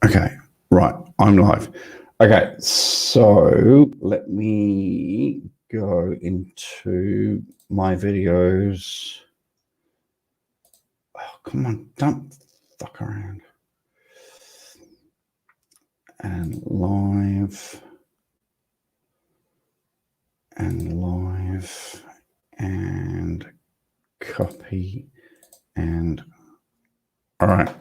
Okay, right, I'm live. Okay, so let me go into my videos. Oh, come on, don't fuck around. And live. And live. And copy. And all right.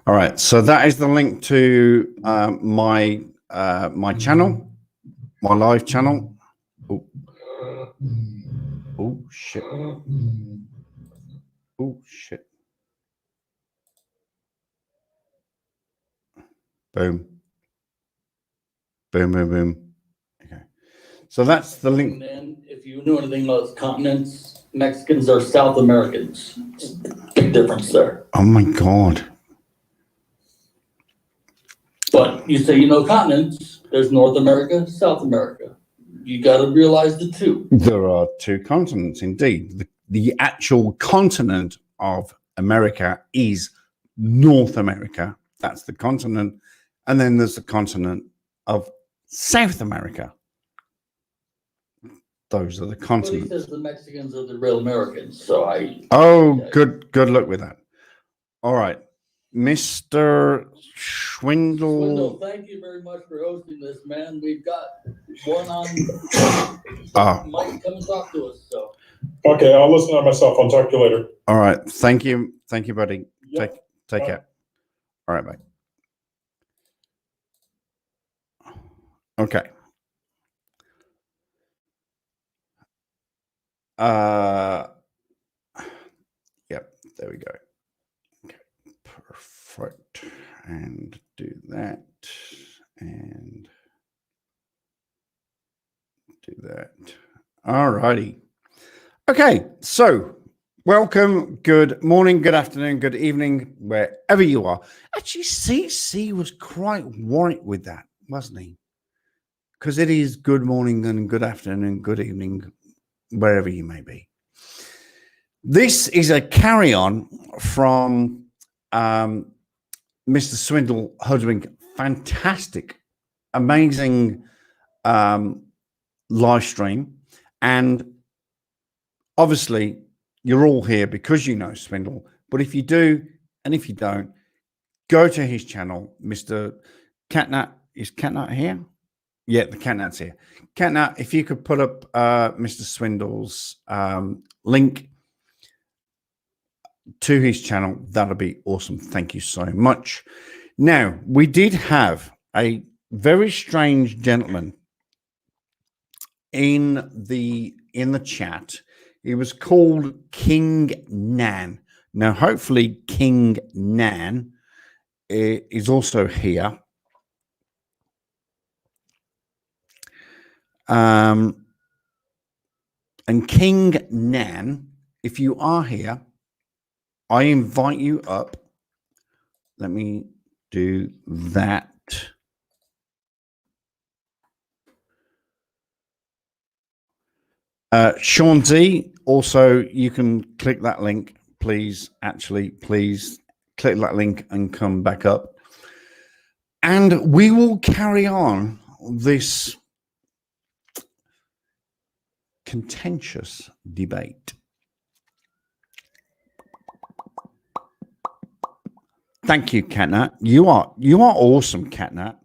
All right, so that is the link to my channel, my live channel. Oh shit! Oh shit! Boom! Boom! Boom! Boom! Okay, so that's the link. And if you know anything about continents, Mexicans are South Americans. Big difference there. Oh my god! But you say you know continents, there's North America, South America. You got to realize the two. There are two continents indeed. The actual continent of America is North America. That's the continent. And then there's the continent of South America. Those are the continents. But he says the Mexicans are the real Americans. So good luck with that. All right. Mr. Swindle. Thank you very much for hosting this, man. We've got one on Mike come and talk to us. So okay, I'll listen to myself. I'll talk to you later. All right. Thank you, buddy. Yep. Take care. All right, bye. Okay. Yep, there we go. Okay, perfect. And do that and do that. All righty. Okay, so welcome, good morning, good afternoon, good evening, wherever you are. Actually, CC was quite right with that, wasn't he? Because it is good morning and good afternoon, good evening, wherever you may be. This is a carry-on from Mr. Swindle Hoodwink. Fantastic, amazing live stream. And obviously, you're all here because you know Swindle. But if you do, and if you don't, go to his channel, Mr. Catnut. Is Catnut here? Yeah, the Catnut's here. Catnut, if you could put up Mr. Swindle's link to his channel, that'll be awesome. Thank you so much. Now, we did have a very strange gentleman in the chat. He was called King Nan. Now, hopefully, King Nan is also here. And King Nan, if you are here, I invite you up. Let me do that. Sean Z, also, you can click that link. Please click that link and come back up. And we will carry on this contentious debate. Thank you, Catnut. You are awesome, Catnut.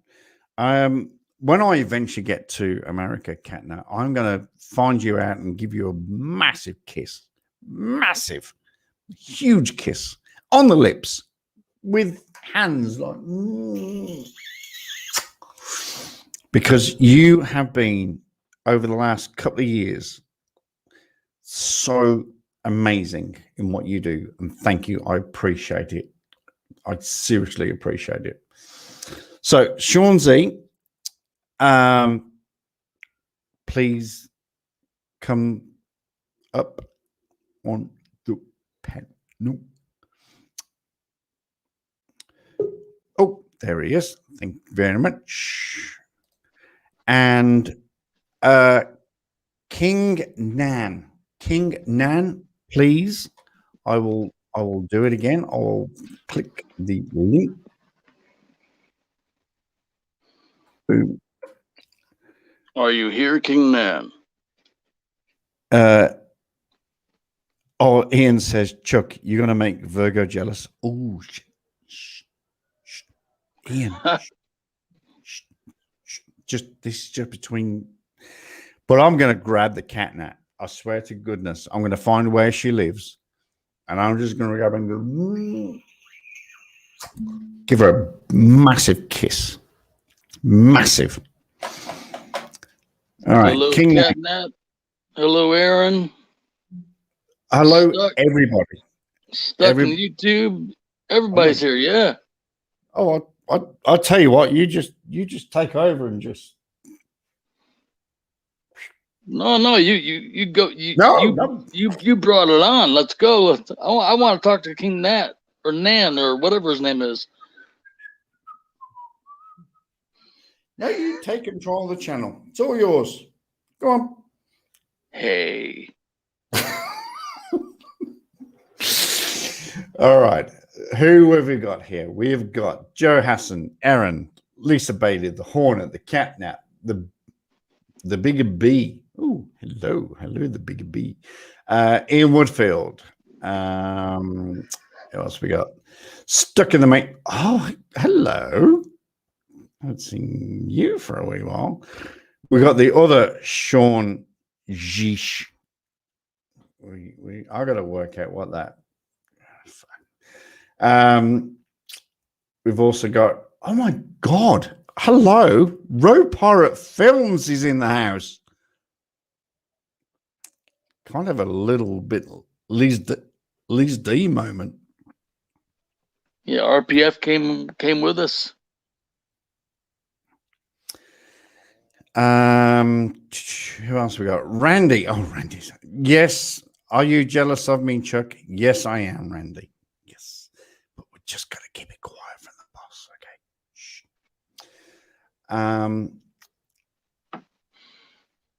When I eventually get to America, Catnut, I'm going to find you out and give you a massive kiss. Massive, huge kiss on the lips with hands like... Because you have been, over the last couple of years, so amazing in what you do. And thank you. I appreciate it. I seriously appreciate it. So, Sean Z, please come up on the panel. Oh, there he is. Thank you very much. And King Nan, please. I will do it again. I will click the link. Boom. Are you here, King Man? Ian says, Chuck, you're going to make Virgo jealous. Oh, shh. Ian, this is just between. But I'm going to grab the cat nat. I swear to goodness, I'm going to find where she lives, and I'm just going to grab and go, give her a massive kiss, massive. All right, Hello, King Cat Nat. Hello, Aaron. Hello, everybody. Stuck in YouTube. Everybody's here. Yeah. Oh, I'll tell you what. You just take over and just. No. You go. No. You brought it on. Let's go. I want to talk to King Nat or Nan or whatever his name is. No, you take control of the channel. It's all yours. Go on. Hey. All right. Who have we got here? We have got Joe Hassan, Aaron, Lisa Bailey, the Hornet, the Catnap, the Bigger B. Oh, hello, the Bigger B. Ian Woodfield. Who else we got? Stuck in the mate. Oh, hello. I haven't seen you for a wee while. We got the other Sean Jish. I got to work out what that. We've also got. Oh my God! Hello, Road Pirate Films is in the house. Kind of a little bit Liz D moment. Yeah, RPF came with us. Who else we got? Randy. Oh, Randy's. Yes. Are you jealous of me, Chuck? Yes, I am, Randy. Yes. But we just got to keep it quiet from the boss, okay? Shh.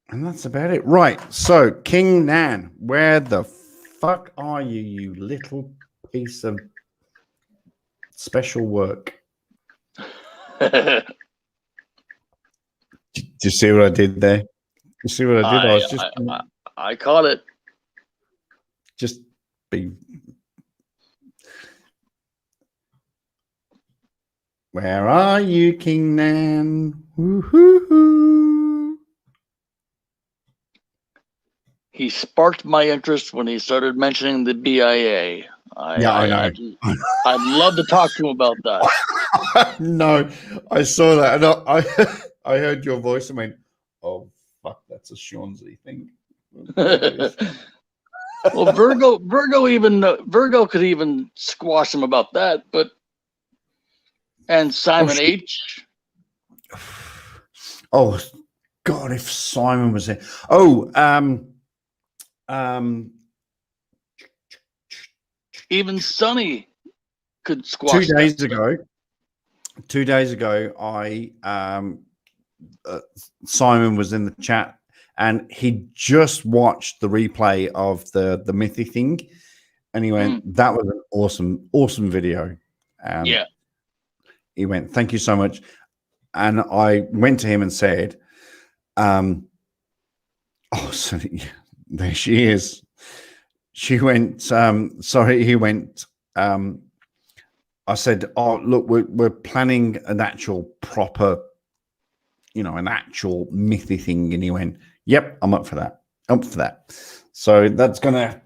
And that's about it. Right. So, King Nan, where the fuck are you, you little piece of special work? I Do you see what I did there? You see what I did? I was just. I caught it. Just be. Where are you, King Nan? Woo-hoo-hoo. He sparked my interest when he started mentioning the BIA. I know. I'd love to talk to him about that. No, I saw that, and I heard your voice and went, "Oh fuck, that's a Shawnzy thing." Well, Virgo could even squash him about that, but and Simon H. Oh God, if Simon was there. Oh, even Sonny could squash. 2 days ago. 2 days ago, Simon was in the chat. And he just watched the replay of the Mythy thing, and he went, "That was an awesome video." Yeah. He went, "Thank you so much." And I went to him and said, "Oh, so there she is." She went, "Sorry." He went, I said, "Oh, look, we're planning an actual proper, an actual Mythy thing," and he went, "Yep, I'm up for that." So that's gonna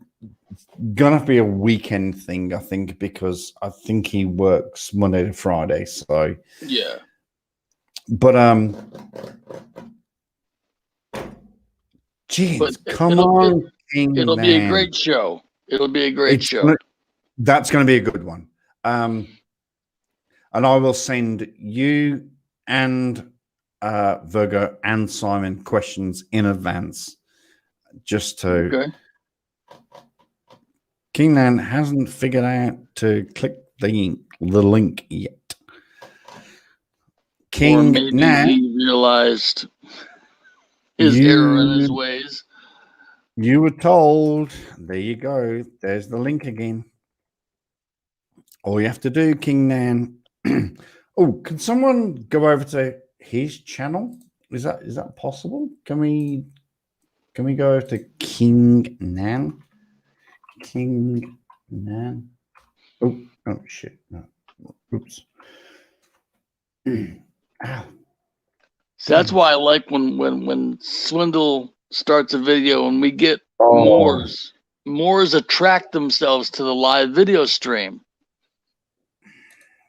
be a weekend thing, I think, because I think he works Monday to Friday. So yeah, but geez, come on, it'll be a great show. It'll be a great show. That's going to be a good one. And I will send you and Virgo and Simon questions in advance, just to. Okay. King Nan hasn't figured out to click the link yet. King maybe Nan, he realized his error in his ways. you were told. There you go. There's the link again. All you have to do, King Nan. Oh, can someone go over to his channel? Is that possible? Can we go over to King Nan? King Nan. Oh shit. No. Oops. Ow. So that's why I like when Swindle starts a video and we get Oh. Moors attract themselves to the live video stream,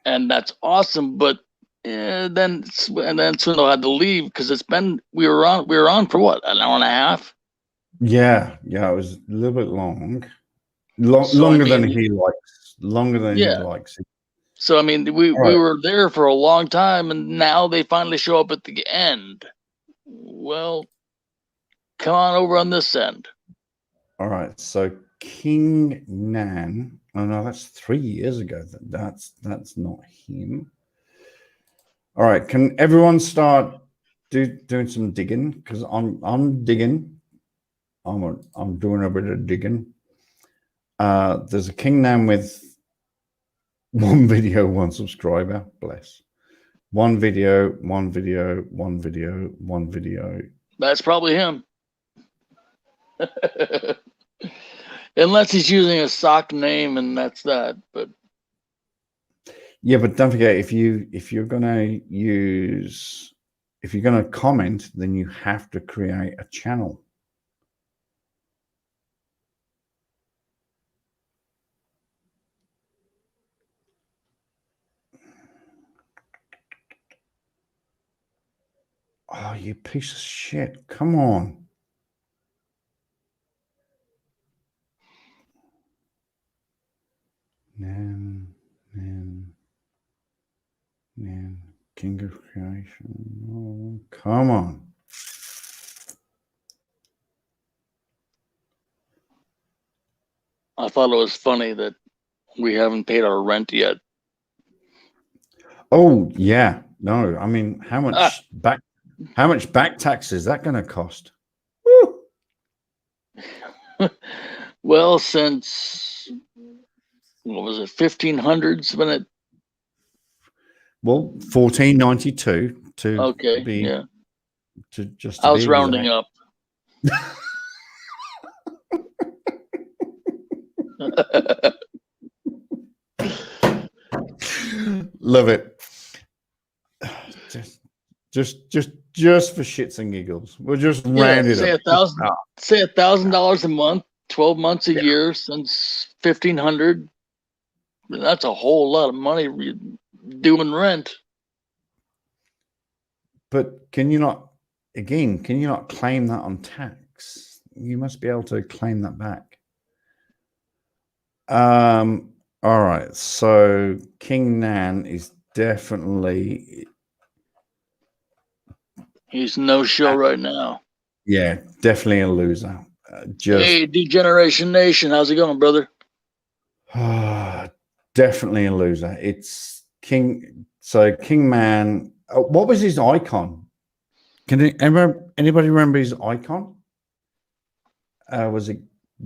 and that's awesome. But then Swindle had to leave because we were on for what, an hour and a half. Yeah, it was a little bit long. So, Longer than he likes. Longer than he likes. So I mean, we were there for a long time, and now they finally show up at the end. Well, come on over on this end. All right, so King Nan. Oh no, that's 3 years ago. That's not him. All right, can everyone start doing some digging? Because I'm digging. I'm doing a bit of digging. There's a King Nan with one video, one subscriber. Bless. One video. That's probably him. Unless he's using a sock name, and that's that. But yeah, but don't forget, if you're gonna comment, then you have to create a channel. Oh, you piece of shit. Come on. Nan, King of Creation. Oh, come on. I thought it was funny that we haven't paid our rent yet. Oh, yeah. No, I mean, how much back tax is that going to cost? Woo. Well, since what was it, 1500s when it? Well, 1492 to okay, be yeah. to just. I was rounding up. Love it. Just for shits and giggles. We'll just round it up. Say $1,000 a month, 12 months a year since 1500. That's a whole lot of money doing rent. But can you not claim that on tax? You must be able to claim that back. All right. So King Nan is definitely. He's no show right now. Yeah, definitely a loser. Hey, Degeneration Nation, how's it going, brother? Definitely a loser. It's King. So King Man. What was his icon? Can anybody remember his icon? Was it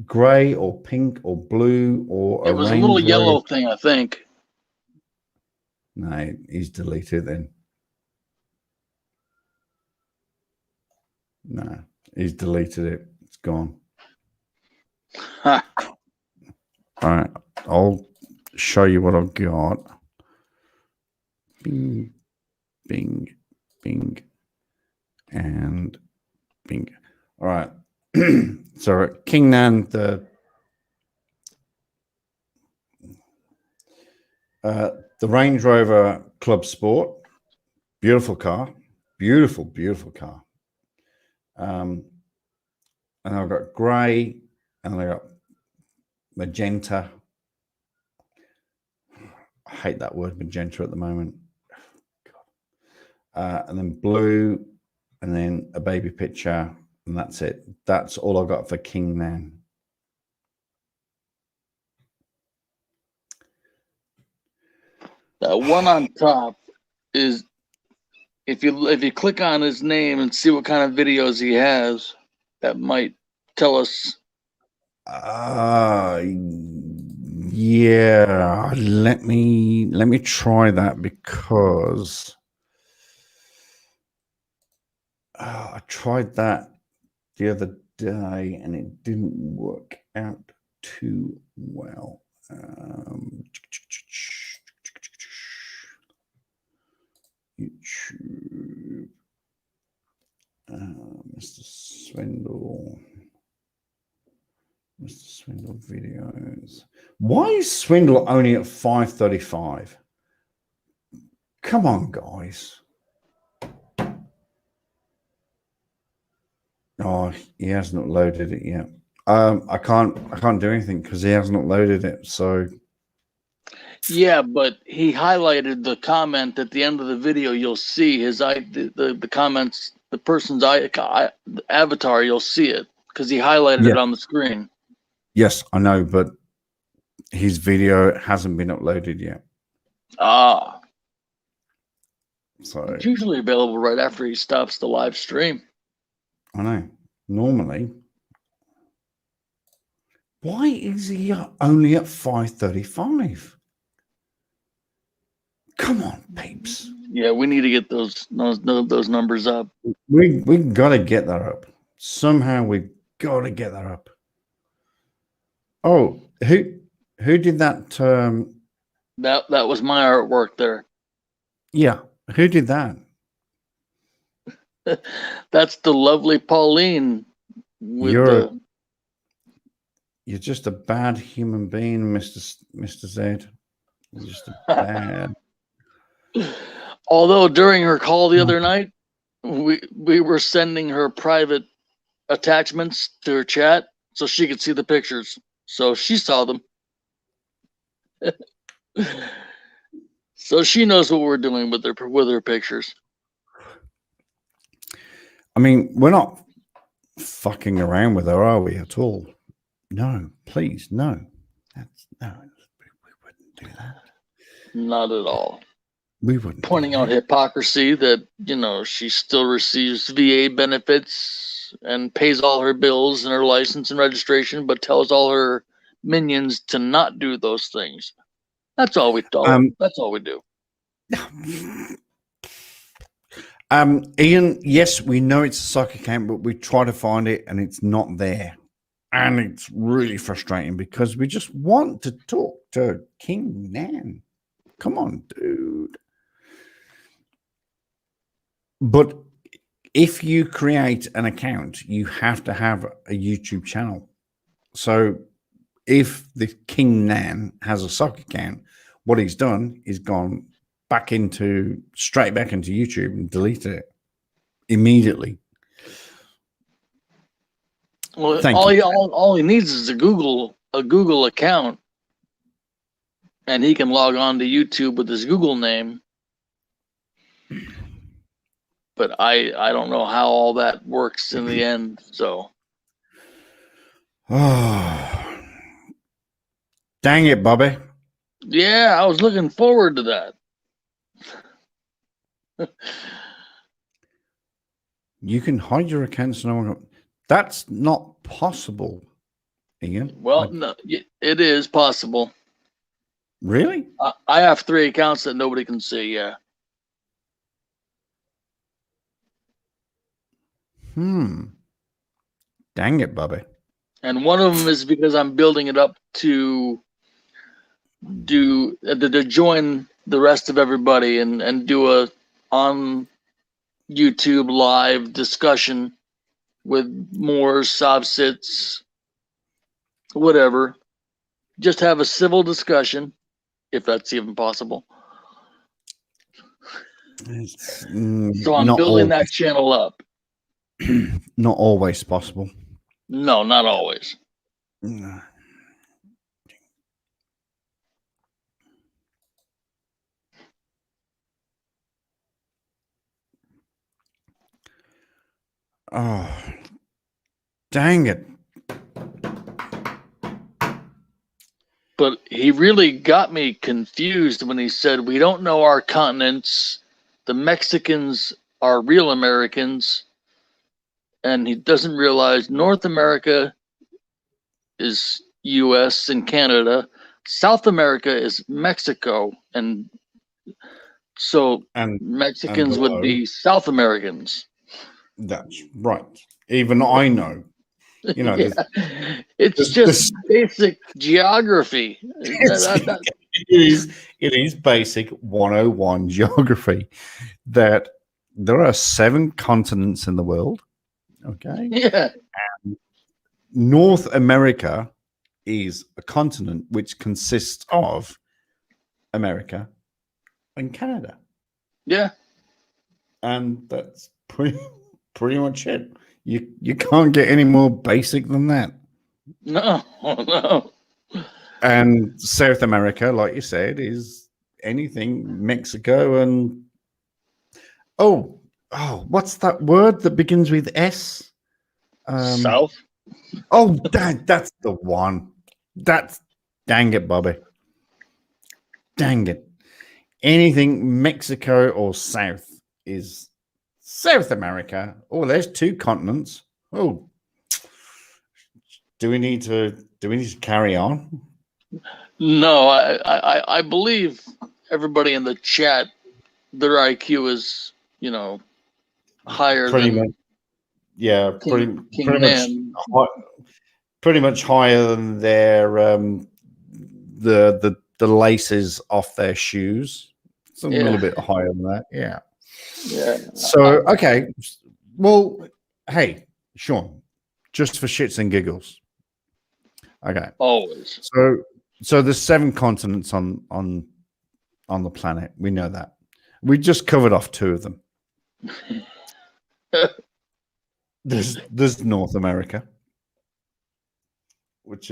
gray or pink or blue or it was a little yellow thing, I think. No, he's deleted then. No, he's deleted it. It's gone. Huh. All right, I'll show you what I've got. Bing, bing, bing, and bing. All right. So King Nan, the Range Rover Club Sport, beautiful car, beautiful car. And I've got grey, and I got magenta. I hate that word magenta at the moment. And then blue, and then a baby picture, and that's it. That's all I've got for King Nan. That one on top is if you click on his name and see what kind of videos he has, that might tell us. Yeah. Let me try that, because I tried that the other day and it didn't work out too well. YouTube, Mr. Swindle videos. Why is Swindle only at 535? Come on, guys. Oh, he hasn't uploaded it yet. I can't do anything because he hasn't uploaded it. So Yeah, but he highlighted the comment at the end of the video. You'll see the comments, the person's avatar. You'll see it because he highlighted it on the screen. Yes, I know, but his video hasn't been uploaded yet. So It's usually available right after he stops the live stream. I know. Normally, why is he only at 535? Come on, peeps. Yeah, we need to get those numbers up. We gotta get that up. Somehow we gotta get that up. Oh, who did that? That was my artwork there. Yeah, who did that? That's the lovely Pauline. You're just a bad human being, Mr. Zed. You're just a bad. Although during her call the other night, we were sending her private attachments to her chat so she could see the pictures. So she saw them. So she knows what we're doing with her pictures. I mean, we're not fucking around with her, are we, at all? No, please, no. We wouldn't do that. Not at all. We wouldn't. Pointing out hypocrisy that, she still receives VA benefits and pays all her bills and her license and registration, but tells all her minions to not do those things. That's all we do. That's all we do. Ian, yes, we know it's a soccer camp, but we try to find it and it's not there. And it's really frustrating because we just want to talk to King Nan. Come on, dude. But if you create an account, you have to have a YouTube channel. So if the King Nan has a soccer account, what he's done is gone straight back into YouTube and deleted it immediately. Well, all he needs is a Google account, and he can log on to YouTube with his Google name. But I don't know how all that works in the end. So, oh, dang it, Bobby. Yeah, I was looking forward to that. You can hide your accounts. That's not possible, Ian. Well, no, it is possible. Really? I have 3 accounts that nobody can see. Yeah. Dang it, Bobby. And one of them is because I'm building it up to join the rest of everybody and do a on YouTube live discussion with Moor, Sovsits, whatever. Just have a civil discussion, if that's even possible. So I'm building that channel up. Not always possible. No, not always. No. Oh, dang it. But he really got me confused when he said, we don't know our continents. The Mexicans are real Americans, and he doesn't realize North America is U.S. and Canada, South America is Mexico, and so and Mexicans would below. be South Americans. That's right. Even I know. You know, Yeah. It's there's- just basic geography. it is basic 101 geography that there are 7 continents in the world. Okay. Yeah. North America is a continent which consists of America and Canada. Yeah. And that's pretty much it. You can't get any more basic than that. No, no. And South America, like you said, is anything Mexico and oh, what's that word that begins with S? South. Oh, that's the one. That's dang it, Bobby. Dang it. Anything Mexico or South is South America. Oh, there's 2 continents. Oh, do we need to carry on? No, I believe everybody in the chat, their IQ is, higher Pretty than much, yeah, King pretty Man. much, pretty much higher than their the laces off their shoes. It's a little bit higher than that, yeah. Yeah. So okay, well, hey, Sean, just for shits and giggles. Okay. Always. So there's 7 continents on the planet. We know that. We just covered off 2 of them. There's North America, which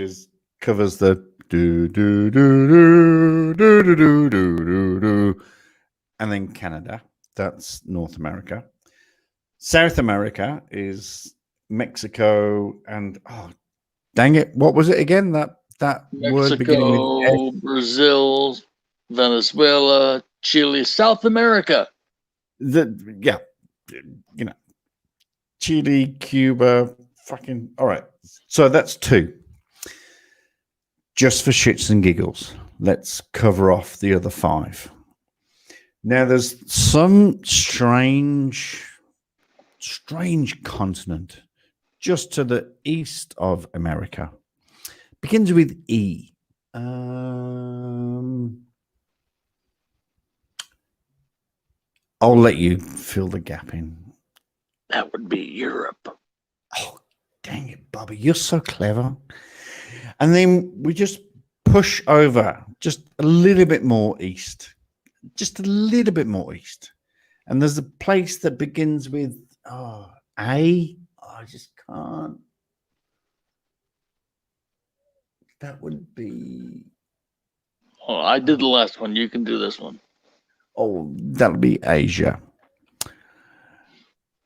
covers the do do do do do do do do do, and then Canada. That's North America. South America is Mexico and dang it, what was it again? That word beginning with S? Mexico, Brazil, Venezuela, Chile, South America. Yeah, Chile, Cuba, fucking all right. So that's 2. Just for shits and giggles, let's cover off the other 5. Now there's some strange continent just to the east of America. Begins with E. I'll let you fill the gap in. That would be Europe. Oh, dang it, Bobby. You're so clever. And then we just push over just a little bit more east. Just a little bit more east. And there's a place that begins with A. I just can't. That would be. Oh, I did the last one. You can do this one. Oh, that'll be Asia.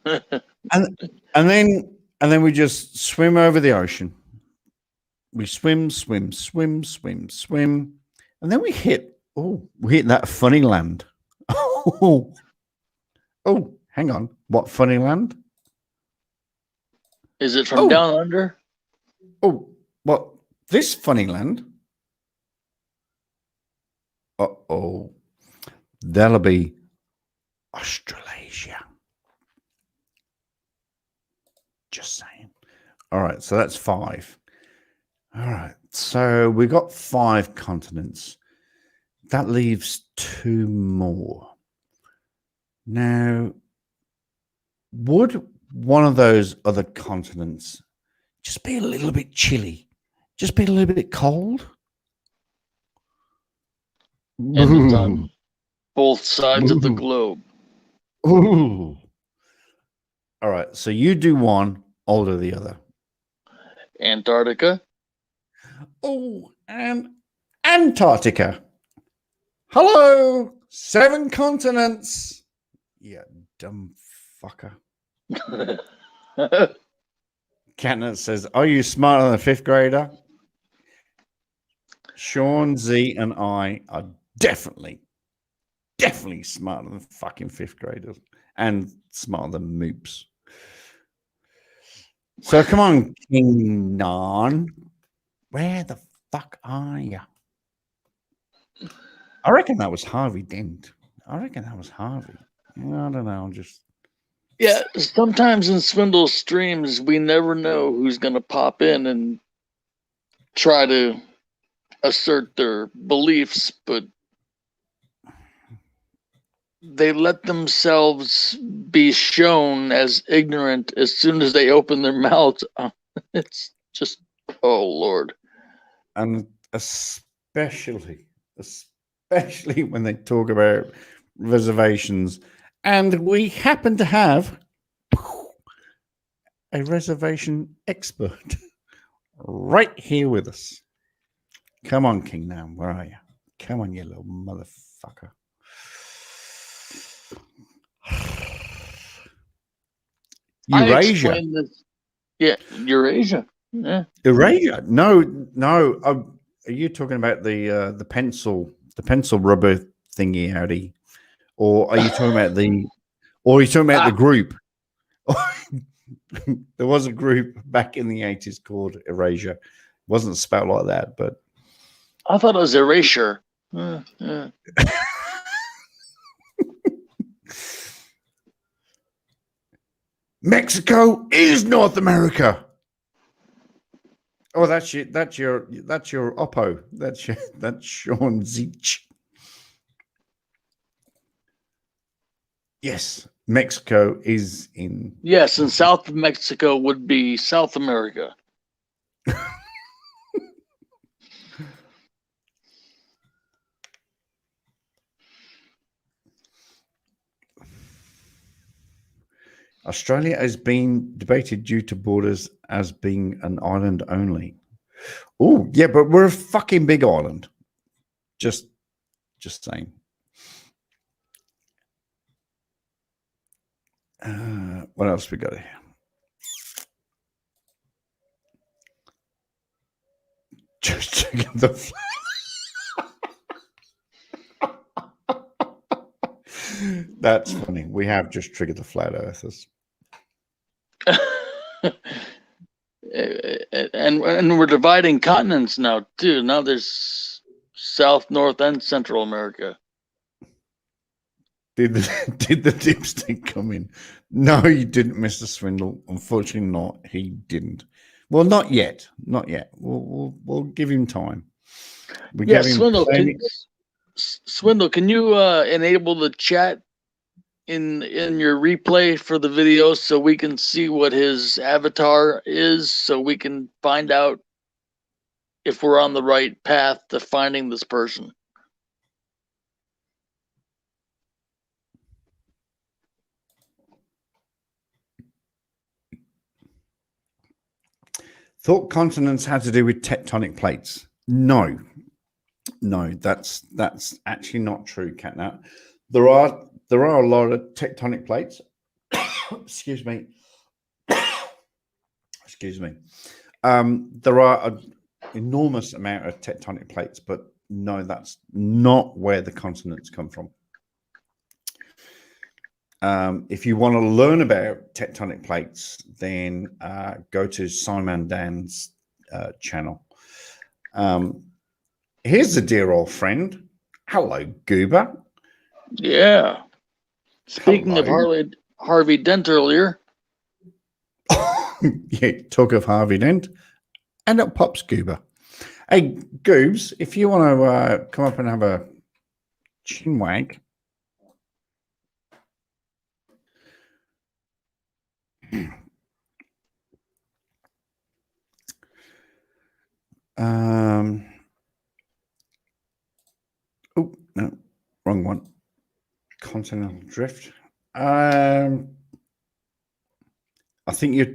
and then we just swim over the ocean. We swim, and then we hit that funny land. Oh, hang on. What funny land? Is it from down under? Oh, what? This funny land? Uh-oh. That'll be Australasia. Just saying. All right, so that's 5. All right, so we got 5 continents. That leaves 2 more. Now, would one of those other continents just be a little bit chilly? Just be a little bit cold? Anytime. Both sides of the globe. Ooh. All right, so you do one, I'll do the other. Antarctica. Oh, and Antarctica. Hello, 7 continents. Yeah, dumb fucker. Katniss says, "Are you smarter than a 5th grader?" Sean, Z, and I are definitely smarter than fucking 5th graders. and smarter than moops. So come on, King Nan. Where the fuck are you? I reckon that was Harvey Dent. I don't know. Yeah, sometimes in Swindle streams, we never know who's going to pop in and try to assert their beliefs, but they let themselves be shown as ignorant as soon as they open their mouths. It's just, oh Lord. And especially when they talk about reservations, and we happen to have a reservation expert right here with us. Come on, King Nam, where are you? Come on, you little motherfucker. Eurasia. Yeah, Eurasia. Yeah. Eurasia. No. Are you talking about the pencil rubber thingy, Howdy? Or are you talking about the group? There was a group back in the 80s called Erasure. It wasn't spelled like that, but I thought it was erasure. Yeah. Mexico is North America. Oh, that's your Oppo. That's Sean Zeech. Yes, Mexico is in. Yes, and South Mexico would be South America. Australia has been debated due to borders as being an island only. Oh, yeah, but we're a fucking big island. Just saying. What else we got here? Just checking the. That's funny. We have just triggered the flat earthers. and we're dividing continents now too. Now there's South, North, and Central America. Did the dipstick come in? No, he didn't, Mr. Swindle. Unfortunately, not. He didn't. Well, not yet. Not yet. We'll give him time. Swindle. Swindle, can you enable the chat in your replay for the video so we can see what his avatar is, so we can find out if we're on the right path to finding this person? Thought continents had to do with tectonic plates. No, that's actually not true, Catnap. There are a lot of tectonic plates. Excuse me. There are an enormous amount of tectonic plates, but no, that's not where the continents come from. If you want to learn about tectonic plates, then go to Simon Dan's channel. Here's a dear old friend. Hello, Goober. Yeah. Speaking of Harvey Dent earlier. Yeah, talk of Harvey Dent. And it pops Goober. Hey, Goobs, if you want to come up and have a chin wag. Oh, no, wrong one. Continental drift. I think you're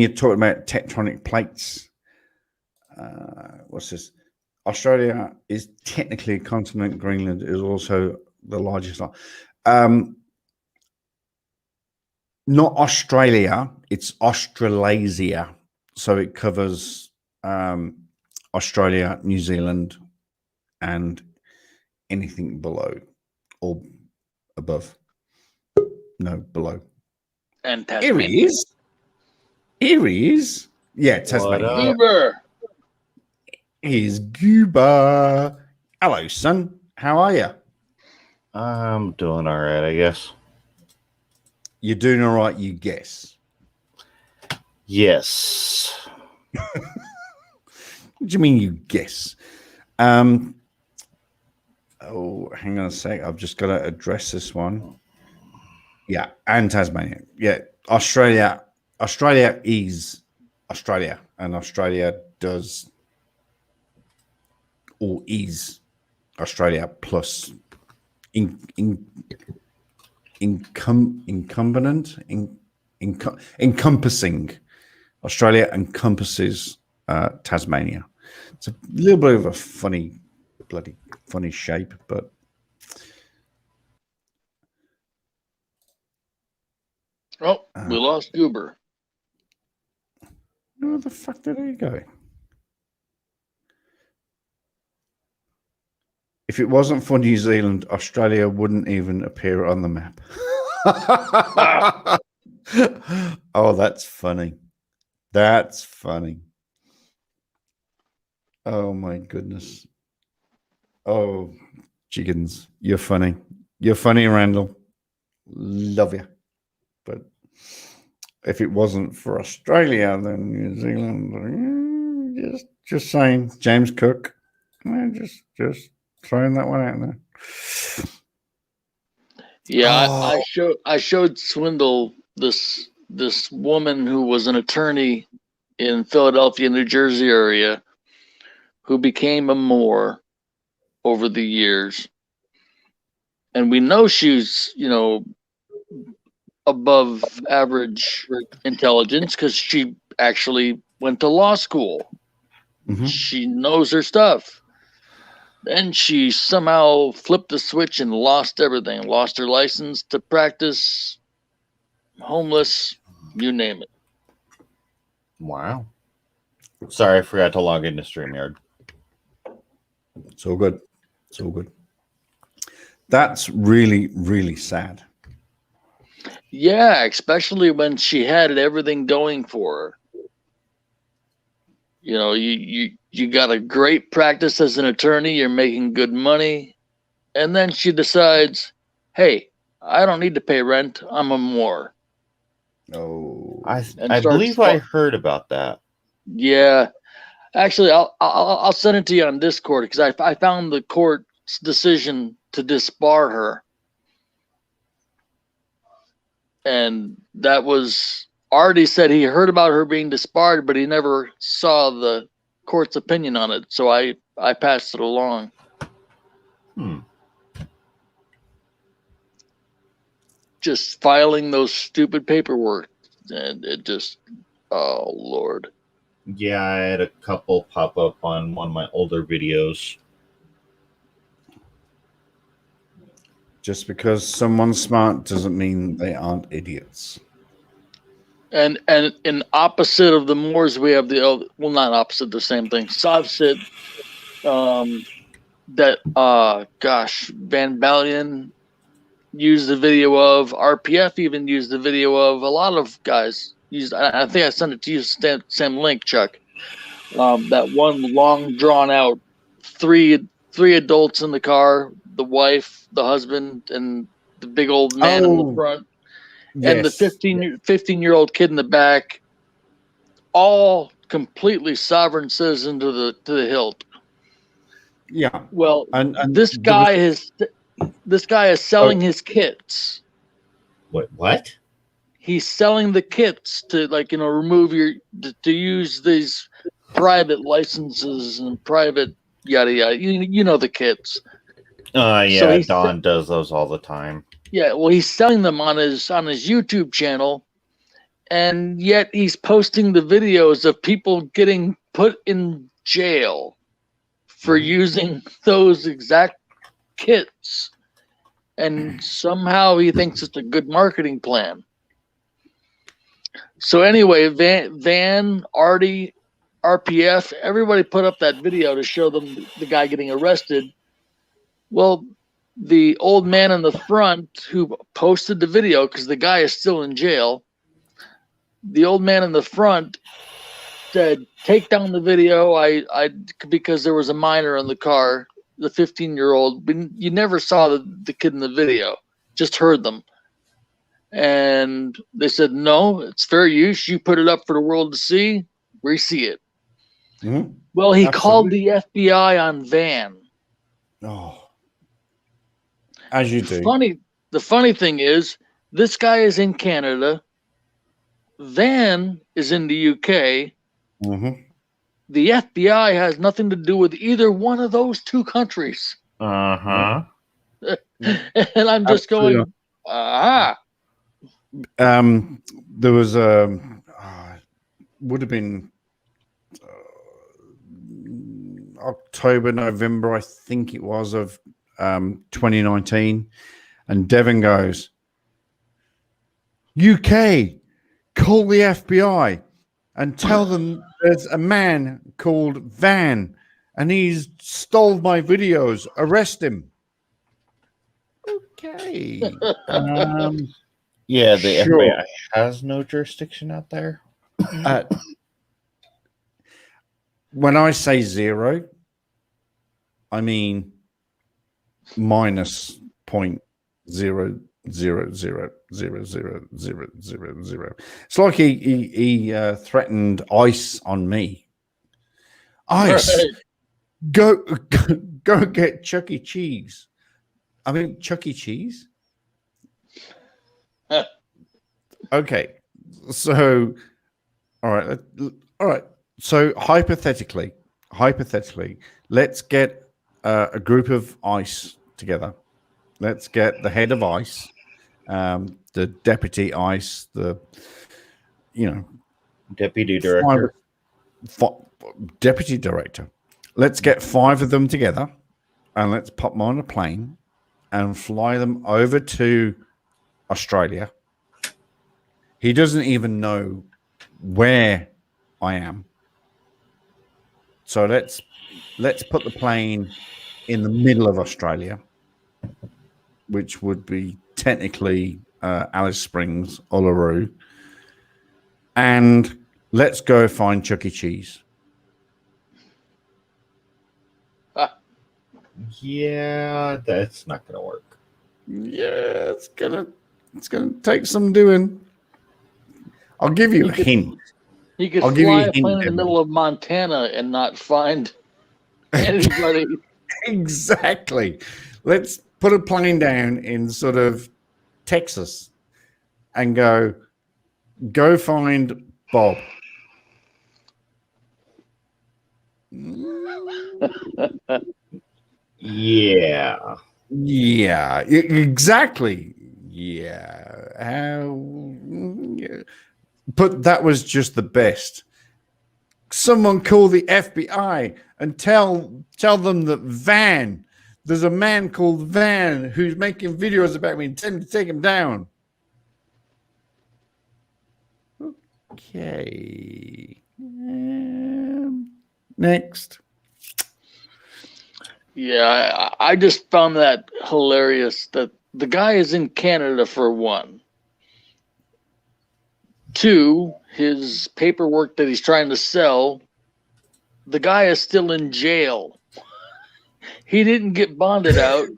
talking about tectonic plates. What's this? Australia is technically a continent. Greenland is also the largest. Not Australia, it's Australasia. So it covers Australia, New Zealand, and anything below or above. No, below. And Here Tasmania. he is. Here he is. Yeah, What Tasmania. up? Uber. Here's Goober. Hello, son. How are you? I'm doing all right, I guess. You're doing all right, you guess. Yes. What do you mean you guess? Oh, hang on a sec. I've just got to address this one. Yeah, and Tasmania. Yeah, Australia. Australia is Australia, and Australia does or is Australia plus encompassing. Australia encompasses Tasmania. It's a little bit of a funny shape, but Oh, we lost Goober. where the fuck did he go? If it wasn't for New Zealand, Australia wouldn't even appear on the map. Oh, that's funny. That's funny. Oh my goodness. Oh, chickens. You're funny. You're funny, Randall. Love you. But if it wasn't for Australia, then New Zealand, just saying. James Cook. Just throwing that one out there. Yeah, Oh. I showed Swindle this woman who was an attorney in Philadelphia, New Jersey area, who became a Moor over the years, and we know she's above average intelligence because she actually went to law school. Mhm. She knows her stuff. Then she somehow flipped the switch and lost everything. Lost her license to practice, homeless, you name it. Wow. Sorry, I forgot to log into StreamYard. It's all good. It's all good. That's really, really sad. Yeah, especially when she had everything going for her. You know, you got a great practice as an attorney, you're making good money, and then she decides, hey, I don't need to pay rent, I'm a Moor. Oh, I starts believe I heard about that. Yeah. Actually, I'll send it to you on Discord because I found the court's decision to disbar her. And that was Artie said he heard about her being disbarred, but he never saw the court's opinion on it. So I passed it along. Just filing those stupid paperwork. And it just, oh, Lord. Yeah, I had a couple pop up on one of my older videos. just because someone's smart doesn't mean they aren't idiots. And in opposite of the Moors, we have the not opposite, the same thing. Savsit, that Van Balian used the video of. RPF even used the video of. A lot of guys used. I think I sent it to you, same link, Chuck. That one long drawn out three adults in the car, the wife, the husband, and the big old man in the front. And the 15-year-old kid in the back, all completely sovereign citizen to the hilt. Yeah. Well, and this guy is selling his kits. What? He's selling the kits to remove to use these private licenses and private yada yada. You know the kits. Yeah, Don does those all the time. Yeah, well, he's selling them on his YouTube channel, and yet he's posting the videos of people getting put in jail for using those exact kits, and somehow he thinks it's a good marketing plan. So anyway, Van, Artie, RPF, everybody put up that video to show them the guy getting arrested. Well, the old man in the front who posted the video, because the guy is still in jail, the old man in the front said, "Take down the video." Because there was a minor in the car, the 15-year-old. But you never saw the kid in the video, just heard them. And they said, "No, it's fair use. You put it up for the world to see. We see it." Mhm. Well, he called Absolutely. the FBI on Van. Oh, as you do. The funny thing is, this guy is in Canada. Van is in the UK. Mhm. The FBI has nothing to do with either one of those two countries. Uh-huh. And I'm just Absolutely. going, aha. There was would have been October, November, I think it was, of 2019, and Devon goes, "UK, call the FBI and tell them there's a man called Van and he's stole my videos. Arrest him." Okay. Yeah, the Sure. FBI has no jurisdiction out there. When I say zero, I mean minus 0.0000000. It's like he threatened ICE on me. ICE, Right. go get Chuck E. Cheese. I mean Chuck E. Cheese. Okay, so all right. So hypothetically, let's get a group of ICE together. Let's get the head of ICE, the deputy ICE, Deputy director. deputy director. Let's get 5 of them together, and let's pop them on a plane and fly them over to Australia. He doesn't even know where I am. So let's put the plane in the middle of Australia, which would be technically Alice Springs, Uluru, and let's go find Chuck E. Cheese. Yeah, that's not gonna work. Yeah, it's gonna take some doing. I'll give you a hint. He could I'll give you fly a a plane hint, in the middle of Montana and not find anybody. Exactly. Let's put a plane down in sort of Texas and go find Bob. Yeah. Yeah, exactly. Yeah. Yeah. But that was just the best. Someone call the FBI and tell them that there's a man called Van who's making videos about me and tell him to take him down. Okay. Next. Yeah, I just found that hilarious that the guy is in Canada for one. 2, his paperwork that he's trying to sell, the guy is still in jail. He didn't get bonded out.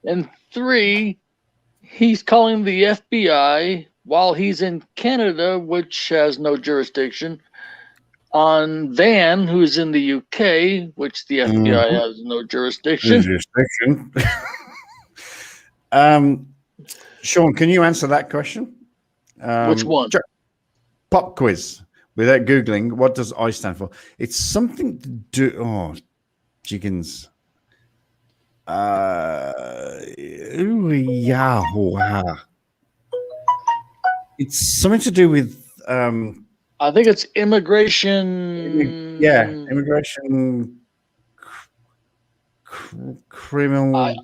And 3, he's calling the FBI while he's in Canada, which has no jurisdiction, on Van, who's in the UK, which the FBI has no jurisdiction. Sean, can you answer that question? Which one? Pop quiz. Without Googling, what does I stand for? It's something to do. Oh, chickens. It's something to do with. I think it's immigration. Yeah, immigration. Criminal.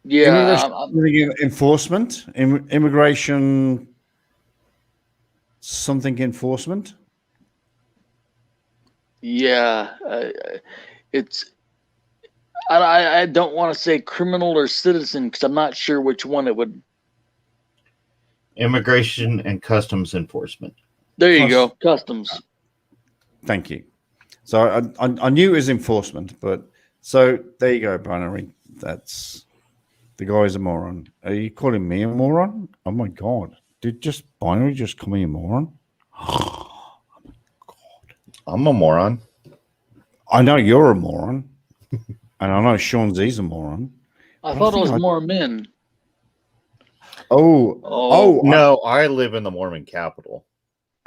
Immigration enforcement. Immigration. Something enforcement. Yeah, it's I don't want to say criminal or citizen because I'm not sure which one it would. Immigration and Customs Enforcement. There you go. Customs. Thank you. So I knew it was enforcement, but so there you go, Binary. That's the guy's a moron. Are you calling me a moron? Oh my god! Did just Binary just call me a moron? I'm a moron. I know you're a moron, and I know Sean Z's a moron. I But thought it think was more men. Oh, No, I live in the Mormon capital.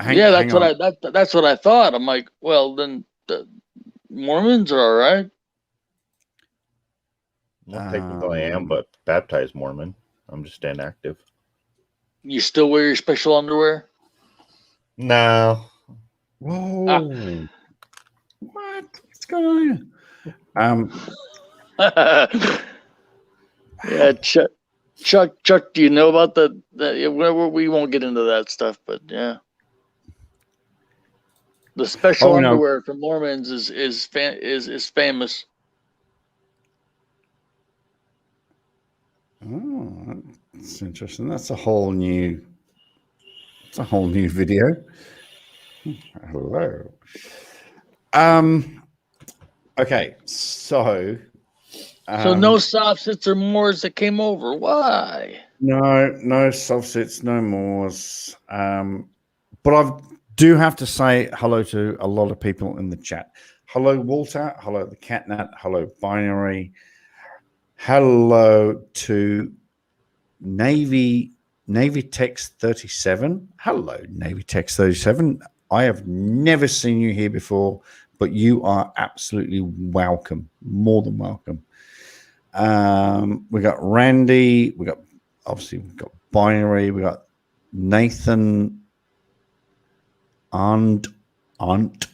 Yeah, that's hang on. that's what I thought. I'm like, well, then the Mormons are all right. Well, technically I am, but baptized Mormon. I'm just inactive. You still wear your special underwear? No. Whoa! What? What's going on? Yeah, Chuck. Do you know about that? We won't get into that stuff, but yeah, the special Oh, no. underwear for Mormons is famous. Oh, that's interesting. That's a whole new. It's a whole new video. Hello. Okay, so. So no soft sits or Moors that came over. Why? No soft sits, no Moors. But I do have to say hello to a lot of people in the chat. Hello, Walter. Hello, the Catnat. Hello, Binary. Hello to Navy Text 37. Hello, Navy Text 37. I have never seen you here before, but you are absolutely welcome. More than welcome. We got Randy. We've got Binary. We got Nathan and Aunt.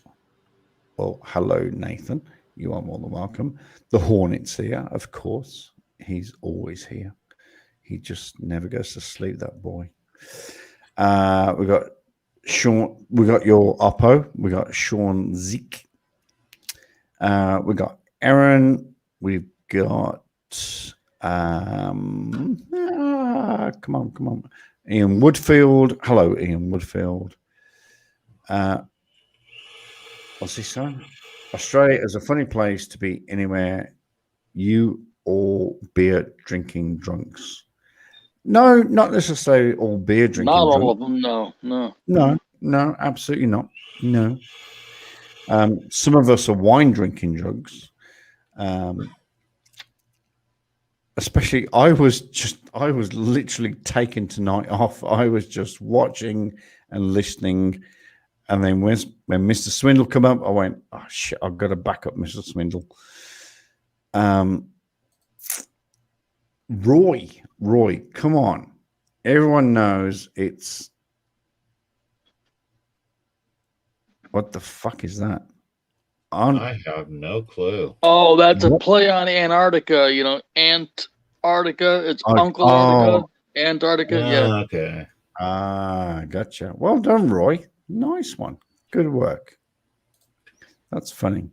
Well, hello, Nathan. You are more than welcome. The Hornet's here, of course. He's always here. He just never goes to sleep, that boy. We got Sean. We got your Oppo. We got Sean Zeke. We got Aaron. We've got come on. Ian Woodfield. Hello, Ian Woodfield. What's he saying? Australia is a funny place to be anywhere. You all beer drinking drunks. No, not necessarily all beer drinking. Not all drunks. of them. No. No, absolutely not. No. Some of us are wine drinking drunks. Especially, I was literally taking tonight off. I was just watching and listening. And then when Mr. Swindle come up, I went, oh shit, I've got to back up Mr. Swindle. Roy, come on. Everyone knows it's what the fuck is that? I have no clue. Oh, that's a play on Antarctica. You know, Antarctica. It's Uncle Antarctica. Antarctica. Yeah. Okay. Gotcha. Well done, Roy. Nice one. Good work. That's funny.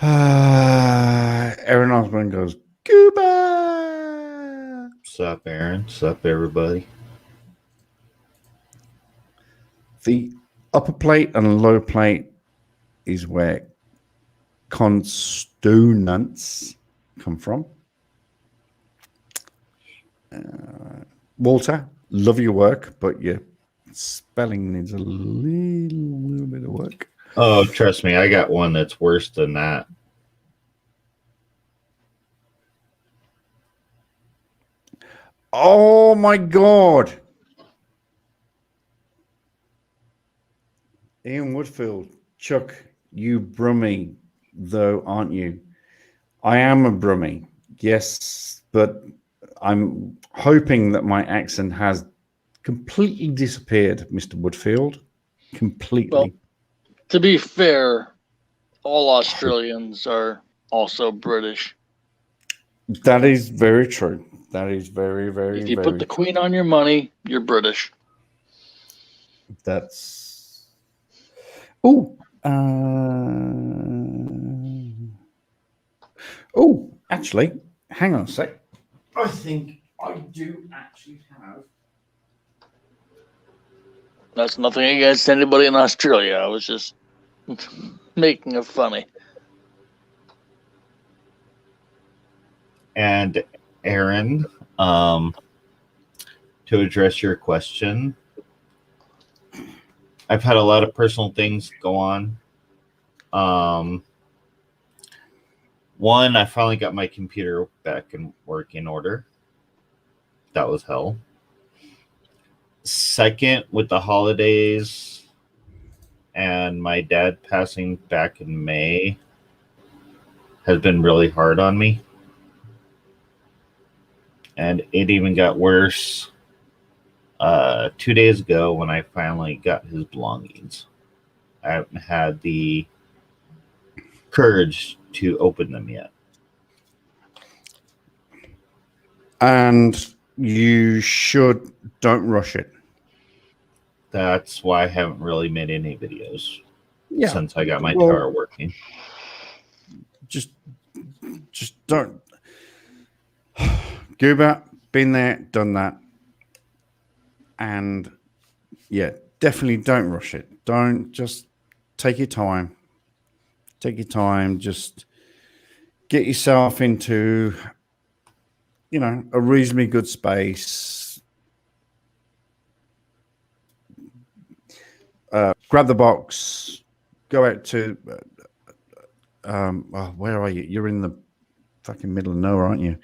Aaron Osborne goes, Cuba. Sup, Aaron? Sup, everybody? The upper plate and lower plate is where consonants come from. Walter, love your work, but your spelling needs a little bit of work. Oh, trust me, I got one that's worse than that. Oh my God. Ian Woodfield, Chuck, you Brummie, though, aren't you? I am a Brummie, yes, but I'm hoping that my accent has completely disappeared, Mr. Woodfield. Completely. Well, to be fair, all Australians are also British. That is very true. That is very, very, if you very put the Queen on your money, you're British. That's. Oh. Oh, actually, hang on a sec. I think I do actually have. That's nothing against anybody in Australia. I was just making it funny. And Aaron, to address your question, I've had a lot of personal things go on. One, I finally got my computer back in working order. That was hell. Second, with the holidays and my dad passing back in May, has been really hard on me. And it even got worse 2 days ago when I finally got his belongings. I haven't had the courage to open them yet. And you don't rush it. That's why I haven't really made any videos since I got my well, tower working. Just don't. Goober, been there, done that. And yeah, definitely don't rush it. Don't, just take your time. Take your time. Just get yourself into, a reasonably good space. Grab the box. Go out to. Where are you? You're in the fucking middle of nowhere, aren't you?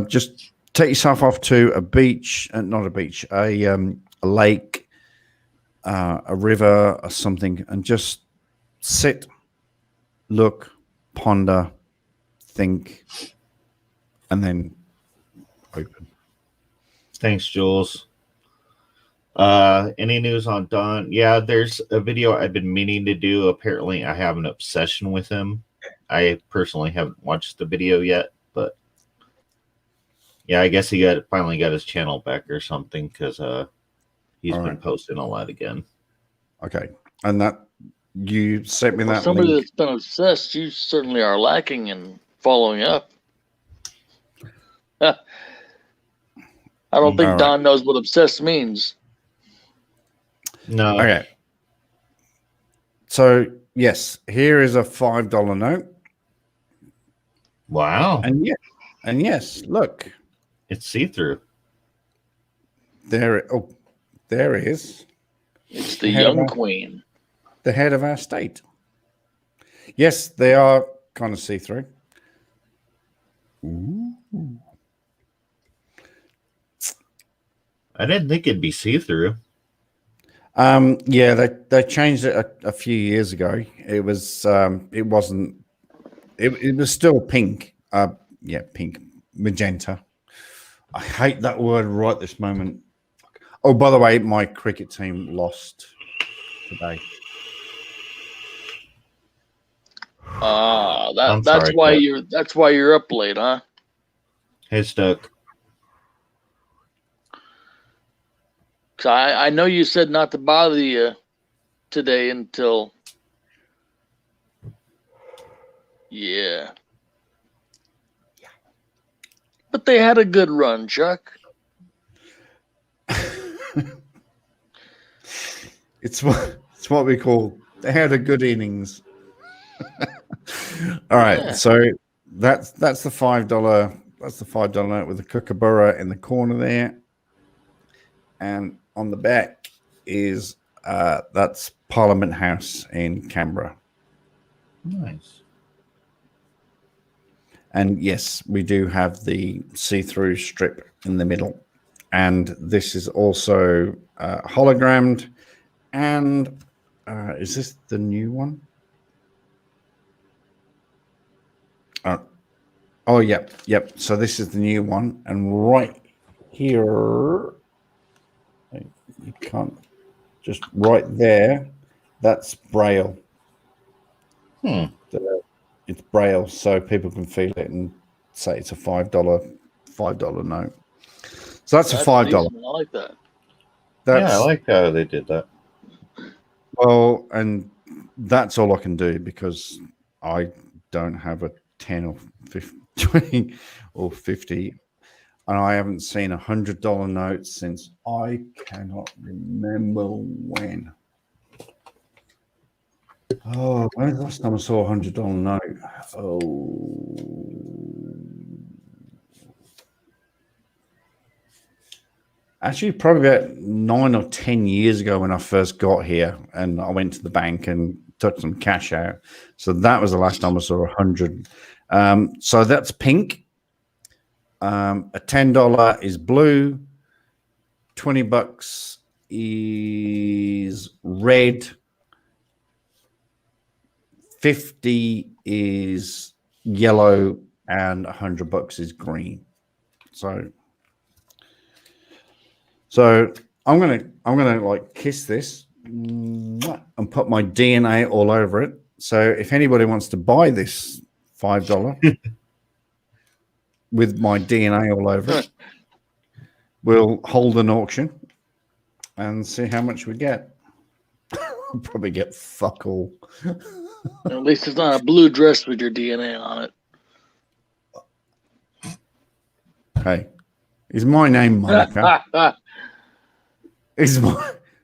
Just take yourself off to a beach, not a beach, a lake, a river, or something, and just sit, look, ponder, think, and then open. Thanks, Jules. Any news on Don? Yeah, there's a video I've been meaning to do. Apparently, I have an obsession with him. I personally haven't watched the video yet, but yeah, I guess he finally got his channel back or something because he's been posting a lot again. Okay, and that you sent me that somebody link. That's been obsessed, you certainly are lacking in following up. I don't think Don knows what obsessed means. No. Okay. So yes, here is a $5 note. Wow. And yes, look, it's see-through. There is. It's the young queen. The head of our state. Yes, they are kind of see-through. Ooh. I didn't think it'd be see-through. Yeah, they changed it a few years ago. It was it wasn't. It was still pink. Pink, magenta. I hate that word right this moment. Oh, by the way, my cricket team lost today. That's why you're up late, huh? Hey, Stuck. So I know you said not to bother you today until but they had a good run, Chuck. It's what we call they had a good innings. All right, so that's the $5. That's the $5 note with the kookaburra in the corner there, and on the back is that's Parliament House in Canberra. Nice. And yes, we do have the see-through strip in the middle, and this is also hologrammed. And is this the new one? Oh, yep. So this is the new one, and right here, you can't, just right there, that's Braille. It's Braille, so people can feel it and say it's a $5 note. So that's a $5. Decent. I like that. I like how they did that. Well, and that's all I can do because I don't have a 10 or 50, 20 or 50. And I haven't seen $100 notes since I cannot remember when. Oh, when was the last time I saw a $100 note? Oh, actually, probably about 9 or 10 years ago when I first got here, and I went to the bank and took some cash out. So that was the last time I saw 100. So that's pink. A $10 is blue. $20 is red. 50 is yellow, and $100 is green. So I'm gonna like kiss this and put my DNA all over it. So if anybody wants to buy this $5 with my DNA all over it, we'll hold an auction and see how much we get. We'll probably get fuck all. At least it's not a blue dress with your DNA on it. Hey, is my name Monica?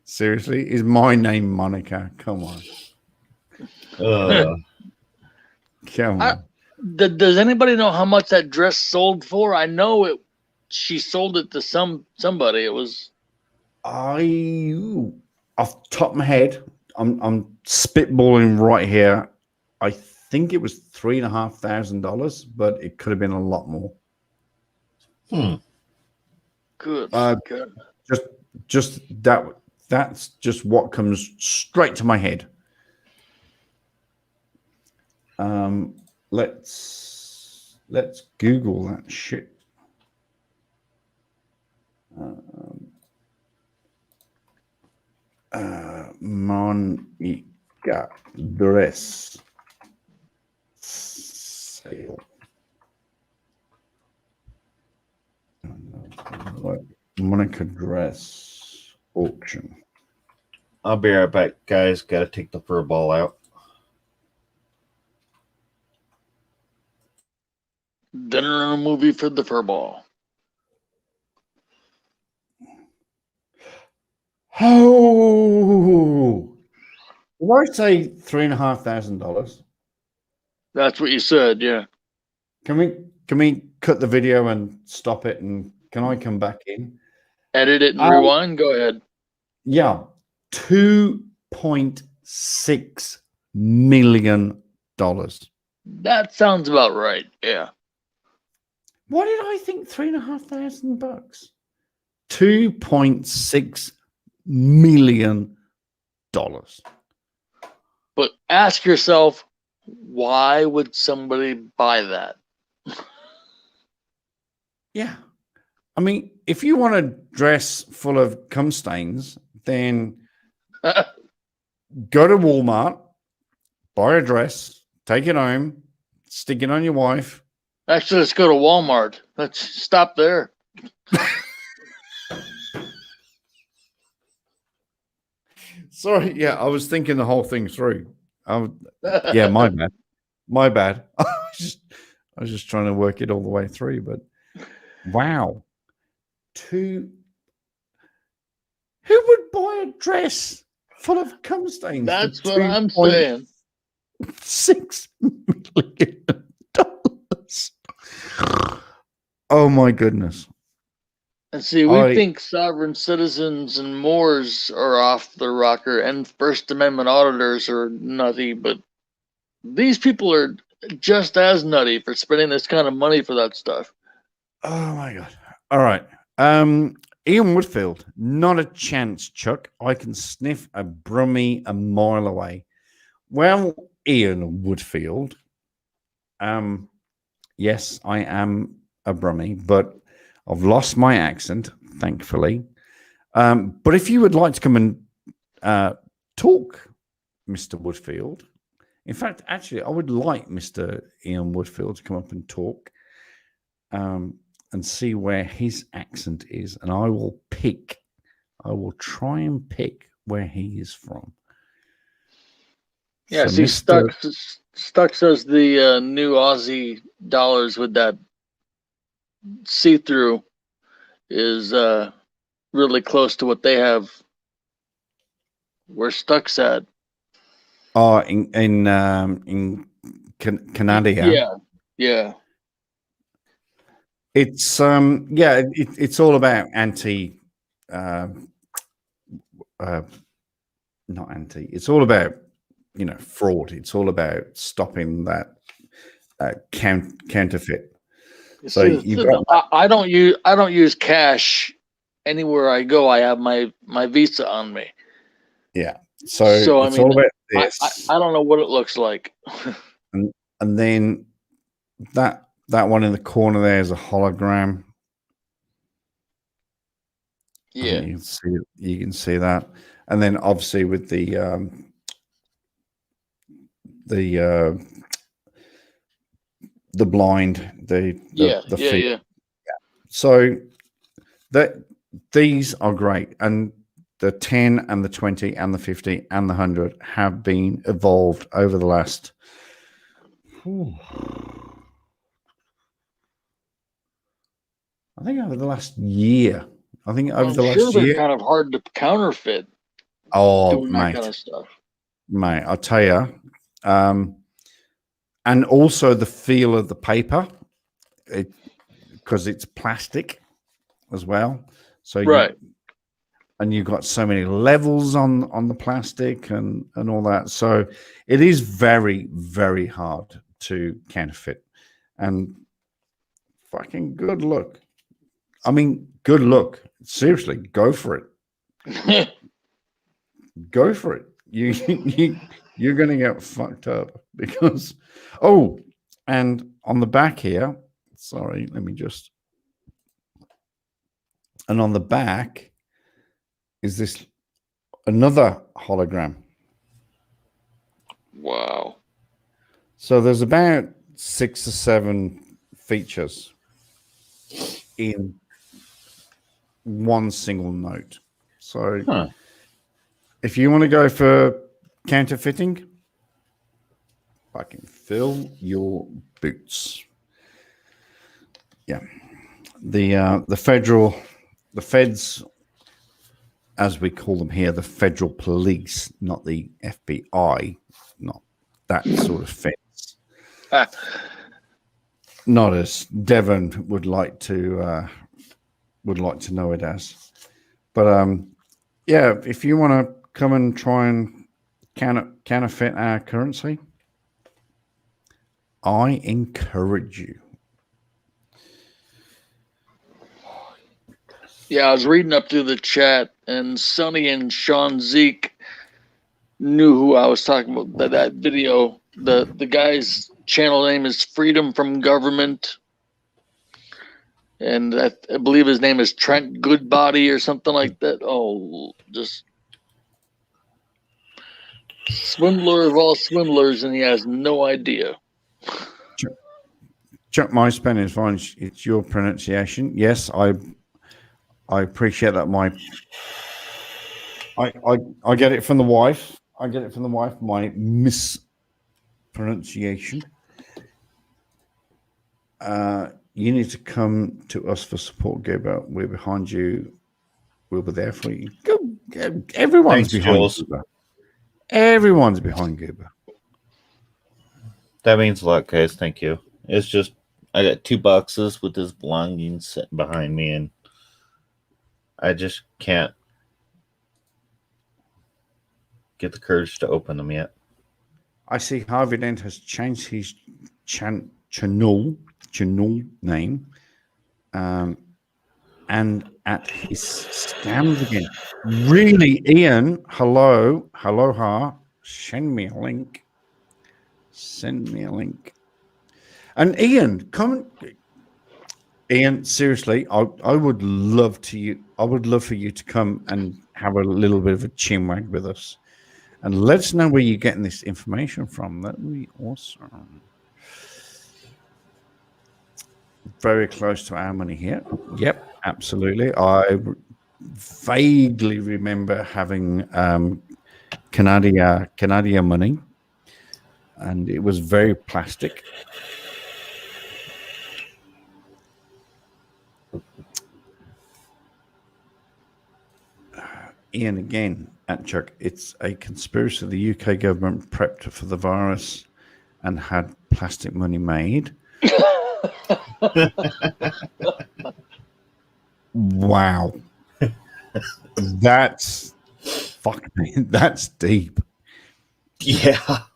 Seriously, is my name Monica? Come on. Come on. Does anybody know how much that dress sold for? I know it. She sold it to somebody. It was. Off the top of my head, I'm spitballing right here. I think it was $3,500, but it could have been a lot more. Good. Good. Just that's just what comes straight to my head. Let's Google that shit. Monica dress sale. Monica dress auction. I'll be right back, guys. Got to take the fur ball out. Dinner and a movie for the furball. Oh, did I say $3,500? That's what you said, yeah. Can we cut the video and stop it? And can I come back in? Edit it and rewind. Go ahead. Yeah, $2.6 million. That sounds about right. Yeah. Why did I think $3,500? $2.6 million. But ask yourself, why would somebody buy that? Yeah. I mean, if you want a dress full of cum stains, then go to Walmart, buy a dress, take it home, stick it on your wife. Actually, let's go to Walmart. Let's stop there. Sorry, yeah, I was thinking the whole thing through. Yeah, my bad. My bad. I was just trying to work it all the way through, but wow. Who would buy a dress full of cum stains? That's what I'm saying. $6 million. Oh my goodness. And see, we think sovereign citizens and Moors are off the rocker and First Amendment auditors are nutty, but these people are just as nutty for spending this kind of money for that stuff. Oh my God. All right. Ian Woodfield, not a chance, Chuck. I can sniff a brummie a mile away. Well, Ian Woodfield, yes, I am a brummie, but I've lost my accent, thankfully. But if you would like to come and talk, Mr. Woodfield, in fact, actually, I would like Mr. Ian Woodfield to come up and talk and see where his accent is. And I will try and pick where he is from. Yeah, So see, Mr. Stuck says the new Aussie dollars with that see-through is really close to what they have. Where Stuck's at. Oh, in Canada. Yeah. It's it's all about anti not anti. It's all about fraud. It's all about stopping that counterfeit. So you've got I don't use cash anywhere I go. I have my Visa on me. so So it's all about I this, don't know what it looks like. and then that one in the corner there is a hologram. I Yeah. think you can see that, and then obviously with the blind, the feet. Yeah. So that these are great, and the 10 and the 20 and the 50 and the 100 have been evolved over the last I think over the last year. I think over I'm the sure last they're year. kind of hard to counterfeit. Oh, Doing that kind of stuff. Mate, I'll tell you. And also the feel of the paper, because it's plastic as well. So Right. and you've got so many levels on the plastic and all that. So it is very, very hard to counterfeit. And fucking good luck. I mean, good luck. Seriously, go for it. Go for it. You're going to get fucked up because and on the back here, sorry, let me just. And on the back is this another hologram. Wow. So there's about 6 or 7 features in one single note. So if you want to go for counterfeiting, fucking fill your boots. Yeah. The feds, as we call them here, the federal police, not the FBI, not that sort of feds. Not as Devon would like to know it as. But yeah, if you want to come and try and counterfeit our currency, I encourage you. Yeah, I was reading up through the chat, and Sonny and Sean Zeke knew who I was talking about. That video, the guy's channel name is Freedom from Government, and I believe his name is Trent Goodbody or something like that. Oh, just swindler of all swindlers, and he has no idea. Chuck, my spelling is fine. It's your pronunciation. Yes, I appreciate that. I get it from the wife. I get it from the wife. My mispronunciation. You need to come to us for support, Gilbert. We're behind you. We'll be there for you. Go. Everyone's Thanks, behind Jules. Gilbert. Everyone's behind Gilbert. That means a lot, guys. Thank you. It's just I got 2 boxes with his belongings sitting behind me, and I just can't get the courage to open them yet. I see Harvey Dent has changed his channel name, and at his scams again. Really, Ian? Hello, send me a link. And Ian, come. Ian, seriously, I would love for you to come and have a little bit of a chinwag with us, and let us know where you're getting this information from. That would be awesome. Very close to our money here. Yep, absolutely. I vaguely remember having Canadian money. and it was very plastic. Ian again at Chuck. It's a conspiracy. The UK government prepped for the virus and had plastic money made. Wow. That's fuck me. That's deep. Yeah. Oh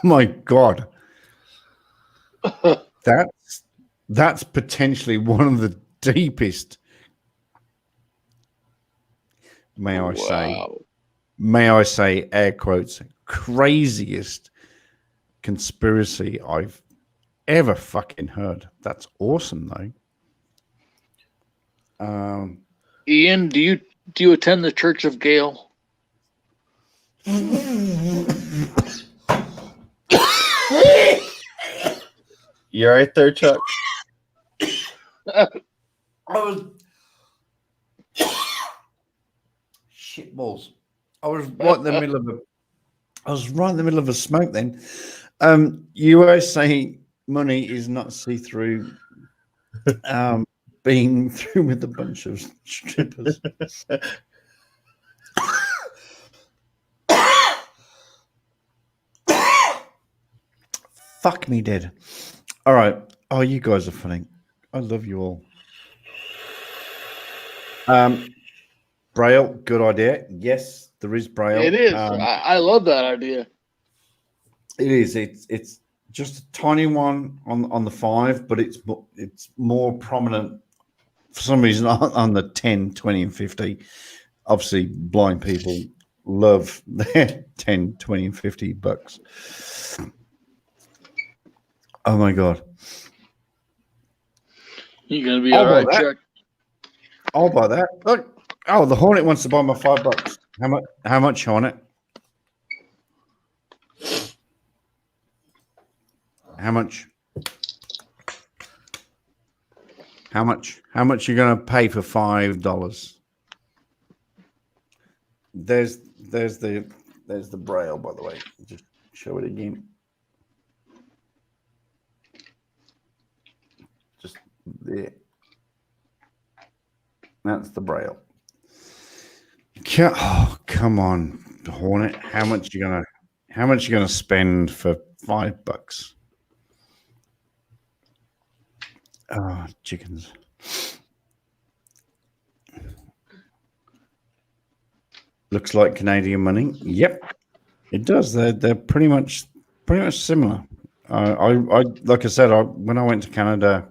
my God. That's potentially one of the deepest, may I say, air quotes, craziest conspiracy I've ever fucking heard. That's awesome though. Ian, do you attend the Church of Gale? You all right there, Chuck? I was shit balls. I was right in the middle of a smoke then. USA money is not see-through. Being through with a bunch of strippers. Fuck me dead. All right. Oh, you guys are funny. I love you all. Braille, good idea. Yes, there is Braille. It is. I love that idea. It is. It's just a tiny one on the 5, but it's more prominent for some reason on the 10, 20, and 50. Obviously, blind people love their 10, 20, and 50 bucks. Oh my God. You're gonna be all right, Chuck. I'll buy that. Look. Oh, the Hornet wants to buy my $5. How much, Hornet? How much? How much you gonna pay for $5? There's the Braille, by the way. Just show it again. Just there. That's the Braille. Oh, come on, Hornet. How much you gonna spend for $5? Oh, chickens. Looks like Canadian money. Yep, it does. They're pretty much similar. I like I said, when I went to Canada,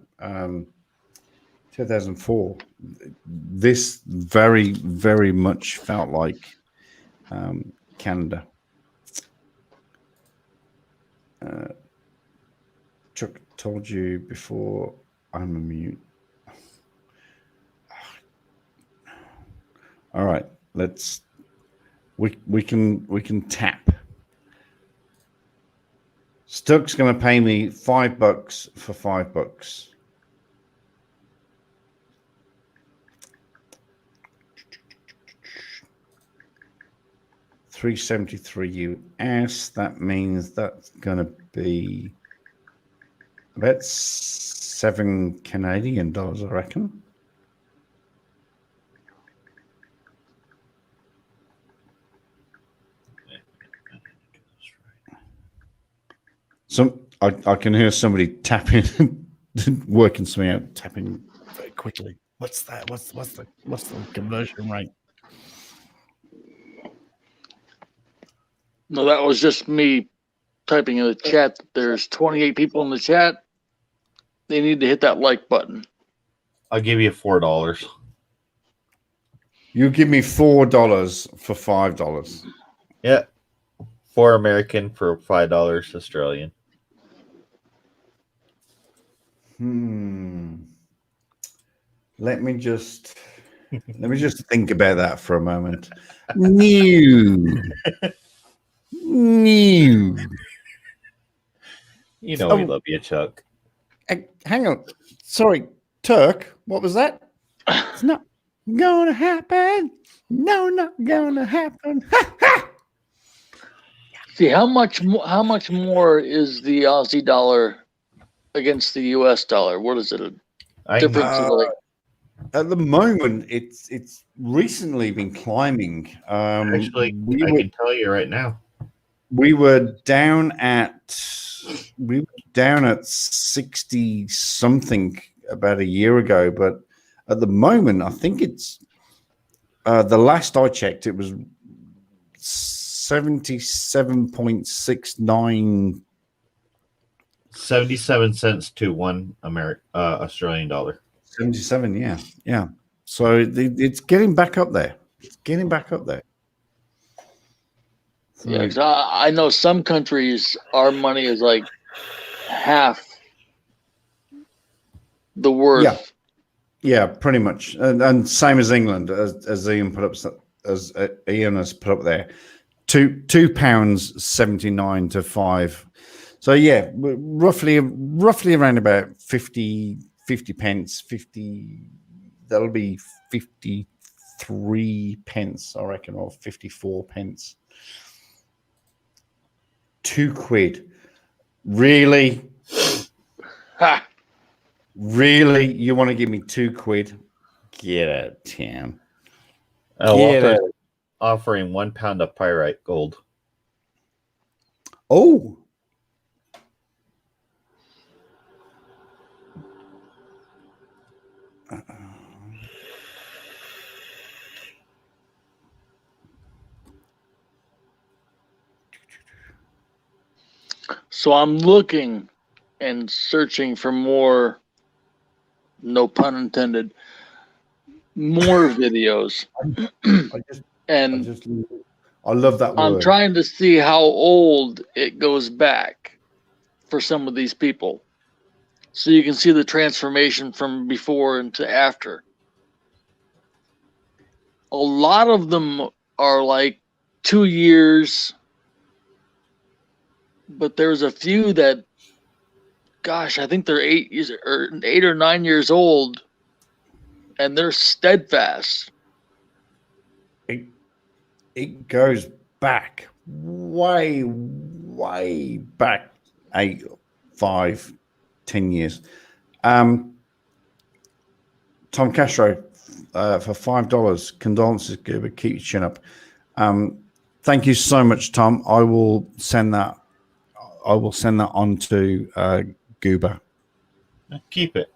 2004, this very, very much felt like Canada. Chuck told you before. I'm a mute. All right, we can tap. Stuck's going to pay me $5 for $5. $373 US. That means that's going to be about 7 Canadian dollars, I reckon. I can hear somebody tapping, working something out, tapping very quickly. What's that? What's the conversion rate? No, that was just me typing in the chat. There's 28 people in the chat. They need to hit that like button. I'll give you $4. You give me $4 for $5. Yeah. $4 American for $5 Australian. Let me just think about that for a moment. New. You know we love you, Chuck. Hang on. Sorry, Turk. What was that? It's not gonna happen. No, not gonna happen. See how much more is the Aussie dollar against the U.S. dollar? What is it? A I difference of like At the moment, it's recently been climbing. actually We I were can tell you right now. we were down at 60 something about a year ago, but at the moment, I think it's the last I checked, it was 77.69. 77 cents to one Australian dollar. 77, yeah, yeah. So it's getting back up there. It's getting back up there. So, yeah. 'Cause I know some countries our money is like half the worth. Yeah. Yeah, pretty much, and same as England, as Ian put up, as Ian has put up there, £2 79 to 5. So yeah, roughly around about 50 pence. 50. That'll be 53 pence, I reckon, or 54 pence. £2. Really? Ha! Really? You want to give me £2? Get out of town. Oh, Get Walker's out. offering 1 pound of pyrite gold. Oh. So I'm looking and searching for more, no pun intended, more videos. I And love that I'm word. trying to see how old it goes back for some of these people. So you can see the transformation from before and to after. A lot of them are like 2 years, but there's a few that, gosh, I think they're 8 or 9 years old, and they're steadfast. It goes back way back 8, 5, 10 years. Tom Castro for $5. Condolences, Goober. Keep your chin up. Thank you so much, Tom. I will send that on to Goober. Keep it.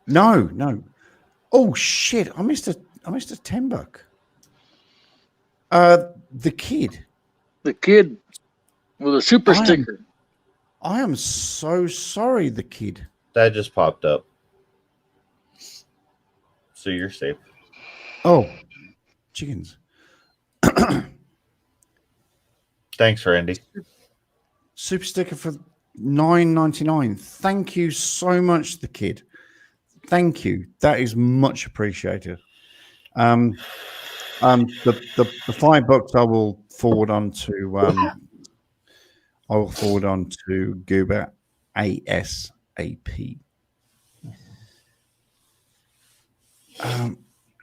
No. Oh shit! I missed a $10. The kid. The kid with a super sticker. I am so sorry, the kid. That just popped up. So you're safe. Oh, chickens. Thanks, Randy. Super sticker for $9.99. Thank you so much, the kid. Thank you. That is much appreciated. The $5 I will forward on to Goober ASAP.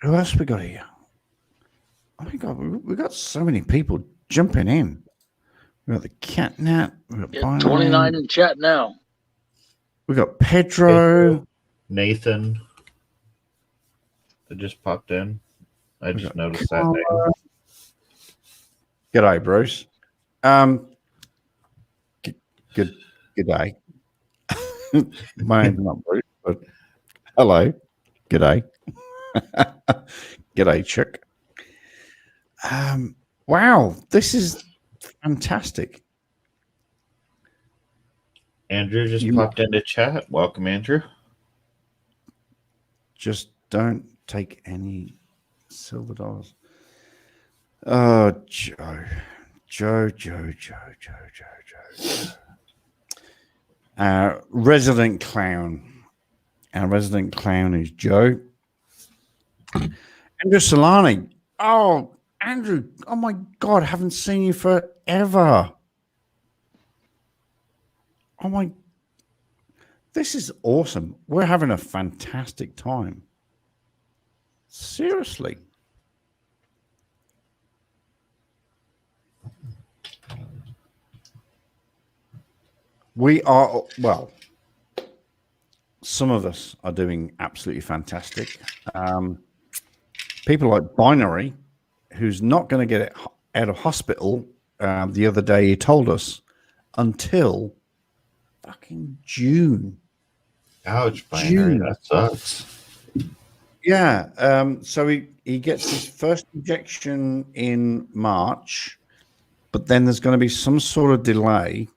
Who else we got here? Oh my God, we got so many people jumping in. We got the Catnat. We got 29 in chat now. We got Pedro. Nathan. That just popped in. I just noticed that name. G'day, Bruce. Good day. My name's not Bruce, but hello. G'day. G'day, Chick. Wow, this is fantastic. Andrew just popped into chat. Welcome, Andrew. Just don't take any silver dollars. Oh, Joe. Our resident clown. Our resident clown is Joe. Andrew Solani. Oh, Andrew. Oh, my God. Haven't seen you forever. Oh, my. This is awesome. We're having a fantastic time. Seriously. We are, well, some of us are doing absolutely fantastic. People like Binary, who's not going to get it out of hospital, the other day he told us, until fucking June. Ouch, Binary. That sucks. Yeah. So he gets his first injection in March, but then there's going to be some sort of delay,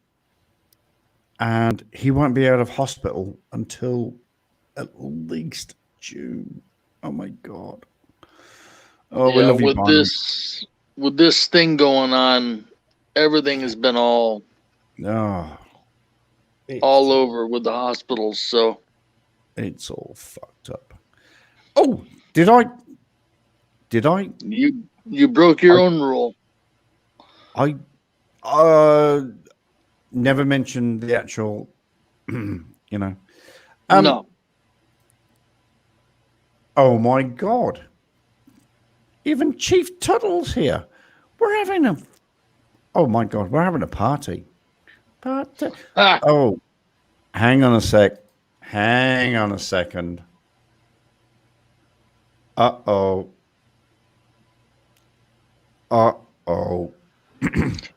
and he won't be out of hospital until at least June. Oh my God. Oh, we love you, with Binary. this thing going on, everything has been all Oh, over with the hospitals. So it's all fucked up. Oh, did I? you broke your own rule. I never mentioned the actual, No. Oh my God. Even Chief Tuttle's here. We're having a, oh my God, we're having a party. Oh, hang on a sec. Hang on a second. Uh-oh. Uh-oh.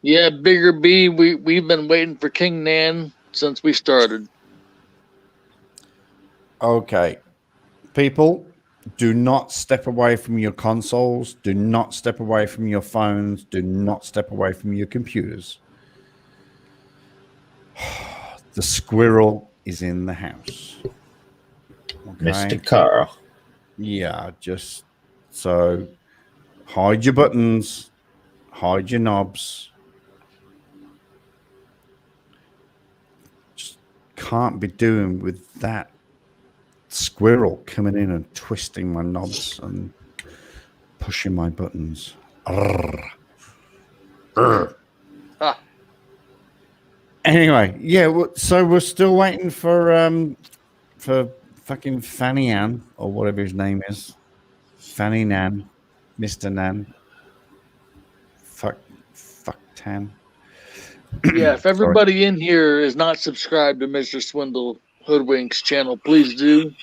Yeah, Bigger B, we've been waiting for King Nan since we started. Okay. People, do not step away from your consoles. Do not step away from your phones. Do not step away from your computers. The squirrel is in the house. Okay? Mr. Carl. Yeah, just so hide your buttons, hide your knobs. Just can't be doing with that squirrel coming in and twisting my knobs and pushing my buttons. Arr. Arr. Ah. Anyway, yeah, so we're still waiting for fucking Fanny Ann or whatever his name is. Fanny Nan, Mr. Nan. Fuck Tan. Yeah, if everybody in here is not subscribed to Mr. Swindle Hoodwink's channel, please do.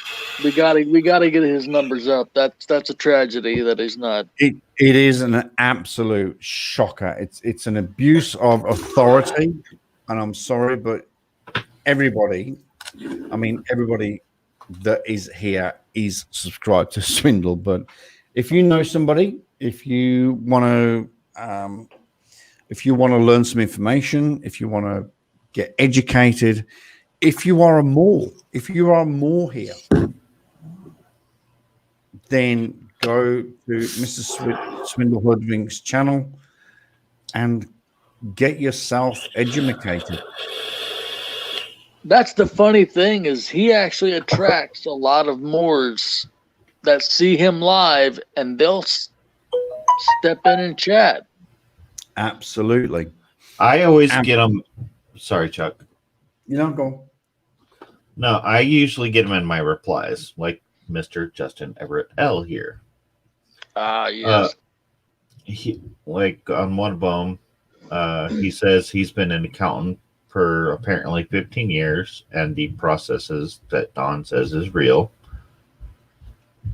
We gotta get his numbers up. That's a tragedy that he's not. It is an absolute shocker. It's an abuse of authority, and I'm sorry, but everybody that is here is subscribed to Swindle. But if you know somebody, if you want to learn some information, if you want to get educated, if you are a Moor here, then go to Mr. Swindle Hoodwink's channel and get yourself educated. That's the funny thing, is he actually attracts a lot of Moors that see him live, and they'll step in and chat. Absolutely. I always get them. Sorry, Chuck. Go. No, I usually get them in my replies, like Mr. Justin Everett L. here. Yes. He, like on one of them, he says he's been an accountant for apparently 15 years, and the processes that Don says is real,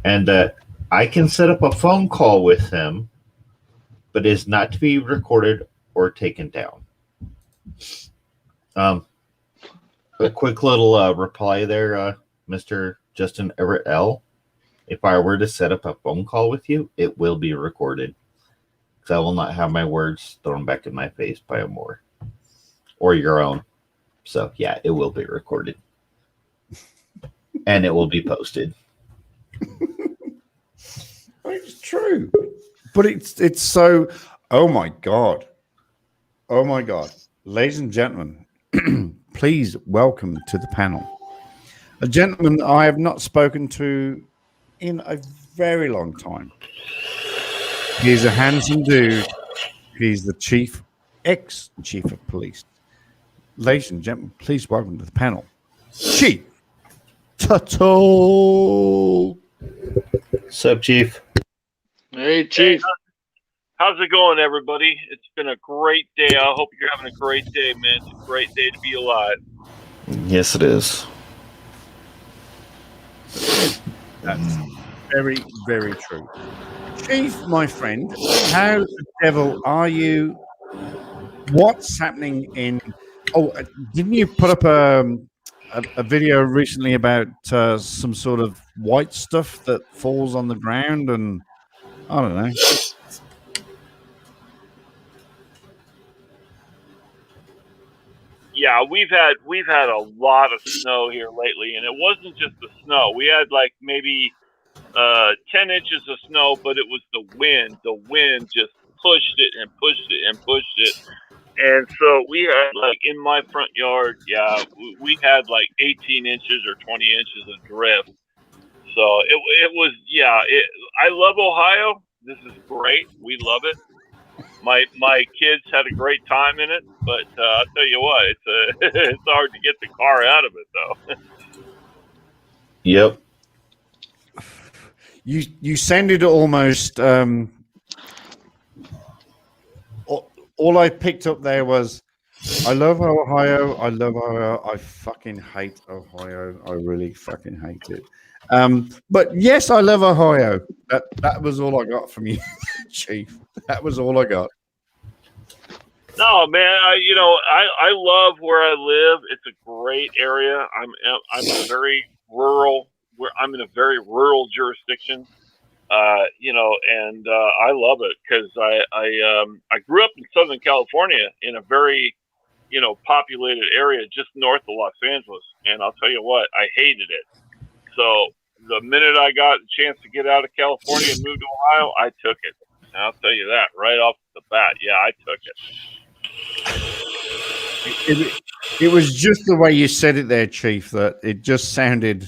and that I can set up a phone call with him, but is not to be recorded or taken down. A quick little reply there, Mr. Justin Everett L. If I were to set up a phone call with you, it will be recorded, because I will not have my words thrown back in my face by a Moor or your own. So yeah, it will be recorded and it will be posted. It's true, but it's so. Oh my god, ladies and gentlemen, please welcome to the panel a gentleman that I have not spoken to in a very long time. He's a handsome dude. He's the ex-chief of police. Ladies and gentlemen, please welcome to the panel, Chief Tuttle. What's up, Chief? Hey, Chief. How's it going, everybody? It's been a great day. I hope you're having a great day, man. It's a great day to be alive. Yes, it is. That's very, very true. Chief, my friend, how the devil are you? What's happening in? Oh, didn't you put up a video recently about some sort of white stuff that falls on the ground, and I don't know. Yeah, we've had a lot of snow here lately, and it wasn't just the snow. We had like maybe 10 inches of snow, but it was the wind. The wind just pushed it and pushed it and pushed it. And so we had, like, in my front yard, yeah, we had like 18 inches or 20 inches of drift. So it was, yeah, I love Ohio. This is great. We love it. My kids had a great time in it, but I'll tell you what, it's hard to get the car out of it, though. Yep. You sounded almost. All I picked up there was, I love Ohio. I love Ohio. I fucking hate Ohio. I really fucking hate it. But yes, I love Ohio. That was all I got from you, Chief. That was all I got. No, man, I love where I live. It's a great area. I'm a very rural. I'm in a very rural jurisdiction. And I love it because I grew up in Southern California in a very, populated area just north of Los Angeles, and I'll tell you what, I hated it. So the minute I got a chance to get out of California and move to Ohio, I took it. And I'll tell you that right off the bat. Yeah, I took it. It was just the way you said it there, Chief, that it just sounded.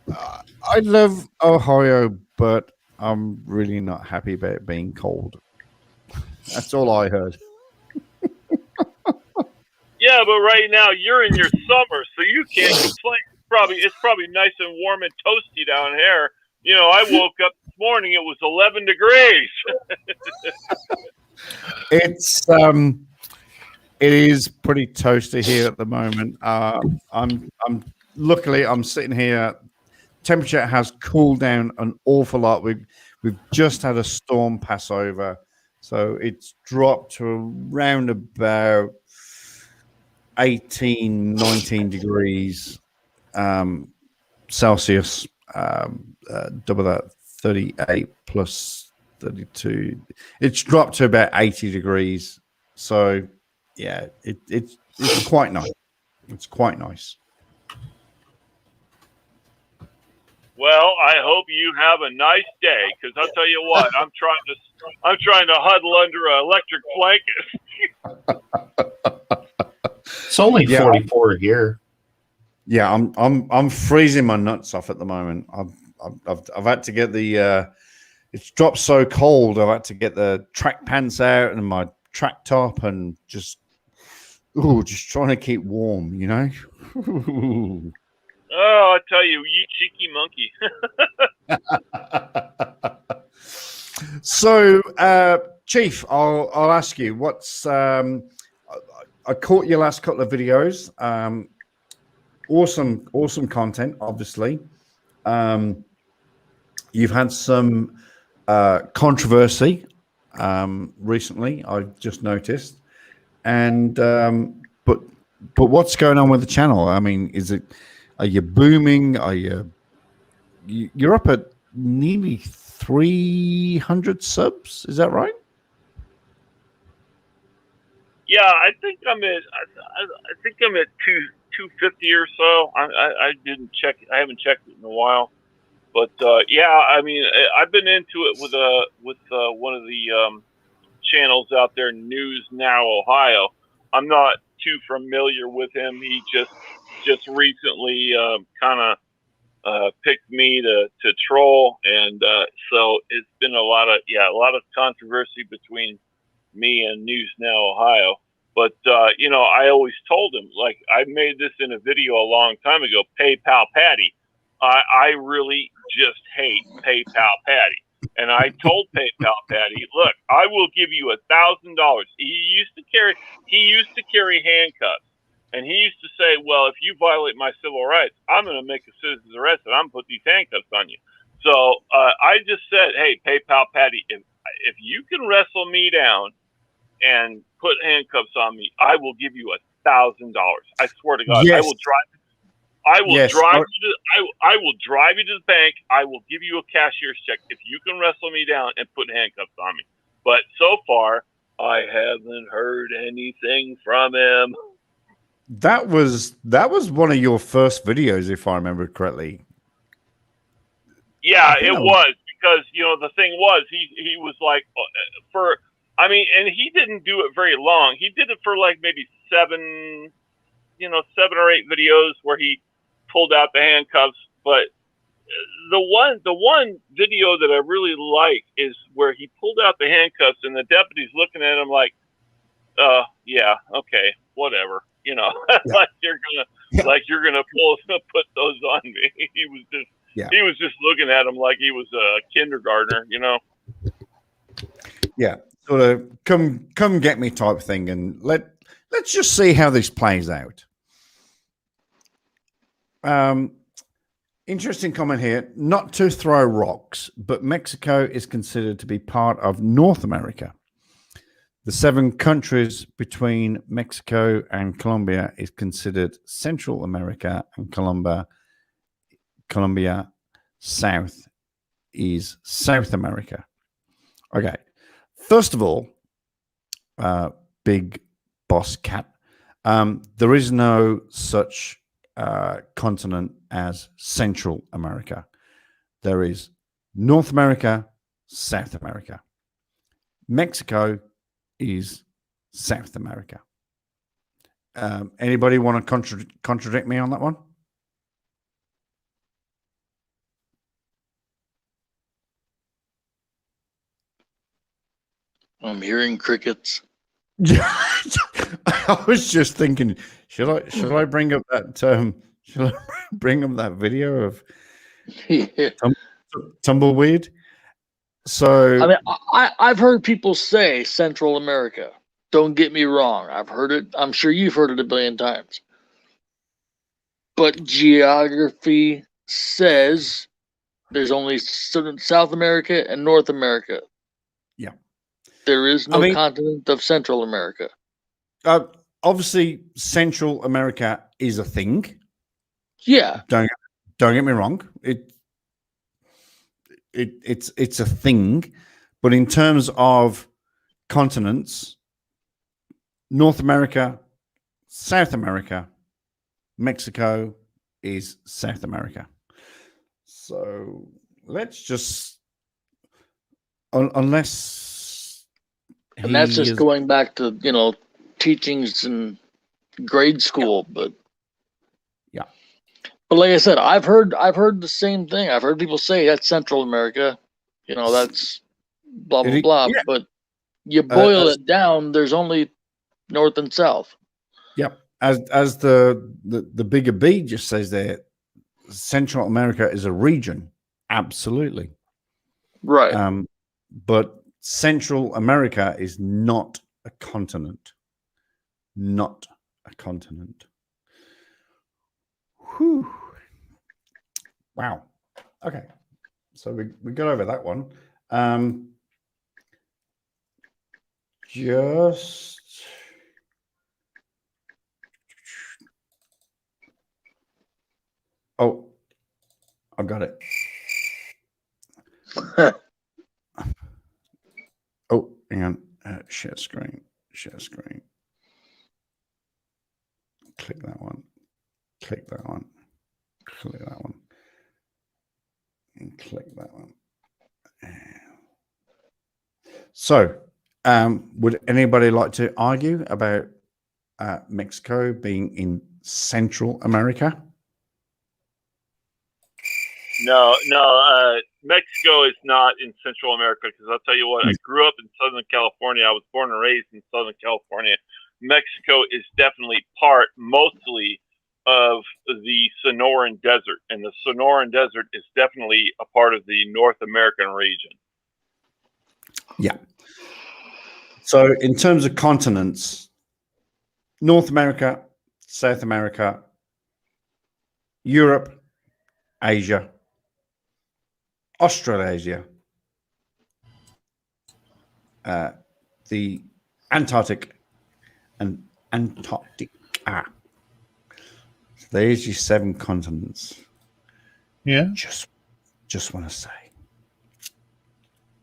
I love Ohio, but I'm really not happy about it being cold. That's all I heard. Yeah, but right now you're in your summer, so you can't complain. It's probably nice and warm and toasty down here. I woke up this morning; it was 11 degrees. It is pretty toasty here at the moment. I'm luckily I'm sitting here. Temperature has cooled down an awful lot. We've just had a storm pass over, so it's dropped to around about 18, 19 degrees Celsius, double that, 38 plus 32. It's dropped to about 80 degrees. So, yeah, it's quite nice. It's quite nice. Well, I hope you have a nice day, because I'll tell you what, I'm trying to huddle under an electric blanket. It's only 44 here. Yeah, I'm freezing my nuts off at the moment. I've had to get the it's dropped so cold. I've had to get the track pants out and my track top and just trying to keep warm, Oh, I tell you, you cheeky monkey. So, Chief, I'll ask you, what's I caught your last couple of videos. Awesome content, obviously. You've had some controversy recently, I've just noticed. And but what's going on with the channel? I mean, are you booming? You're up at nearly 300 subs? Is that right? Yeah, I think I'm at 250 or so. I didn't check. I haven't checked it in a while. But yeah, I mean, I've been into it with one of the channels out there, News Now Ohio. I'm not too familiar with him. He just recently kind of picked me to troll, and so it's been a lot of controversy between me and News Now Ohio. But I always told him, like, I made this in a video a long time ago, PayPal Patty. I really just hate PayPal Patty. And I told PayPal Patty, look, I will give you $1,000. He used to carry handcuffs. And he used to say, well, if you violate my civil rights, I'm going to make a citizen's arrest and I'm going to put these handcuffs on you. So I just said, hey, PayPal Patty, if you can wrestle me down and put handcuffs on me, I will give you $1,000. I swear to God, Yes. I will Yes. drive you to the bank. I will give you a cashier's check if you can wrestle me down and put handcuffs on me. But so far, I haven't heard anything from him. That was one of your first videos, if I remember correctly. Yeah, it was because the thing was he was like and he didn't do it very long. He did it for like maybe 7 or 8 videos where he pulled out the handcuffs. But the one video that I really like is where he pulled out the handcuffs and the deputy's looking at him like, yeah, okay, whatever. Yeah. like you're gonna put those on me. He was just looking at him like he was a kindergartner. Yeah, sort of come get me type thing, and let's just see how this plays out. Interesting comment here. Not to throw rocks, but Mexico is considered to be part of North America. The 7 countries between Mexico and Colombia is considered Central America, and Colombia South is South America. Okay. First of all, Big Boss Cat, there is no such continent as Central America. There is North America, South America. Mexico is South America. Anybody want to contradict me on that one? I'm hearing crickets. I was just thinking, should I bring up that should I bring up that video of tumbleweed? So I mean, I've heard people say Central America. Don't get me wrong. I've heard it. I'm sure you've heard it a billion times. But geography says there's only South America and North America. Yeah. There is no continent of Central America. Obviously, Central America is a thing. Yeah. Don't get me wrong. It's a thing, but in terms of continents, North America, South America, Mexico is South America. So let's just, unless, and that's just going back to teachings in grade school, but like I said, I've heard the same thing. I've heard people say that's Central America, that's blah blah blah. Yeah. But you boil it down, there's only North and South. Yep. As the bigger B just says there, Central America is a region. Absolutely. Right. But Central America is not a continent. Not a continent. Whew. Wow. Okay. So we got over that one. Just oh, I've got it. Oh, hang on. Share screen. Share screen. Click that one. Click that one. Click that one. And click that one. So, would anybody like to argue about Mexico being in Central America? No. Mexico is not in Central America because I'll tell you what, I grew up in Southern California. I was born and raised in Southern California. Mexico is definitely mostly of the Sonoran Desert, and the Sonoran Desert is definitely a part of the North American region. Yeah. So in terms of continents, North America, South America, Europe, Asia, Australasia, the Antarctic, and Antarctica. There's your 7 continents. Yeah. Just want to say.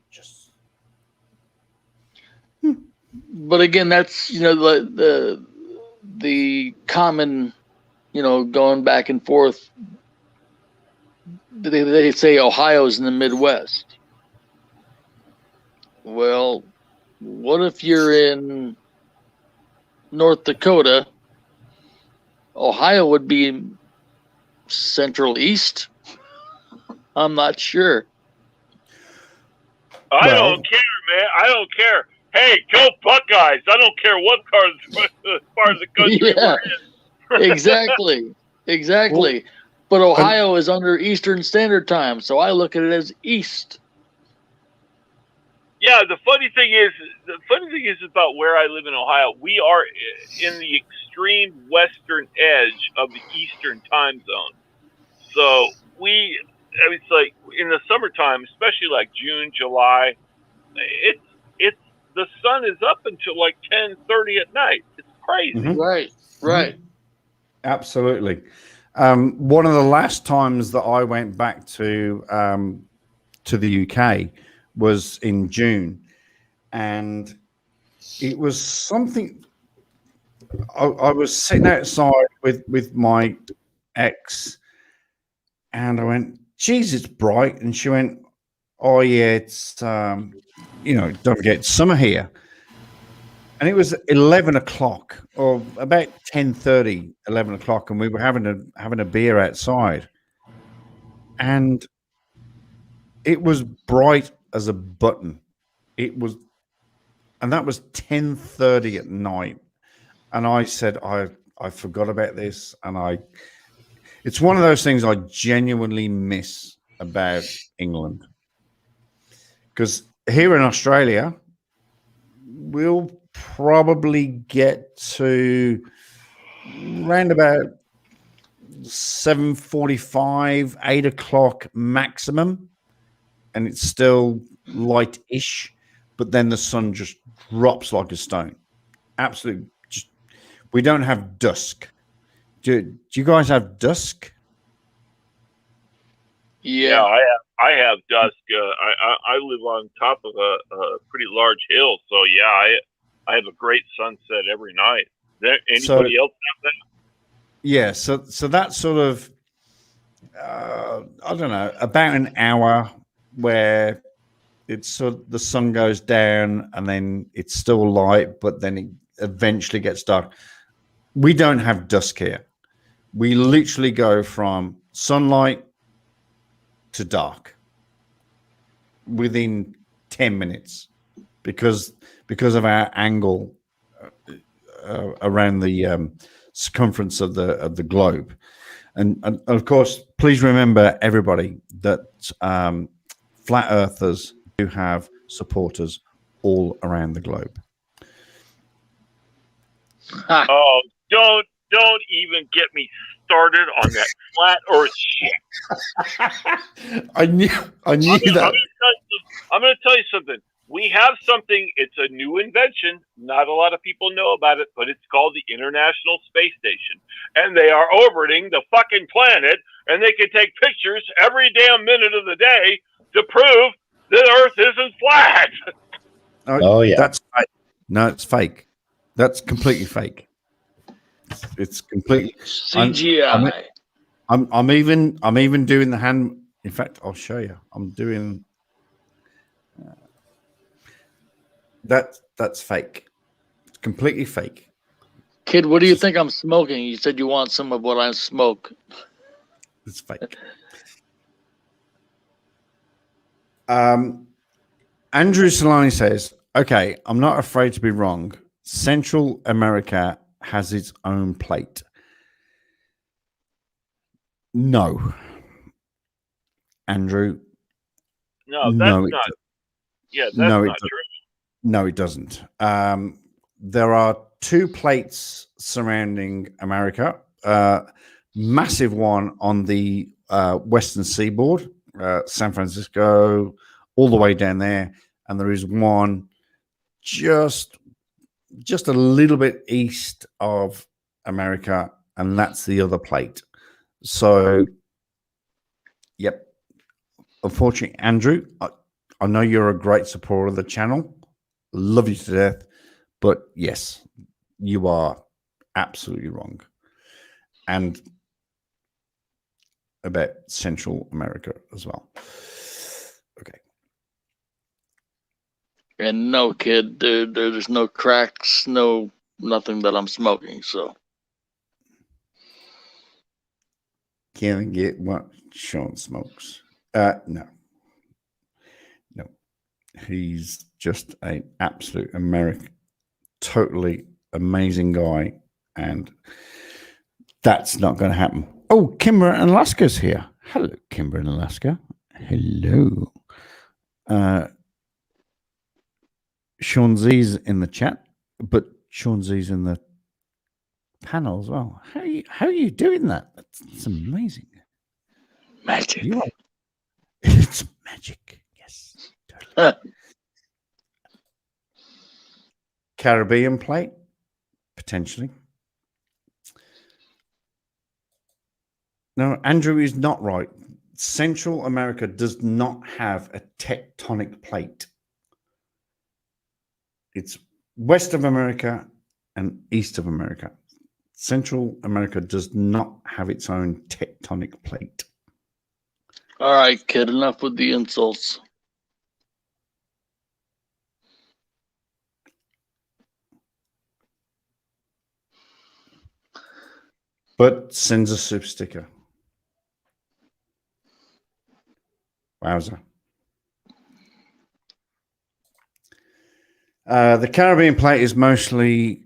Just But again, that's the common, going back and forth. They say Ohio's in the Midwest. Well, what if you're in North Dakota? Ohio would be Central East. I'm not sure. I Well- don't care, man. I don't care. Hey, go Buckeyes! I don't care what part of the country Yeah. we're in. Exactly. But Ohio is under Eastern Standard Time, so I look at it as East. Yeah, the funny thing is about where I live in Ohio. We are in the extreme western edge of the Eastern time zone. So it's like in the summertime, especially like June, July, it's the sun is up until like 10:30 at night. It's crazy. Mm-hmm. Right. Absolutely. One of the last times that I went back to the UK was in June, and it was something. I was sitting outside with my ex, and I went, "Geez, it's bright," and she went, "Oh yeah, it's don't forget it's summer here." And it was 11 o'clock or about 10:30, 11 o'clock. And we were having a beer outside, and it was bright as a button. And that was 10:30 at night. And I said, I forgot about this. And it's one of those things I genuinely miss about England. Because here in Australia, we'll probably get to round about 7:45, 8 o'clock maximum, and it's still light-ish, but then the sun just drops like a stone. Absolutely. We don't have dusk. Do you guys have dusk? Yeah. I have dusk. I live on top of a pretty large hill, so yeah, I have a great sunset every night. Anybody else have that? Yeah, so that's sort of I don't know, about an hour where it's sort of the sun goes down and then it's still light, but then it eventually gets dark. We don't have dusk here. We literally go from sunlight to dark within 10 minutes because of our angle around the circumference of the globe. And of course, please remember, everybody, that flat earthers do have supporters all around the globe. Oh, don't even get me started on that flat Earth shit. I knew that. I'm going to tell you something. We have something. It's a new invention. Not a lot of people know about it, but it's called the International Space Station, and they are orbiting the fucking planet, and they can take pictures every damn minute of the day to prove that Earth isn't flat. Oh yeah, that's fake. No, it's fake. That's completely fake. It's completely CGI. I'm even doing the hand. In fact, I'll show you. I'm doing that's fake. It's completely fake. Kid, what do you think I'm smoking? You said you want some of what I smoke. It's fake. Andrew Solani says, "Okay, I'm not afraid to be wrong. Central America has its own plate." No, Andrew. No, that's not. Yeah, that's No, not true. no, it doesn't. There are 2 plates surrounding America. Massive one on the western seaboard, San Francisco, all the way down there, and there is one just a little bit east of America, and that's the other plate. So, yep. Unfortunately, Andrew, I know you're a great supporter of the channel. Love you to death. But yes, you are absolutely wrong. And about Central America as well. Okay. And no, kid, there's no cracks, nothing that I'm smoking. So Can't get what Sean smokes. No. He's just an absolute American, totally amazing guy. And that's not going to happen. Oh, Kimber in Alaska's here. Hello, Kimber in Alaska. Hello. Sean Z's in the chat, but Sean Z's in the panel as well. How are you doing that? That's amazing. magic. You are. It's magic. Yes, totally. Caribbean plate, potentially. No, Andrew is not right. Central America does not have a tectonic plate. It's west of America and east of America. Central America does not have its own tectonic plate. All right, kid, enough with the insults. But sends a super sticker. Wowza. The Caribbean plate is mostly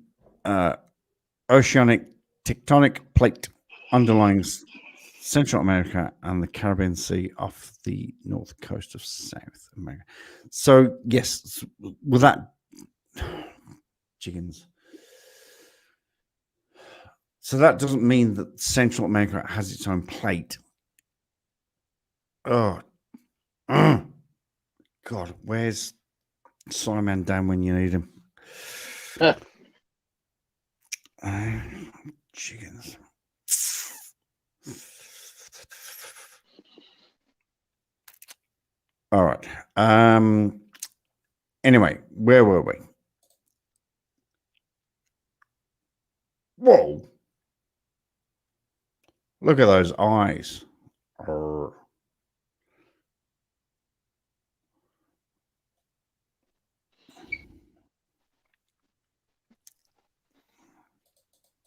oceanic tectonic plate underlying Central America and the Caribbean Sea off the north coast of South America. So, yes, with that, chickens. So that doesn't mean that Central America has its own plate. Oh, God, where's Simon Dan when you need him? Chickens. All right. Anyway, where were we? Whoa. Look at those eyes. Arr.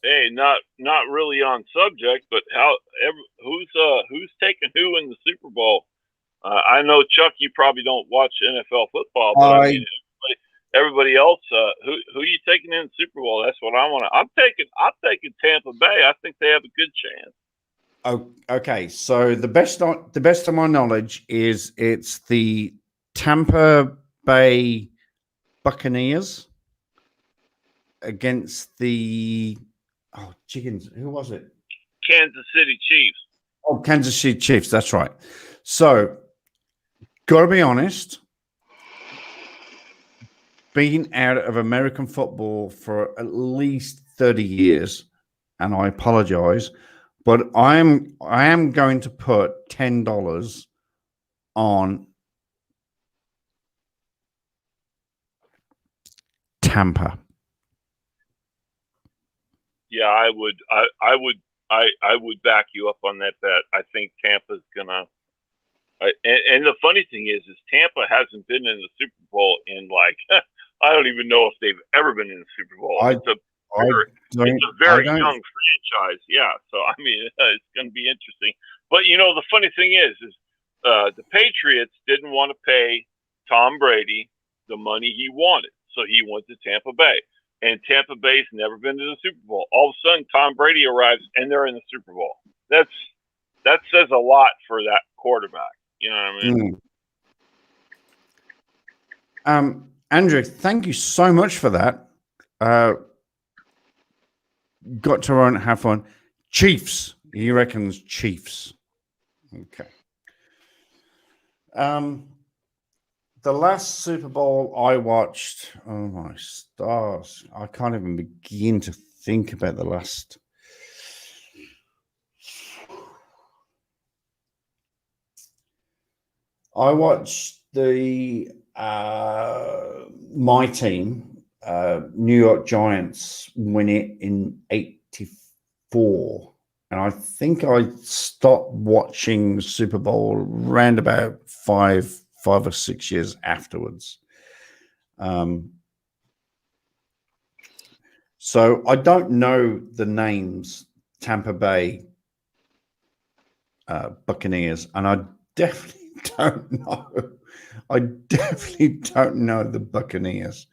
Hey, not really on subject, but who's taking who in the Super Bowl? I know, Chuck, you probably don't watch NFL football, but I mean, everybody else, who are you taking in the Super Bowl? That's what I want to. I'm taking Tampa Bay. I think they have a good chance. Oh, okay. So the best of my knowledge is it's the Tampa Bay Buccaneers against the chickens. Who was it? Kansas City Chiefs. Oh, Kansas City Chiefs. That's right. So, got to be honest. Being out of American football for at least 30 years, and I apologize, but I am going to put $10 on Tampa. Yeah, I would back you up on that bet. I think Tampa's gonna. And the funny thing is Tampa hasn't been in the Super Bowl in I don't even know if they've ever been in the Super Bowl. It's a very young franchise. Yeah, so I mean, it's going to be interesting. But the funny thing is the Patriots didn't want to pay Tom Brady the money he wanted, so he went to Tampa Bay. And Tampa Bay's never been to the Super Bowl. All of a sudden, Tom Brady arrives, and they're in the Super Bowl. That says a lot for that quarterback. You know what I mean? Andrew, thank you so much for that. Got to run, have fun. Chiefs. He reckons Chiefs. Okay. The last Super Bowl I watched, oh my stars. I can't even begin to think about the last. I watched the my team, New York Giants, win it in '84, and I think I stopped watching Super Bowl around about 5 or 6 years afterwards. So I don't know the names Tampa Bay Buccaneers, and I definitely don't know. I definitely don't know the Buccaneers.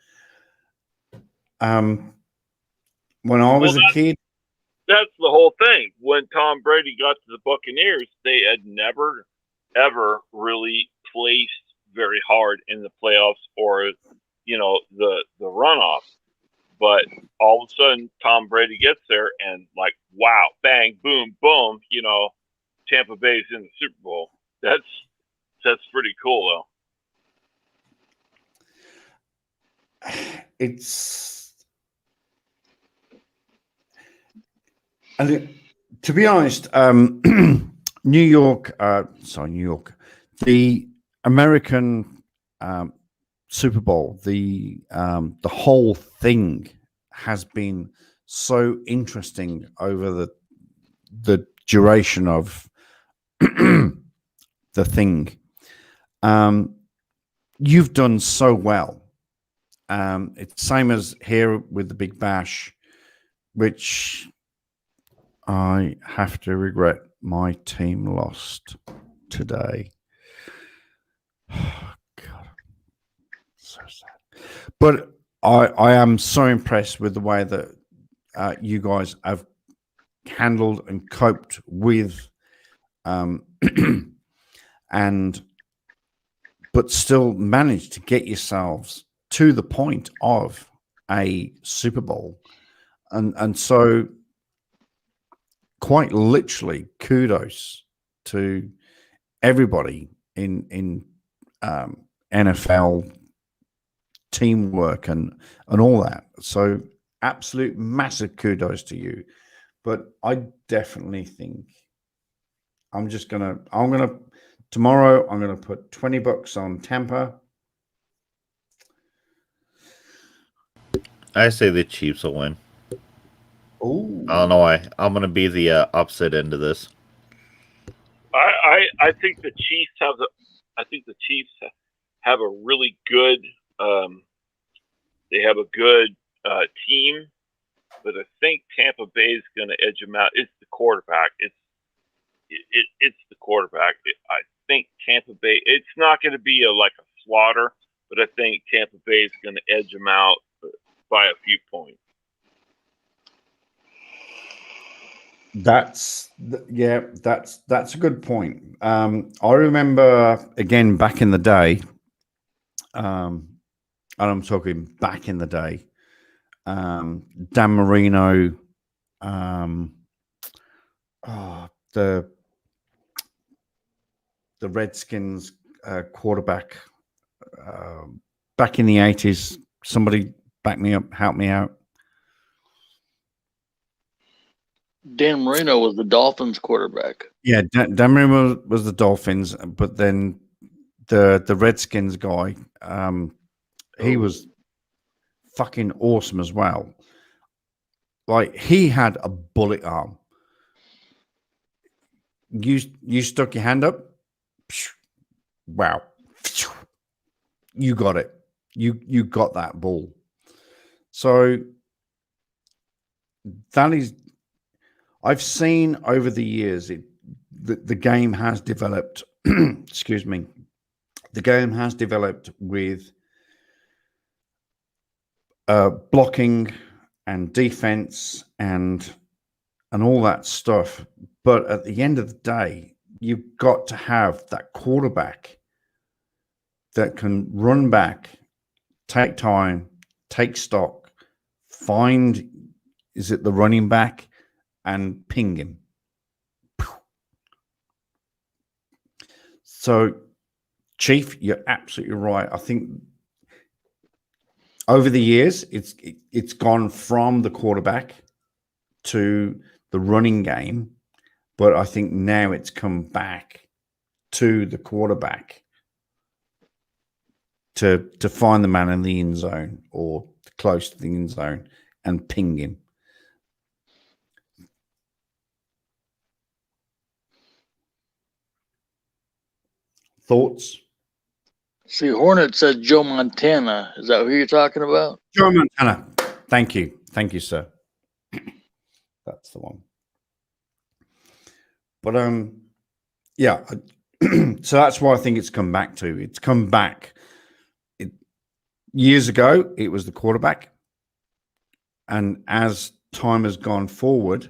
When I was a kid, that's the whole thing. When Tom Brady got to the Buccaneers, they had never, ever really placed very hard in the playoffs or, the runoff. But all of a sudden, Tom Brady gets there and like, wow, bang, boom, boom, Tampa Bay's in the Super Bowl. That's pretty cool, though. To be honest, New York, the American Super Bowl, the whole thing has been so interesting over the duration of the thing. You've done so well. It's same as here with the Big Bash, which I have to regret my team lost today. Oh, God, so sad. But I am so impressed with the way that you guys have handled and coped with, but still managed to get yourselves to the point of a Super Bowl, and so quite literally kudos to everybody in NFL teamwork and all that. So absolute massive kudos to you. But I definitely think tomorrow I'm gonna put $20 on Tampa. I say the Chiefs will win. Oh, I don't know why. I'm going to be the opposite end of this. I think the Chiefs have a really good they have a good team, but I think Tampa Bay is going to edge them out. It's the quarterback. It's the quarterback. I think Tampa Bay. It's not going to be like a slaughter, but I think Tampa Bay is going to edge them out by a few points. That's a good point. I remember again back in the day, and I'm talking back in the day, Dan Marino, the Redskins quarterback back in the 80s. Somebody back me up, help me out. Dan Marino was the Dolphins quarterback. Yeah, Dan Marino was the Dolphins, but then the Redskins guy, he was fucking awesome as well. Like, he had a bullet arm. You stuck your hand up, wow, you got it. You got that ball. So that is. I've seen over the years the game has developed. Excuse me. The game has developed with blocking and defense and all that stuff. But at the end of the day, you've got to have that quarterback that can run back take time, take stock, find, is it the running back, and ping him. So, Chief, you're absolutely right. I think over the years, it's gone from the quarterback to the running game, but I think now it's come back to the quarterback to find the man in the end zone or close to the end zone and ping him. Thoughts? See, Hornet said Joe Montana. Is that who you're talking about? Joe Montana. Thank you. Thank you, sir. That's the one. But yeah. So that's why I think it's come back to. It's come back. Years ago, it was the quarterback. And as time has gone forward,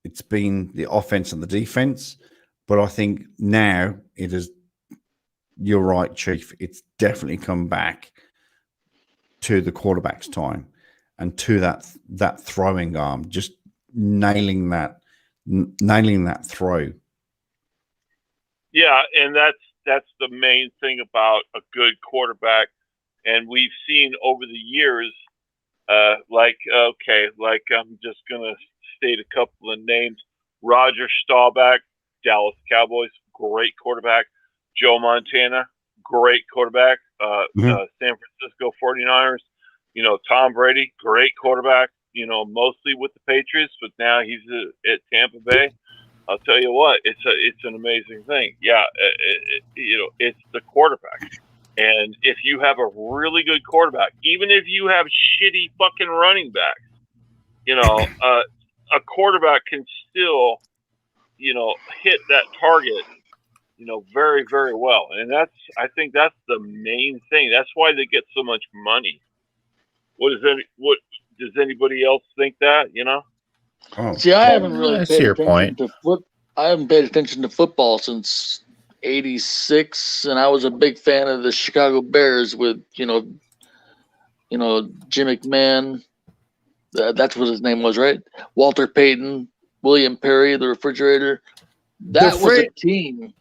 it's been the offense and the defense. But I think now it is, you're right, Chief. It's definitely come back to the quarterback's time and to that throwing arm, just nailing that throw. Yeah, and that's the main thing about a good quarterback. And we've seen over the years, like I'm just gonna state a couple of names: Roger Staubach, Dallas Cowboys, great quarterback; Joe Montana, great quarterback; San Francisco 49ers, Tom Brady, great quarterback. Mostly with the Patriots, but now he's at Tampa Bay. I'll tell you what, it's an amazing thing. Yeah, it's the quarterback. And if you have a really good quarterback, even if you have shitty fucking running backs, a quarterback can still, hit that target, very, very well. And I think that's the main thing. That's why they get so much money. What does anybody else think that, Oh, See, I haven't really I see paid your attention point. to I haven't paid attention to football since '86, and I was a big fan of the Chicago Bears with Jim McMahon. That's what his name was, right? Walter Payton, William Perry, the refrigerator. That was a team.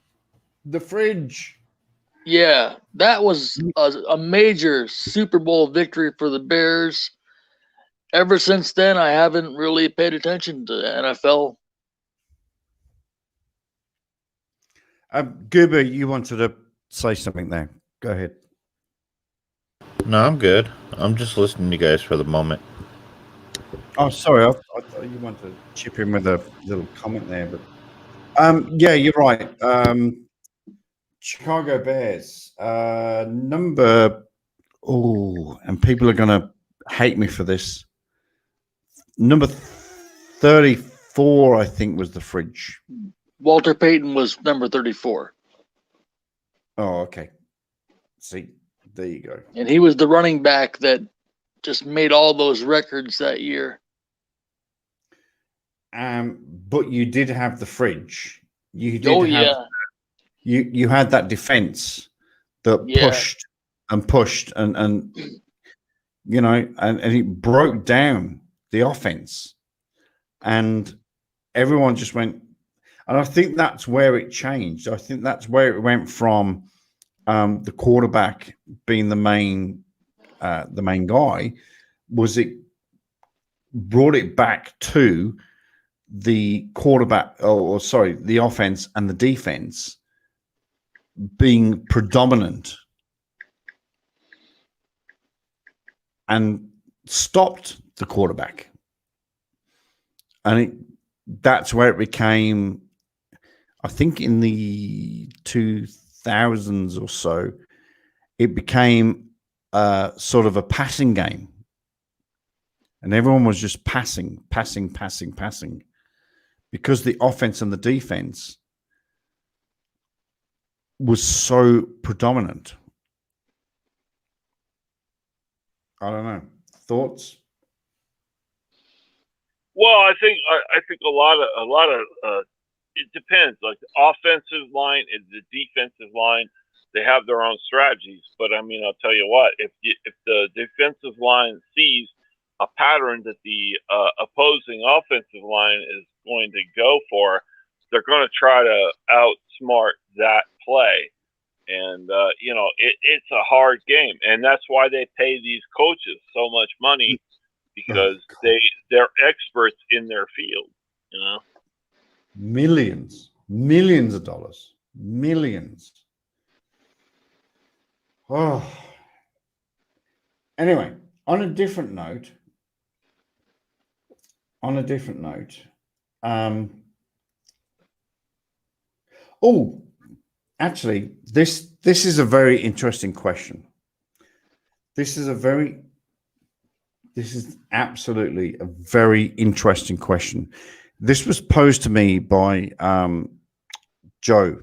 The fridge. Yeah, that was a major Super Bowl victory for the Bears. Ever since then, I haven't really paid attention to the NFL. Goober, you wanted to say something there. Go ahead. No, I'm good. I'm just listening to you guys for the moment. Oh, sorry. I thought you wanted to chip in with a little comment there, but yeah, you're right. Chicago Bears number. Oh, and people are gonna hate me for this. Number 34, I think, was the fridge. Walter Payton was number 34. Oh, okay. See, there you go. And he was the running back that just made all those records that year. But you did have the fridge. You did have yeah. you had that defense that pushed and it broke down the offense, and everyone just went. And I think that's where it changed. I think that's where it went from the quarterback being the main guy. Was it brought it back to the quarterback, or sorry, the offense and the defense being predominant, and stopped the quarterback. And that's where it became, I think in the 2000s or so, it became sort of a passing game. And everyone was just passing, because the offense and the defense was so predominant. I don't know. Thoughts? Well, I think a lot of it depends. Like the offensive line and the defensive line, they have their own strategies. But I mean, I'll tell you what: if the defensive line sees a pattern that the opposing offensive line is going to go for, they're going to try to outsmart that play. And it's a hard game, and that's why they pay these coaches so much money, because they're experts in their field. Millions of dollars, millions. Oh. Anyway, on a different note. Actually, this is a very interesting question. This is absolutely a very interesting question. This was posed to me by Joe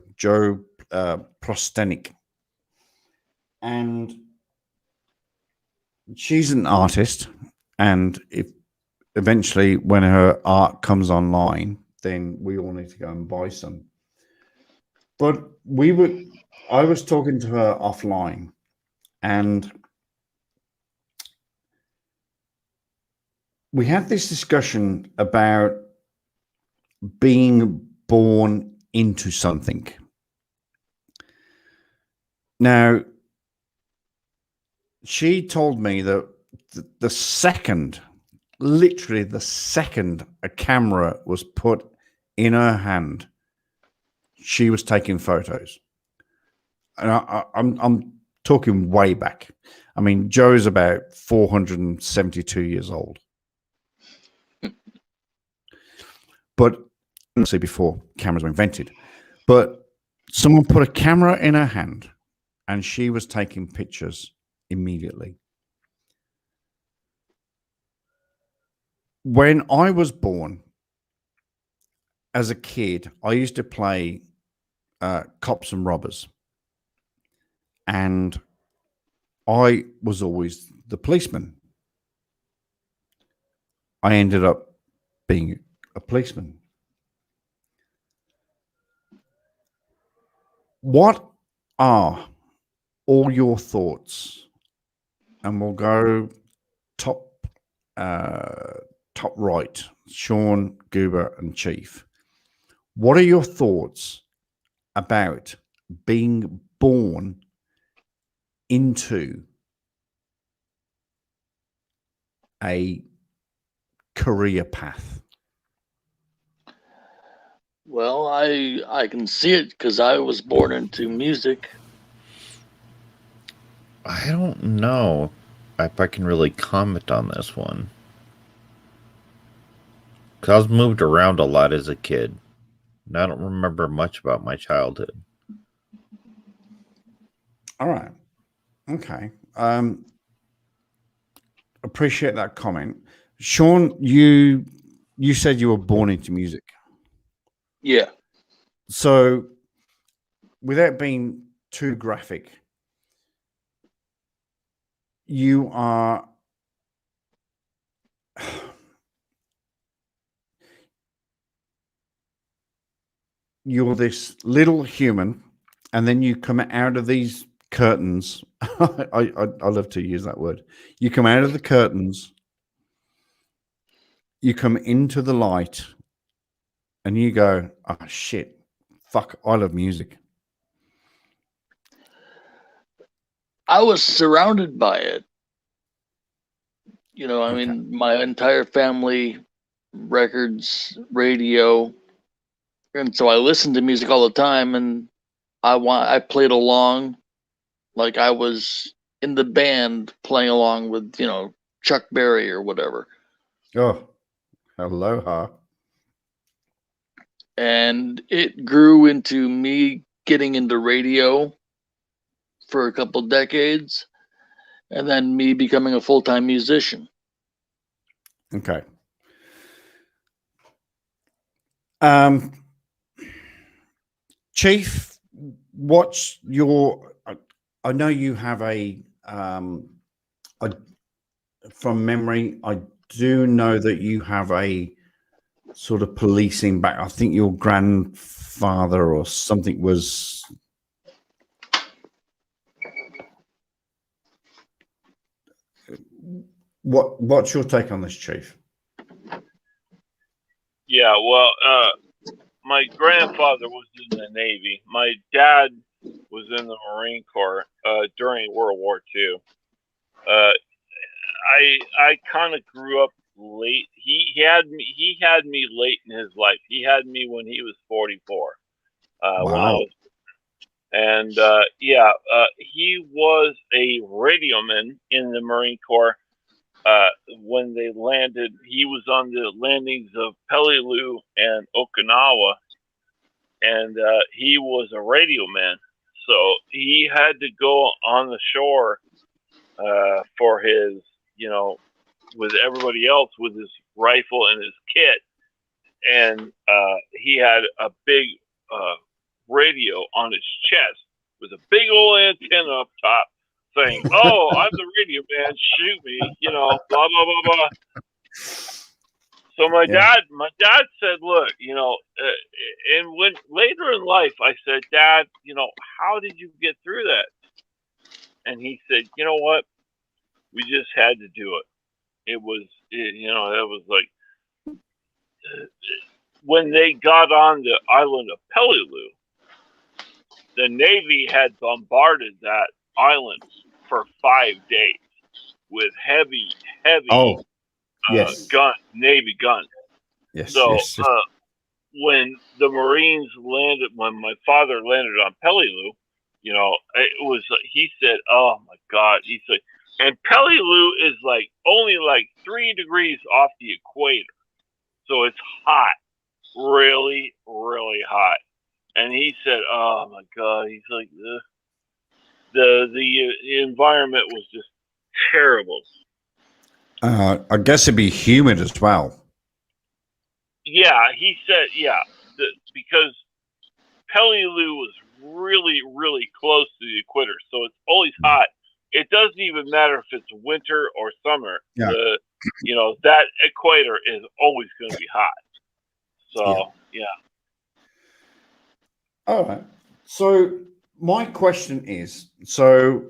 Prostenik, and she's an artist, and if eventually when her art comes online, then we all need to go and buy some. But I was talking to her offline, and we had this discussion about being born into something. Now, she told me that literally the second a camera was put in her hand, she was taking photos. And I'm talking way back. I mean, Joe's about 472 years old. But obviously before cameras were invented. But someone put a camera in her hand and she was taking pictures immediately. When I was born, as a kid, I used to play cops and robbers. And I was always the policeman. I ended up being a policeman. What are all your thoughts? And we'll go top right, Sean, Goober, and Chief. What are your thoughts about being born into a career path? Well, I can see it because I was born into music. I don't know if I can really comment on this one. Because I was moved around a lot as a kid. And I don't remember much about my childhood. All right. Okay. Appreciate that comment. Sean, you said you were born into music. Yeah. So, without being too graphic, you're this little human, and then you come out of these curtains. I love to use that word. You come out of the curtains, you come into the light, and you go, oh shit, fuck, I love music. I was surrounded by it. I Okay. mean, my entire family, records, radio, and so I listened to music all the time, and I played along, like I was in the band playing along with Chuck Berry or whatever. Oh, aloha. And it grew into me getting into radio for a couple decades, and then me becoming a full-time musician. Okay. Chief, what's your? I know you have from memory, I do know that you have a sort of policing back. I think your grandfather or something was what's your take on this, Chief? Yeah, well, my grandfather was in the Navy. My dad was in the Marine Corps during World War II. I kind of grew up late. He had me late in his life. He had me when he was 44. When I Wow. was, and he was a radioman in the Marine Corps. When they landed, he was on the landings of Peleliu and Okinawa, and he was a radio man. So he had to go on the shore for his, with everybody else with his rifle and his kit, and he had a big radio on his chest with a big old antenna up top saying, "Oh, I'm the radio man. Shoot me," blah blah blah blah. So my dad said, "Look, and when later in life, I said, Dad, how did you get through that?" And he said, "You know what? We just had to do it. It was like when they got on the island of Peleliu, the Navy had bombarded that island for 5 days with heavy Yes. Navy guns. Yes. So Yes. when the Marines landed, when my father landed on Peleliu, it was, he said, "Oh my God," he said, and Peleliu is only 3 degrees off the equator, so it's hot, really, really hot. And he said, "Oh my God," he's like, the environment was just terrible. I guess it'd be humid as well. Yeah, he said, because Peleliu was really, really close to the equator, so it's always hot. It doesn't even matter if it's winter or summer. Yeah. That equator is always going to be hot. So, yeah. All right. So my question is, so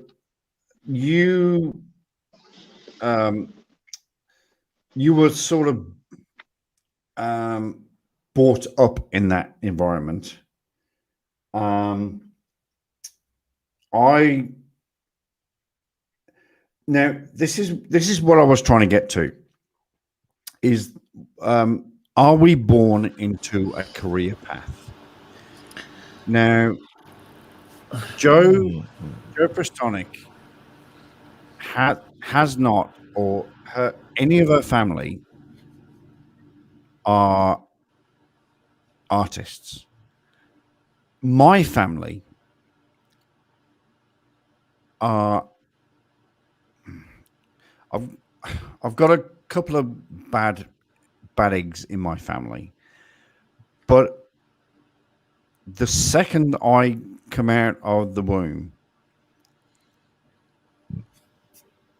you were sort of brought up in that environment. Now this is what I was trying to get to is, are we born into a career path? Now, Joe Prestonic has not, or any of her family are artists. My family are. I've got a couple of bad eggs in my family, but the second I come out of the womb,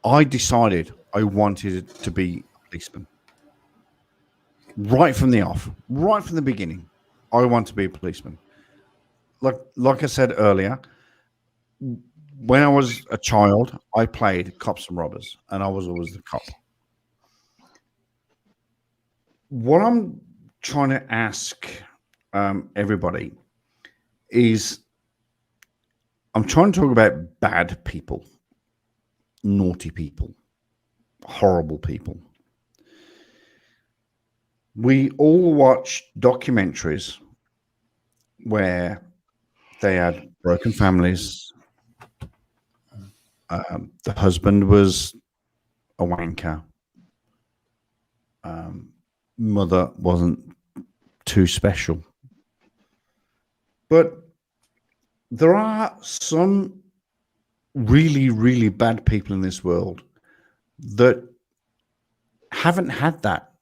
I decided I wanted to be a policeman. Right from the beginning, I want to be a policeman. Like I said earlier, when I was a child, I played cops and robbers, and I was always the cop. What I'm trying to ask everybody is, I'm trying to talk about bad people, naughty people, horrible people. We all watch documentaries where they had broken families. The husband was a wanker. Mother wasn't too special. But there are some really, really bad people in this world that haven't had that.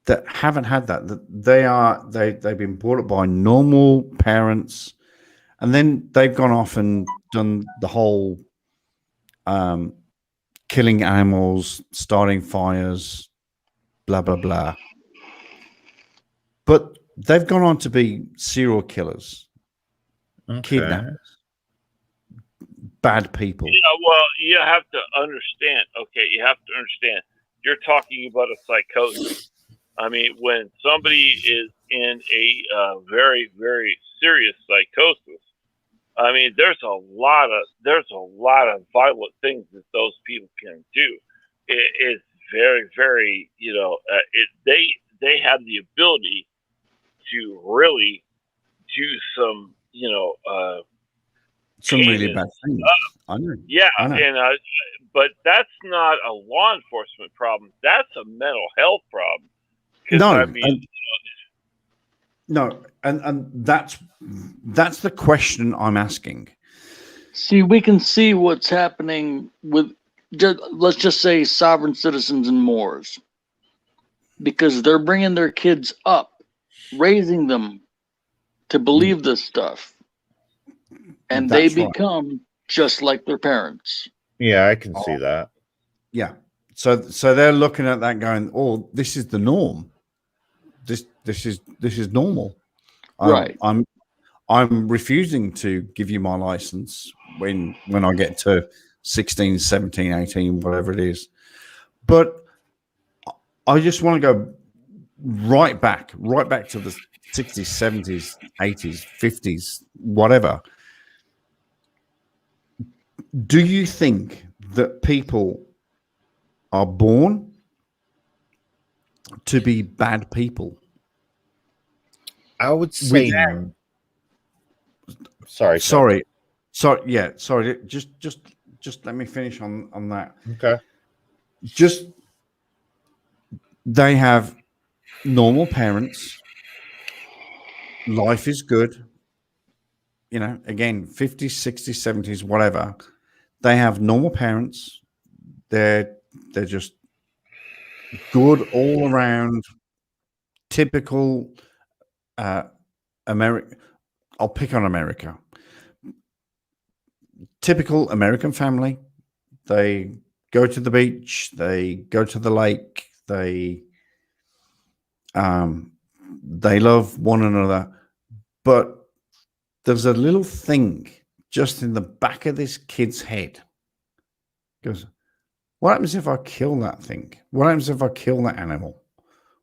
That they've been brought up by normal parents, and then they've gone off and done the whole killing animals, starting fires, blah blah blah. But they've gone on to be serial killers, kidnappers, bad people. Yeah, well, you have to understand. Okay, you have to understand. You're talking about a psychosis. I mean, when somebody is in a very, very serious psychosis, I mean, there's a lot of violent things that those people can do. It's very, very, they have the ability to really do some, Some really heinous bad things. I know. Yeah, I know. and but that's not a law enforcement problem. That's a mental health problem. 'Cause, No, I mean, and that's the question I'm asking. See, we can see what's happening with, let's just say, sovereign citizens and Moors, because they're bringing their kids up, raising them to believe this stuff, and they That's right. become just like their parents. Yeah, I can see that. Yeah. So they're looking at that going, "Oh, this is the norm. This is normal." Right. I'm refusing to give you my license when I get to 16, 17, 18, whatever it is. But I just want to go right back to the 60s, 70s, 80s, 50s, whatever. Do you think that people are born to be bad people? I would say. Sorry. Yeah. Sorry. Just let me finish on that. Okay. Just they have normal parents. Life is good. You know, again, 50s, 60s, 70s, whatever. They have normal parents. They're just good all around. Typical American. I'll pick on America. Typical American family. They go to the beach. They go to the lake. They love one another. But there's a little thing just in the back of this kid's head. Goes, what happens if I kill that thing? What happens if I kill that animal?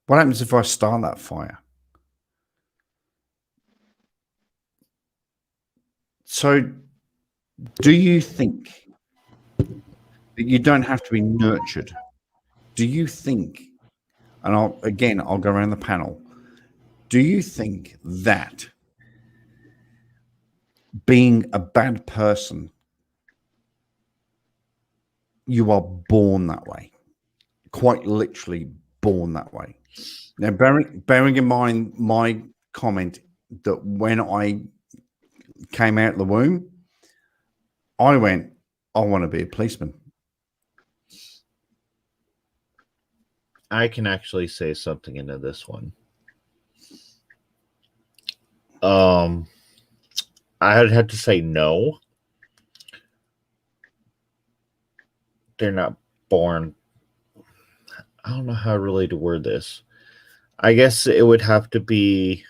What happens if I start that fire? So, do you think that you don't have to be nurtured? Do you think, and I'll go around the panel, do you think that being a bad person, you are born that way? Quite literally born that way. Now, bearing in mind my comment that when I came out of the womb, I went, I want to be a policeman. I can actually say something into this one. I'd have to say no. They're not born. I don't know how really to word this. I guess it would have to be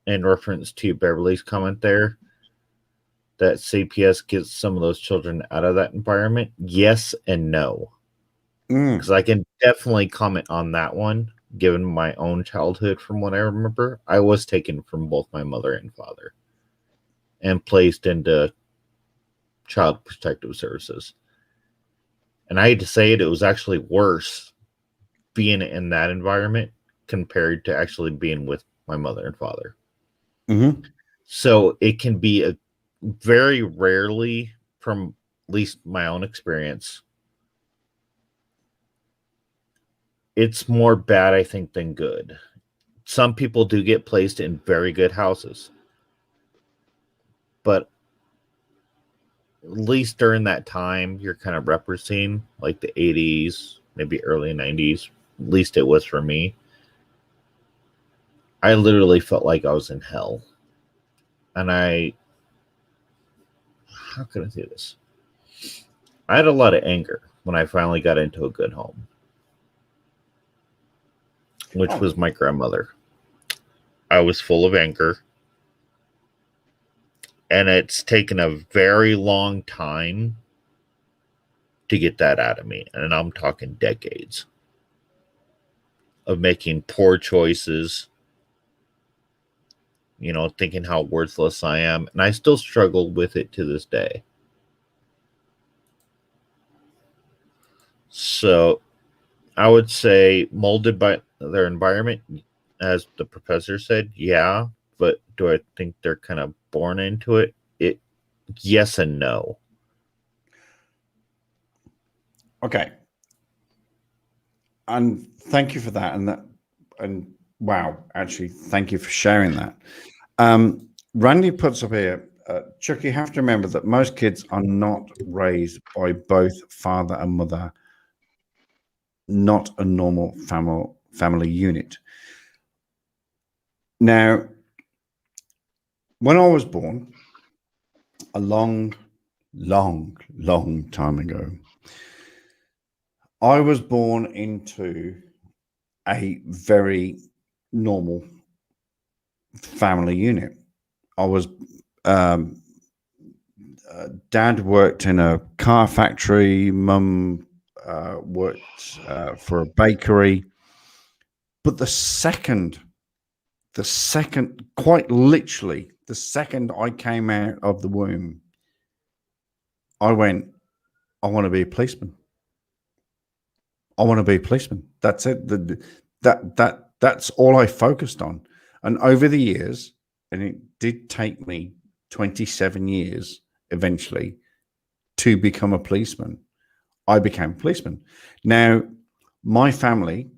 in reference to Beverly's comment there that CPS gets some of those children out of that environment. Yes and no. Because I can definitely comment on that one, given my own childhood from what I remember. I was taken from both my mother and father and placed into child protective services. And I hate to say it was actually worse being in that environment compared to actually being with my mother and father. Mm-hmm. So it can be a very rarely, from at least my own experience, it's more bad, I think, than good. Some people do get placed in very good houses. But at least during that time, you're kind of referencing like the 80s, maybe early 90s. At least it was for me. I literally felt like I was in hell. And how can I say this? I had a lot of anger when I finally got into a good home, which was my grandmother. I was full of anger. And it's taken a very long time to get that out of me. And I'm talking decades of making poor choices, you know, thinking how worthless I am. And I still struggle with it to this day. So I would say molded by their environment, as the professor said, yeah. But do I think they're kind of born into it? Yes and no. Okay. And thank you for that. And wow, actually, thank you for sharing that. Randy puts up here, Chuck, you have to remember that most kids are not raised by both father and mother, not a normal family unit. Now, when I was born, a long time ago, I was born into a very normal family unit. I was dad worked in a car factory, mum worked for a bakery. But the second, quite literally, the second I came out of the womb, I went, I want to be a policeman. I want to be a policeman. That's it. That's all I focused on. And over the years, and it did take me 27 years eventually to become a policeman, I became a policeman. Now, my family,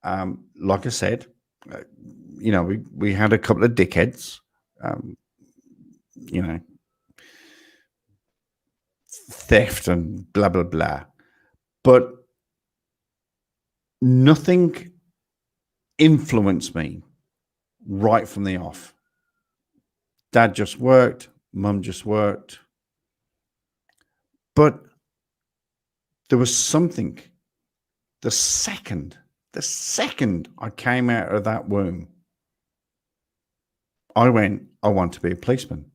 like I said, you know, we had a couple of dickheads, you know, theft and blah, blah, blah. But nothing influenced me right from the off. Dad just worked, mum just worked. But there was something the second I came out of that womb, I went, I want to be a policeman.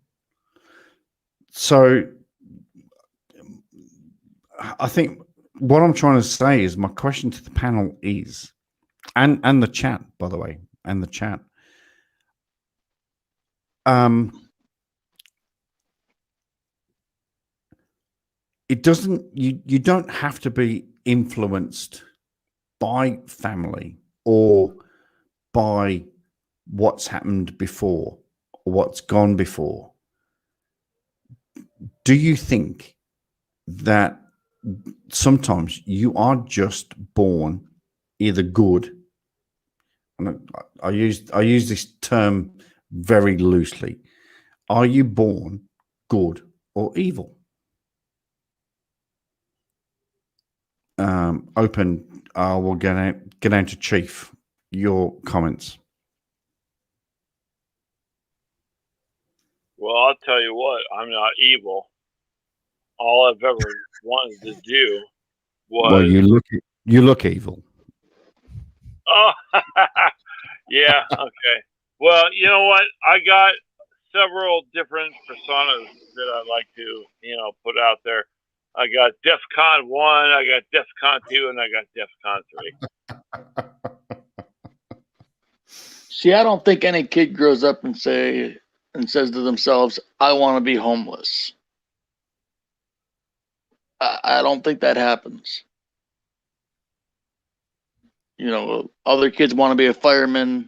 So I think what I'm trying to say is, my question to the panel is, and the chat, by the way, and the chat, it doesn't, you don't have to be influenced by family or by what's happened before or what's gone before. Do you think that sometimes you are just born either good, and I use this term very loosely, are you born good or evil? Open. We'll get out to Chief. Your comments. Well, I'll tell you what, I'm not evil. All I've ever wanted to do was. Well, you look evil. Oh, yeah. Okay. Well, you know what? I got several different personas that I like to, you know, put out there. I got DEFCON 1, I got DEFCON 2, and I got DEFCON 3. See, I don't think any kid grows up and says to themselves, I want to be homeless. I don't think that happens. You know, other kids want to be a fireman,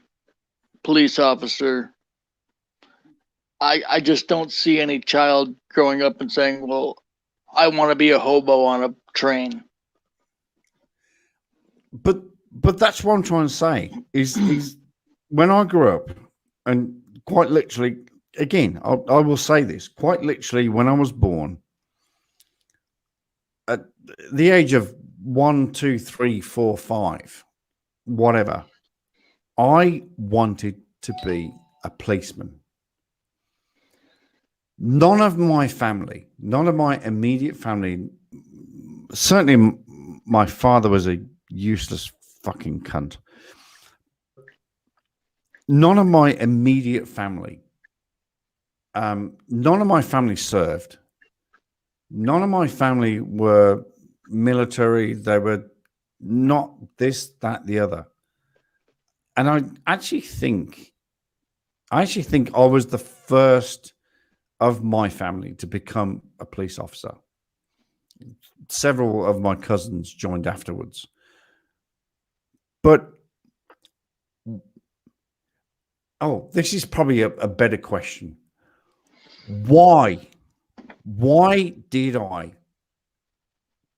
police officer. I just don't see any child growing up and saying, well, I want to be a hobo on a train. But that's what I'm trying to say is when I grew up, and quite literally, again, I will say this, quite literally, when I was born, at the age of 1, 2, 3, 4, 5, whatever, I wanted to be a policeman. None of my family, none of my immediate family, certainly my father was a useless fucking cunt. None of my immediate family, none of my family served. None of my family were military. They were not this, that, the other. And I actually think I was the first of my family to become a police officer. Several of my cousins joined afterwards. But, this is probably a better question. Why? Why did I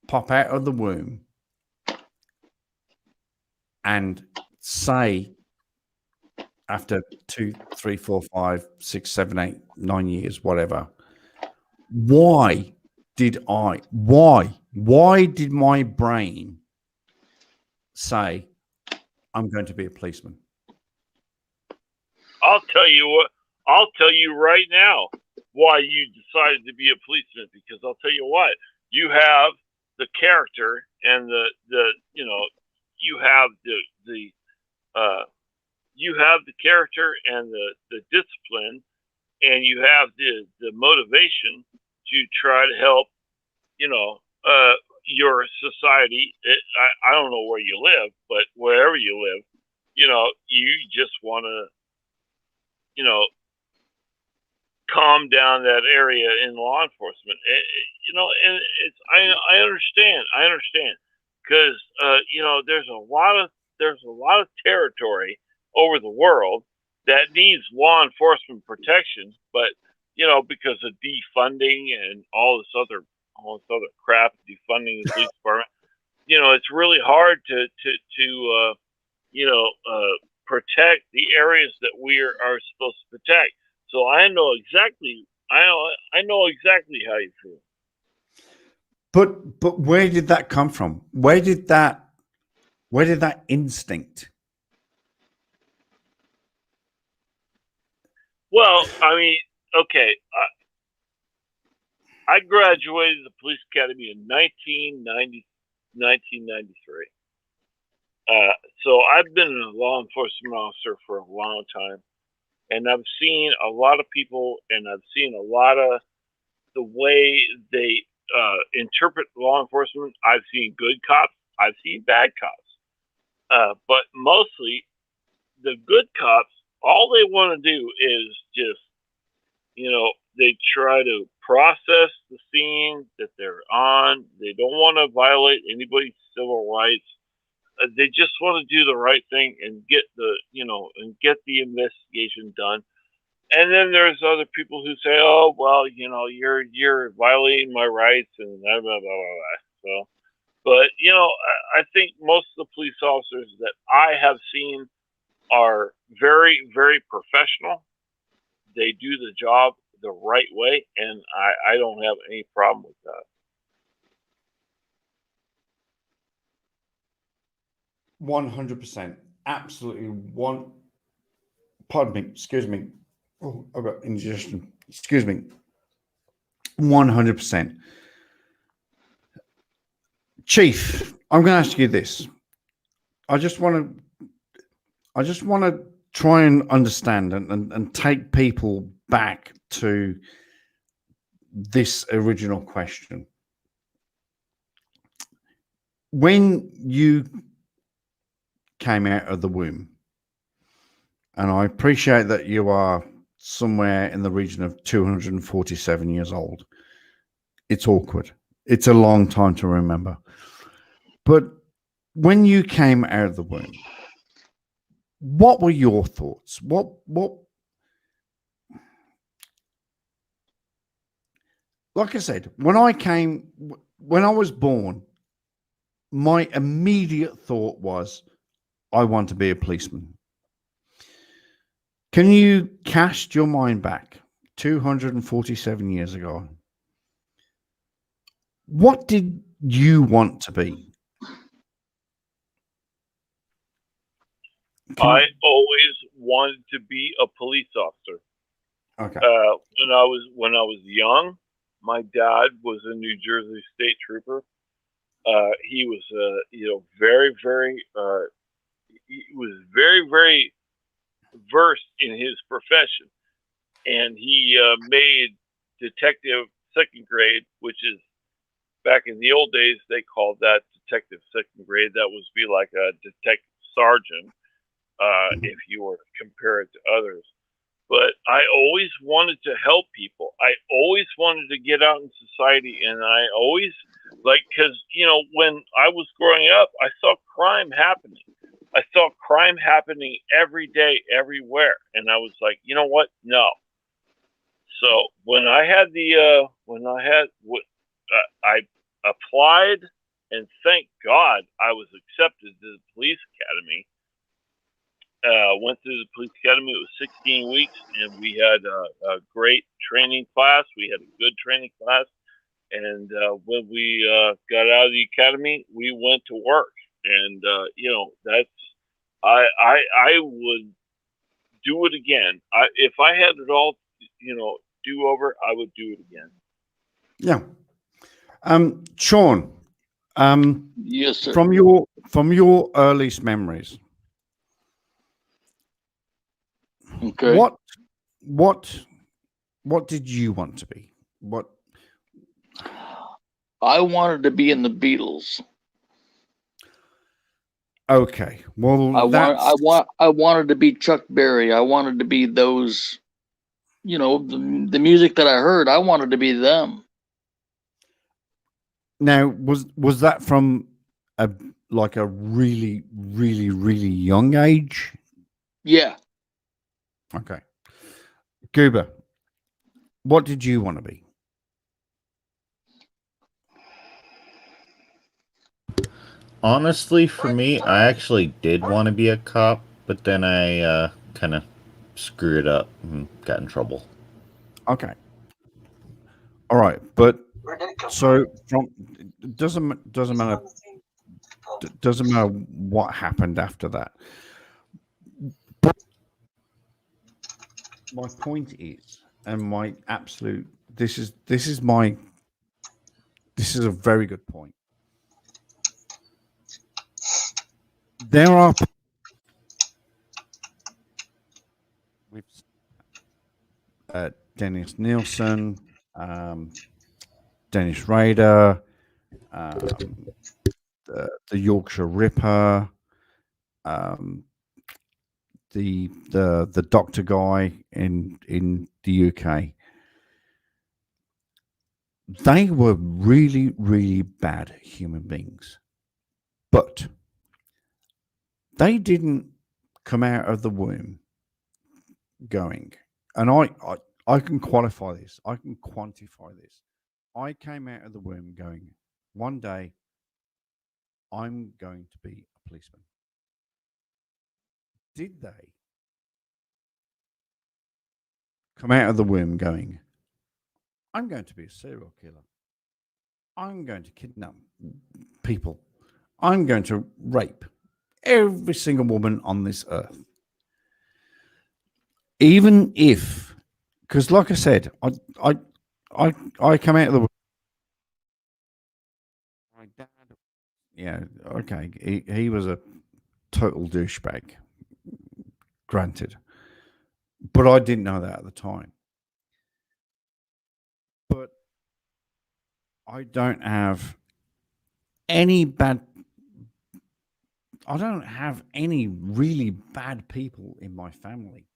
pop out of the womb and say, after 2, 3, 4, 5, 6, 7, 8, 9 years, whatever, why did my brain say, I'm going to be a policeman? I'll tell you what. I'll tell you right now why you decided to be a policeman. Because I'll tell you what, you have the character and the you have you have the character and the discipline, and you have the motivation to try to help your society. I don't know where you live, but wherever you live, you just want to calm down that area in law enforcement. And it's I understand because there's a lot of territory over the world that needs law enforcement protection, but because of defunding and all this other crap, defunding the police department, it's really hard to protect the areas that we are supposed to protect. So I know exactly how you feel. But where did that come from? Where did that instinct? Well, I mean, okay, I graduated the police academy in 1993. So I've been a law enforcement officer for a long time, and I've seen a lot of people, and I've seen a lot of the way they interpret law enforcement. I've seen good cops, I've seen bad cops, but mostly the good cops, all they want to do is just, they try to process the scene that they're on. They don't want to violate anybody's civil rights. They just want to do the right thing and get the investigation done. And then there's other people who say, "Oh, well, you're violating my rights," and blah blah blah blah. So, but I think most of the police officers that I have seen are very, very professional. They do the job the right way, and I don't have any problem with that. 100%. Absolutely. Pardon me. Excuse me. Oh, I've got indigestion. Excuse me. 100%. Chief, I'm going to ask you this. I just want to try and understand and take people back to this original question. When you came out of the womb, and I appreciate that you are somewhere in the region of 247 years old. It's awkward. It's a long time to remember. But when you came out of the womb, what were your thoughts? What like I said, when I was born, my immediate thought was, I want to be a policeman. Can you cast your mind back 247 years ago? What did you want to be? I always wanted to be a police officer. Okay. When I was young, my dad was a New Jersey state trooper. He was very, very he was very, very versed in his profession, and he made detective second grade, which is back in the old days, they called that detective second grade. That was be like a detective sergeant, if you were to compare it to others. But I always wanted to help people. I always wanted to get out in society, and I always because when I was growing up, I saw crime happening. I saw crime happening every day, everywhere, and I was like, you know what? No. So when I had I applied, and thank God I was accepted to the police academy. Went through the police academy. It was 16 weeks, and we had a great training class. We had a good training class, and when we got out of the academy, we went to work. And that's I would do it again. If I had it all, do over, I would do it again. Yeah. Sean, Yes, sir. from your earliest memories, Okay. what did you want to be? What? I wanted to be in the Beatles. Okay. Well, I wanted to be Chuck Berry. I wanted to be those, the music that I heard. I wanted to be them. now was that from a really, really, really young age? Yeah. Okay. Goober, what did you want to be? Honestly, for me, I actually did want to be a cop, but then I kind of screwed up and got in trouble. Okay. All right, but so from doesn't matter what happened after that. But my point is, and my absolute this is a very good point. There are with Dennis Nielsen, Dennis Rader, the Yorkshire Ripper, the doctor guy in the UK. They were really, really bad human beings, but they didn't come out of the womb going. And I can qualify this. I can quantify this. I came out of the womb going, one day I'm going to be a policeman. Did they come out of the womb going, I'm going to be a serial killer? I'm going to kidnap people. I'm going to rape every single woman on this earth. Even if, because like I said, I come out of the womb. My dad, yeah, okay, he was a total douchebag, granted, but I didn't know that at the time. But I don't have any really bad people in my family.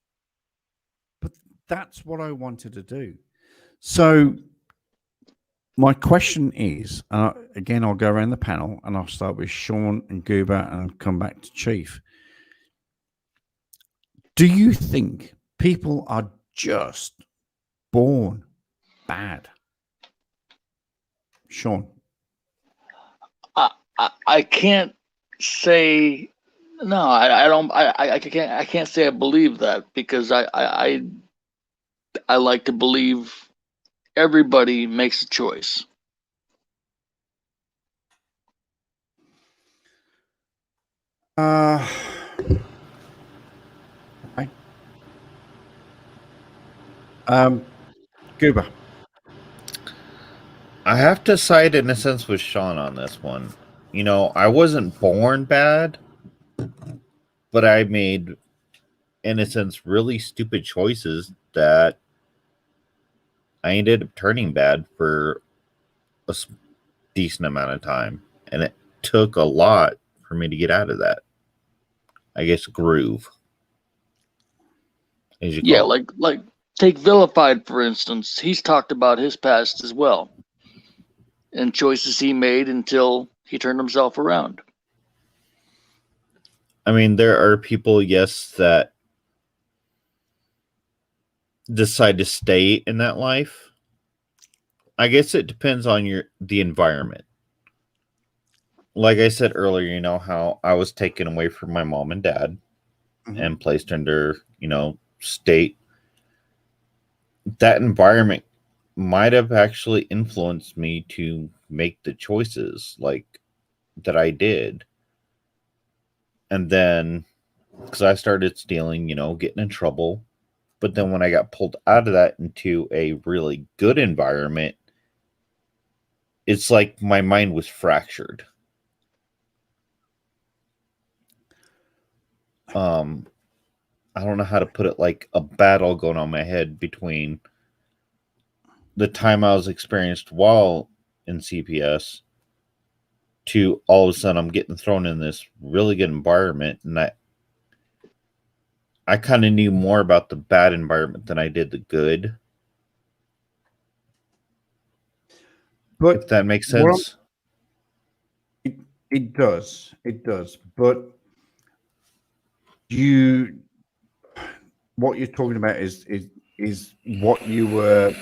But that's what I wanted to do. So my question is, again, I'll go around the panel and I'll start with Sean and Goober and I'll come back to Chief. Do you think people are just born bad? Sean? I can't say no. I don't. I can't say I believe that because I like to believe everybody makes a choice. Okay. Goober. I have to side in a sense with Sean on this one. I wasn't born bad, but I made, in a sense, really stupid choices that I ended up turning bad for a decent amount of time, and it took a lot for me to get out of that. I guess groove, as you Yeah, call it. like take Vilified for instance. He's talked about his past as well and choices he made until he turned himself around. I mean, there are people, yes, that decide to stay in that life. I guess it depends on the environment. Like I said earlier, you know how I was taken away from my mom and dad and placed under, state. That environment might have actually influenced me to make the choices like that I did. And then because I started stealing, getting in trouble. But then when I got pulled out of that into a really good environment, it's like my mind was fractured. I don't know how to put it, like a battle going on in my head between the time I was experienced while in CPS to all of a sudden I'm getting thrown in this really good environment, and I kind of knew more about the bad environment than I did the good. But if that makes what I'm- sense. It does. It does. But what you're talking about is what you were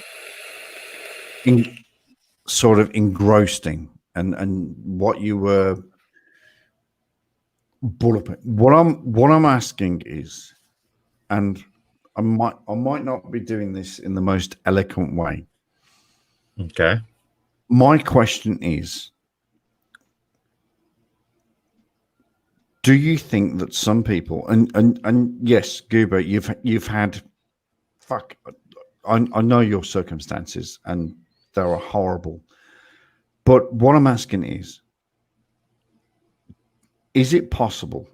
sort of engrossed in, and what you were bullet. What I'm asking is, and I might not be doing this in the most eloquent way. Okay. My question is, do you think that some people, and yes, Goober, you've had, fuck, I know your circumstances and they are horrible, but what I'm asking is it possible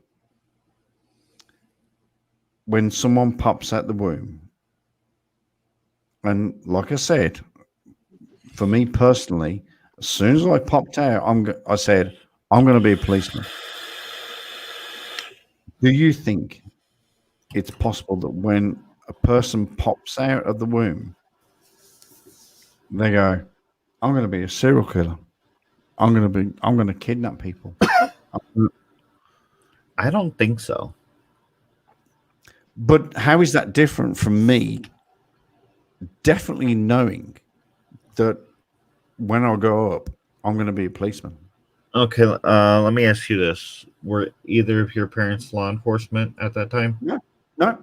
when someone pops out the womb, and like I said, for me personally, as soon as I popped out, I said, I'm going to be a policeman. Do you think it's possible that when a person pops out of the womb, they go, I'm going to be a serial killer. I'm going to kidnap people. I don't think so. But how is that different from me definitely knowing that when I grow up, I'm going to be a policeman? Okay, let me ask you this. Were either of your parents law enforcement at that time? No,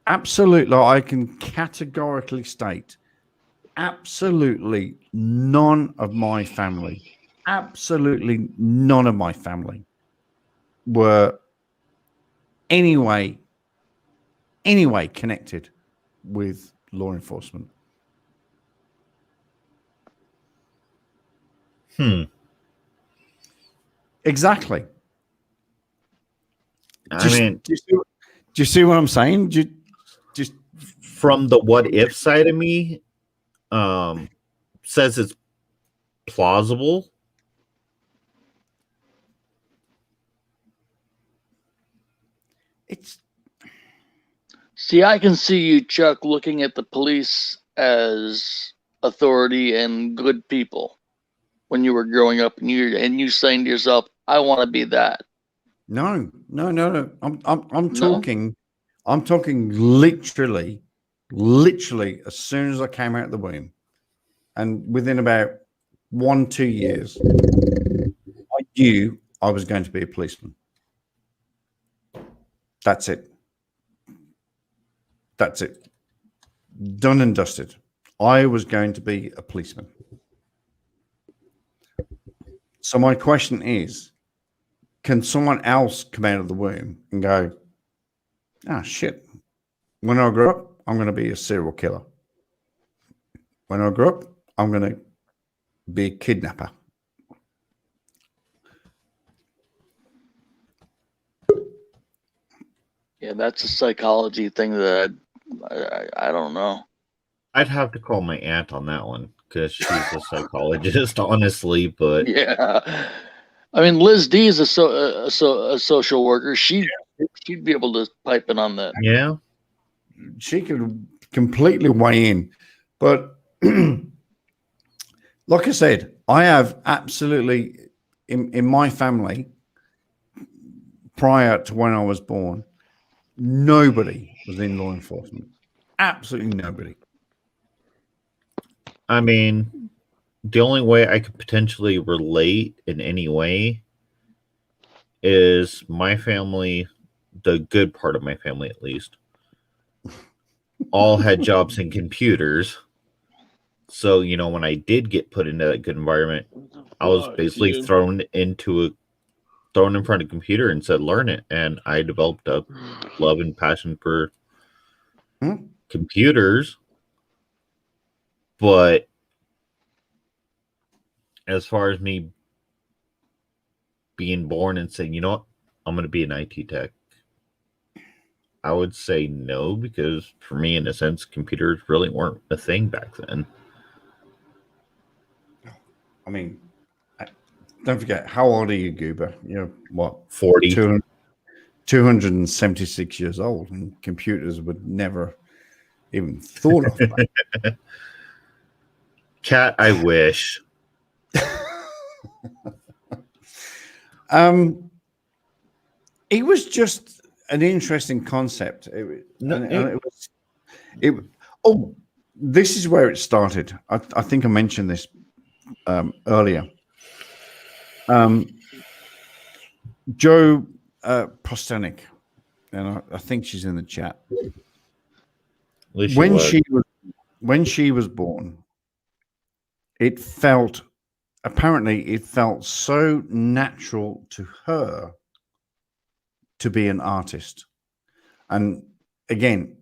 absolutely. I can categorically state absolutely none of my family, absolutely none of my family were anyway connected with law enforcement. Exactly. Do you see what I'm saying? Just from the what if side of me, says it's plausible. See, I can see you, Chuck, looking at the police as authority and good people when you were growing up, and you saying to yourself, "I want to be that." No. I'm No? talking. I'm talking literally as soon as I came out of the womb, and within about 1-2 years, I knew I was going to be a policeman. That's it. That's it. Done and dusted. I was going to be a policeman. So my question is, can someone else come out of the womb and go, ah, shit, when I grow up, I'm going to be a serial killer. When I grow up, I'm going to be a kidnapper. Yeah, that's a psychology thing that I don't know. I'd have to call my aunt on that one because she's a psychologist, honestly. But Yeah. I mean, Liz D is a social worker. She'd be able to pipe in on that. yeah, She could completely weigh in. But like I said, I have absolutely in my family prior to when I was born, nobody was in law enforcement. Absolutely nobody. I mean, the only way I could potentially relate in any way is my family, the good part of my family at least, all had jobs in computers. So, you know, when I did get put into that good environment, I was basically thrown in front of a computer and said, learn it. And I developed a love and passion for computers. But as far as me being born and saying, you know what, I'm going to be an IT tech, I would say no, because for me, in a sense, computers really weren't a thing back then. I mean, don't forget, how old are you, Goober? You're what? 40. 276 years old, and computers would never even thought of that. Cat, I wish. It was just an interesting concept. This is where it started. I think I mentioned this earlier. Joe Prostenic, and I think she's in the chat. When she was born, it felt so natural to her to be an artist. And again,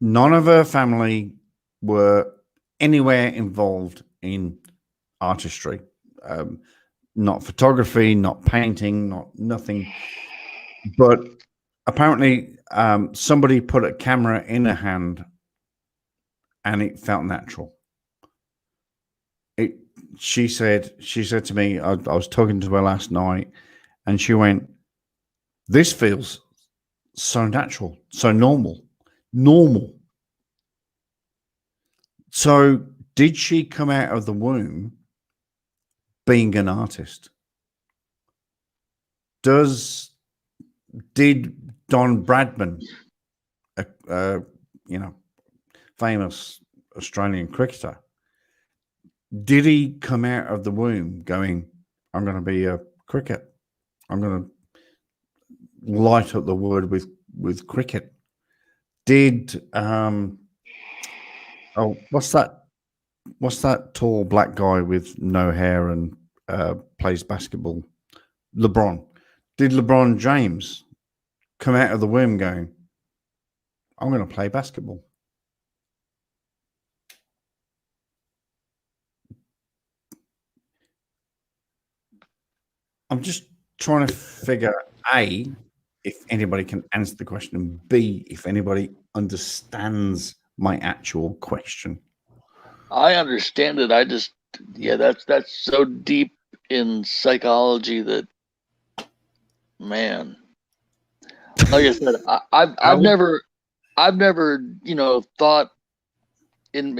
none of her family were anywhere involved in artistry. Not photography, not painting, nothing. But apparently somebody put a camera in her hand and it felt natural. She said to me, I was talking to her last night, and she went, "This feels so natural, so normal." So did she come out of the womb being an artist? Did Don Bradman, famous Australian cricketer, did he come out of the womb going, "I'm going to be a cricket. I'm going to light up the world with cricket"? Did what's that tall black guy with no hair and plays basketball? LeBron. Did LeBron James come out of the womb going, "I'm going to play basketball"? I'm just trying to figure A, if anybody can answer the question, and B, if anybody understands my actual question. I understand it. I just, that's so deep in psychology that, man, like I said, I've never, thought in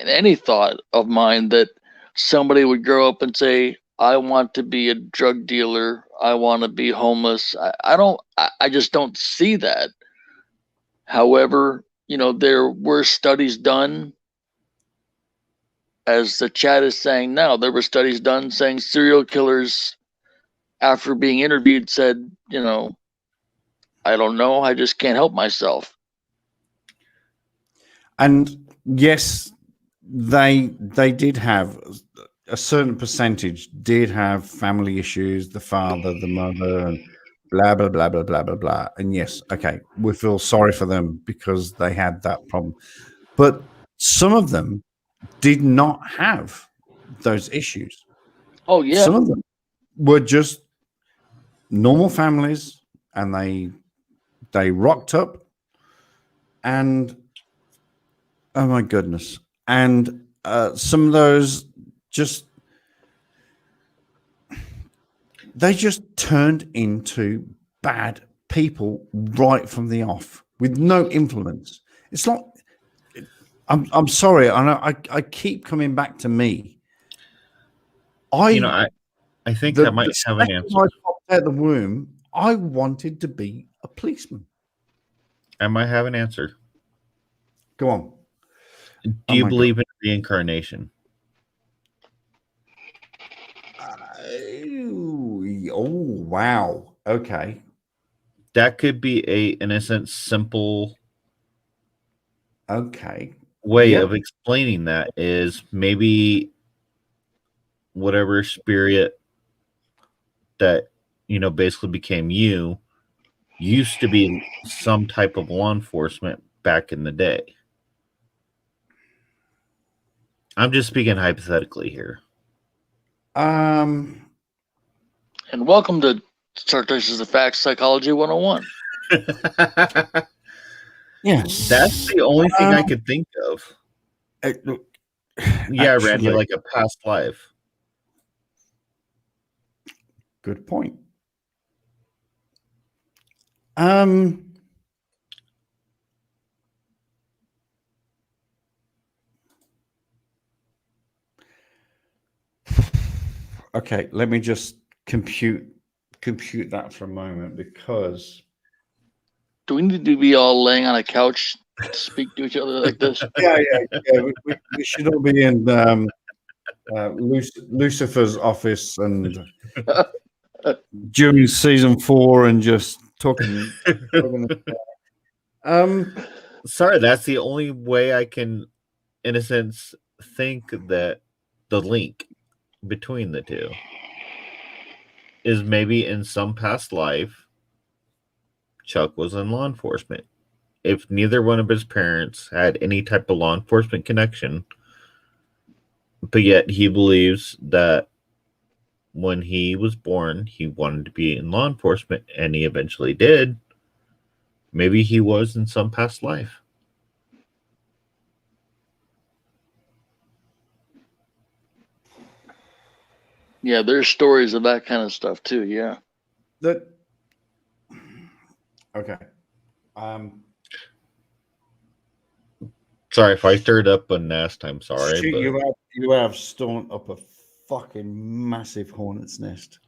any thought of mine that somebody would grow up and say, "I want to be a drug dealer. I want to be homeless." I just don't see that. However, there were studies done, as the chat is saying now, there were studies done saying serial killers, after being interviewed, said, "I don't know. I just can't help myself." And yes, they did have a certain percentage did have family issues, the father, the mother, and blah blah blah blah blah blah blah. And yes, okay, we feel sorry for them because they had that problem. But some of them did not have those issues. Oh yeah. Some of them were just normal families, and they rocked up, and Oh my goodness. And some of those just they just turned into bad people right from the off with no influence. It's not. I'm sorry. I know. I keep coming back to me. I think I might have an second answer. I popped out the womb, I wanted to be a policeman. I might have an answer. Go on. Do you believe in reincarnation? Oh wow. Okay. That could be in a sense, simple Okay. way Yep. of explaining that is maybe whatever spirit that basically became you used to be some type of law enforcement back in the day. I'm just speaking hypothetically here. And welcome to Sartorius the Facts Psychology 101. Yes. That's the only thing I could think of. Yeah, actually, Randy, like a past life. Good point. Okay, let me just compute that for a moment, because Do we need to be all laying on a couch to speak to each other like this? yeah, we should all be in Lucifer's office and during season 4 and just talking. Sorry, that's the only way I can, in a sense, think that the link between the two is maybe in some past life, Chuck was in law enforcement. If neither one of his parents had any type of law enforcement connection, but yet he believes that when he was born, he wanted to be in law enforcement, and he eventually did. Maybe he was in some past life. Yeah, there's stories of that kind of stuff too. Yeah. Okay. Sorry if I stirred up a nest. I'm sorry, Shoot, but you have stormed up a fucking massive hornet's nest.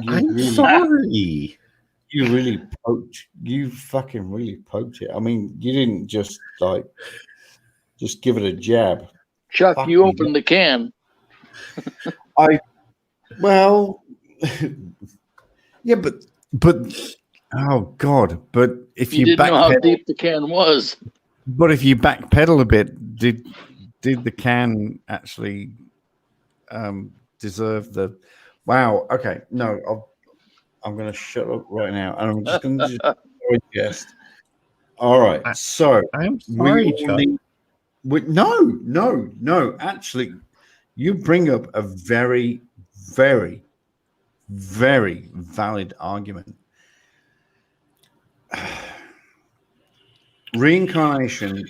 I'm sorry. You really poked. You fucking really poked it. I mean, you didn't just just give it a jab. Chuck, Fuck you you. opened the can. Well, yeah, but oh god! But if You you didn't know how backpedal, deep the can was. but if you backpedal a bit, did the can actually deserve the? Wow. Okay. No, I'm going to shut up right now, and I'm just going to just All right. So I'm sorry, Chuck. No. Actually, you bring up a very, very, very valid argument. Reincarnation.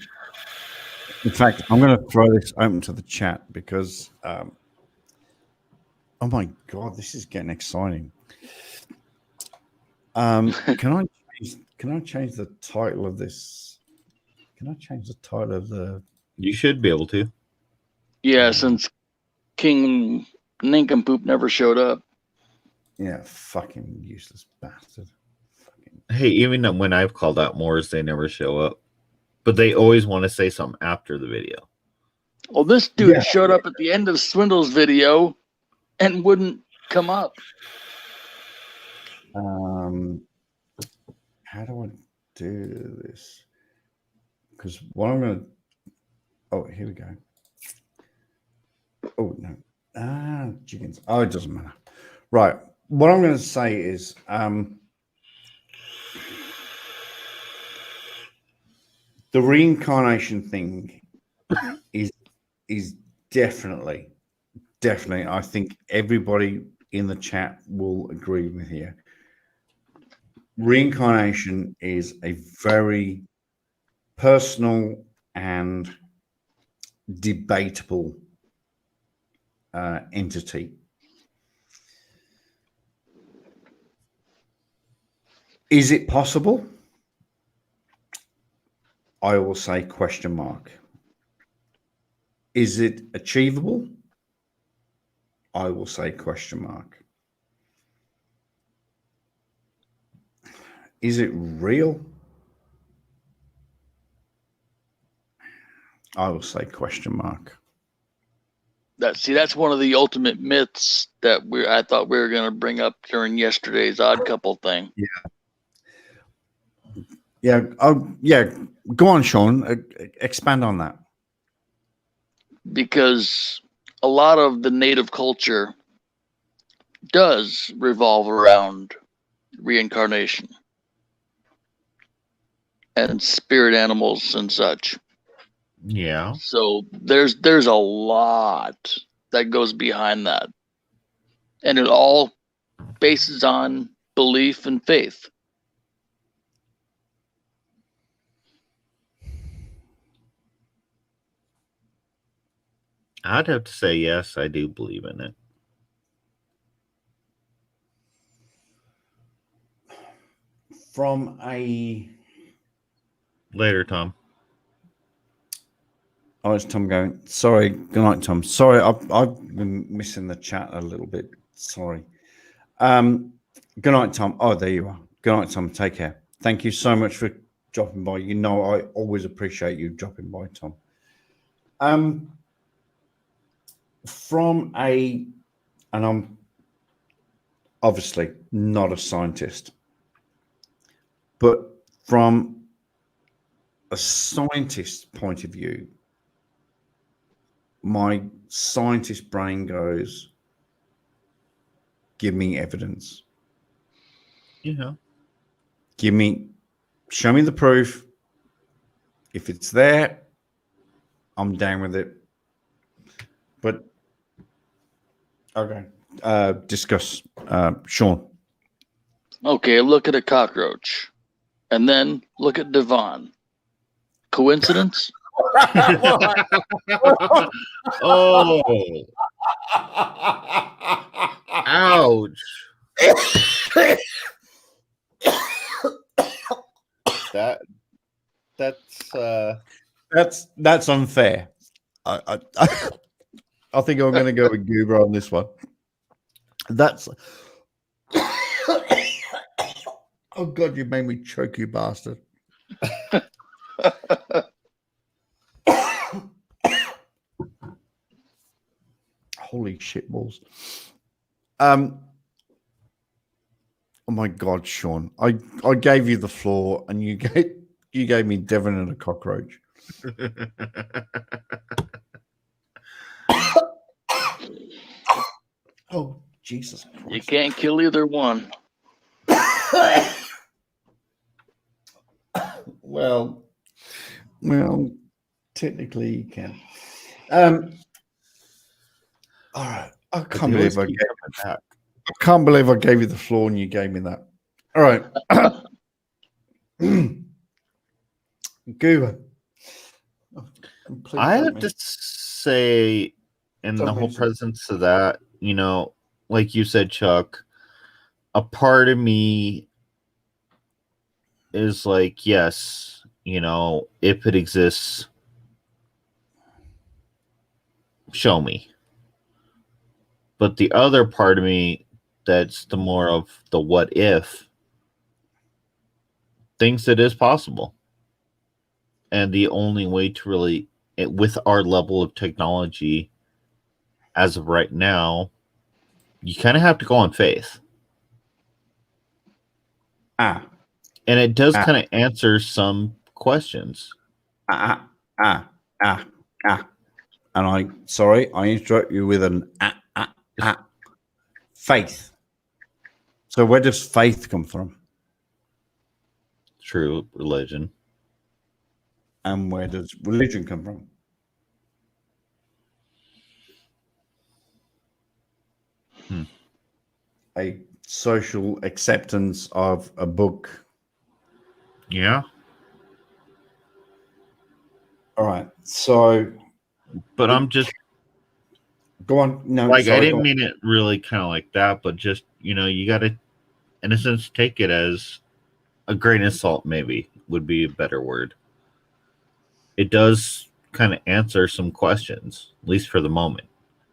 In fact, I'm going to throw this open to the chat because, oh my god, this is getting exciting. Can I change the title of this? Can I change the title of the? You should be able to. Yeah, since King Nincompoop never showed up. Yeah, fucking useless bastard. Hey, even when I've called out Moors, they never show up. But they always want to say something after the video. Well, this dude showed up at the end of Swindle's video and wouldn't come up. How do I do this? Because what I'm going to... Oh, here we go. Oh, no. Chickens. Oh, it doesn't matter. Right. What I'm going to say is... the reincarnation thing is definitely, I think everybody in the chat will agree with you. Reincarnation is a very personal and debatable entity. Is it possible? I will say question mark. Is it achievable? I will say question mark. Is it real? I will say question mark. That's one of the ultimate myths that I thought we were going to bring up during yesterday's Odd Couple thing. Yeah. Oh, yeah. Go on, Sean. Expand on that. Because a lot of the native culture does revolve around reincarnation and spirit animals and such. Yeah. So there's a lot that goes behind that. And it all bases on belief and faith. I'd have to say yes, I do believe in it. From a... Later, Tom. Oh, it's Tom going. Sorry. Good night, Tom. Sorry, I've been missing the chat a little bit. Sorry. Good night, Tom. Oh, there you are. Good night, Tom. Take care. Thank you so much for dropping by. You know, I always appreciate you dropping by, Tom. From a, and I'm obviously not a scientist, but from a scientist's point of view, my scientist brain goes, give me evidence. Yeah. Show me the proof. If it's there, I'm down with it. But, okay. Discuss, Sean. Okay, look at a cockroach. And then look at Devon. Coincidence? Oh, ouch. That's unfair. I think I'm going to go with Goober on this one. That's. Oh God, you made me choke, you bastard. Holy shit balls. Oh my God, Sean. I gave you the floor and you gave me Devon and a cockroach. Oh, Jesus Christ. You can't kill either one. Well, technically you can. All right. I can't believe I gave you the floor and you gave me that. All right. Goober. I have to say, in the whole presence of that, you know, like you said, Chuck, a part of me is like, yes, you know, if it exists, show me. But the other part of me that's the more of the what if thinks it is possible. And the only way to really, with our level of technology as of right now, you kind of have to go on faith. And it does kind of answer some questions. And I interrupt you with an faith. So where does faith come from? True religion. And where does religion come from? A social acceptance of a book. Yeah. All right. So But I'm just go on. No, like, sorry, I go didn't on. mean it really kind of like that, but just, you got to, in a sense, take it as a grain of salt, maybe would be a better word. It does kind of answer some questions, at least for the moment,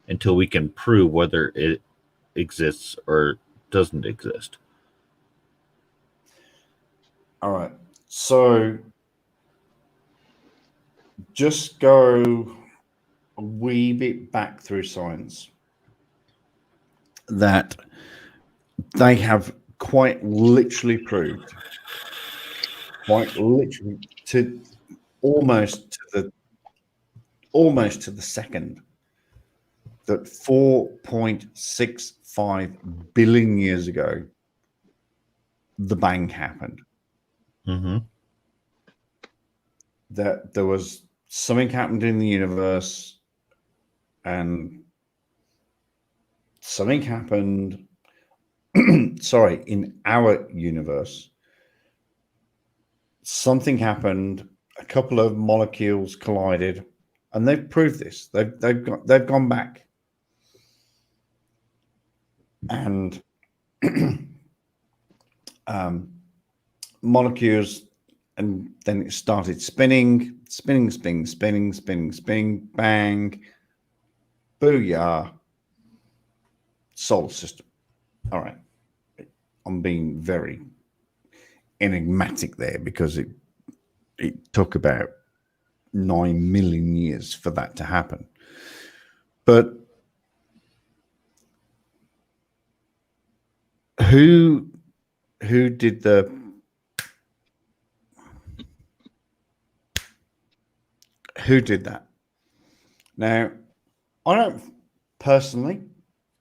until we can prove whether it exists or doesn't exist. All right. So just go a wee bit back through science that they have quite literally proved, quite literally to almost to the second, that 4.65 billion years ago the bang happened. Mm-hmm. That there was something happened in the universe, and something happened sorry, in our universe. Something happened, a couple of molecules collided, and they've proved this. They've gone back, and molecules, and then it started spinning, bang, booyah, solar system. All right. I'm being very enigmatic there because it took about 9 million years for that to happen. But who did that? Now, I don't personally,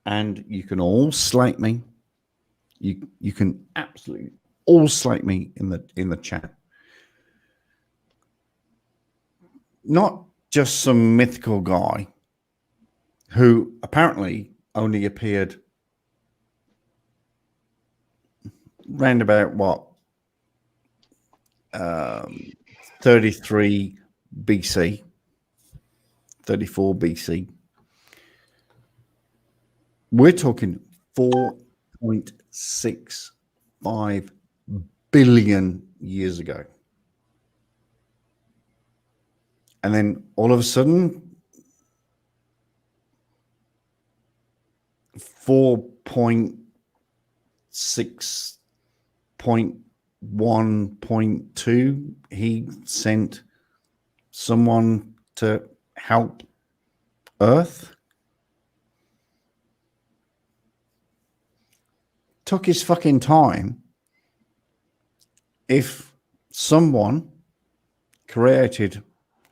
and you can all slate me. You can absolutely all slate me in the chat. Not just some mythical guy who apparently only appeared round about what 33 BC, 34 BC. We're talking 4.65 billion years ago. And then all of a sudden, 4.6.1.2, he sent someone to help Earth. Took his fucking time. If someone created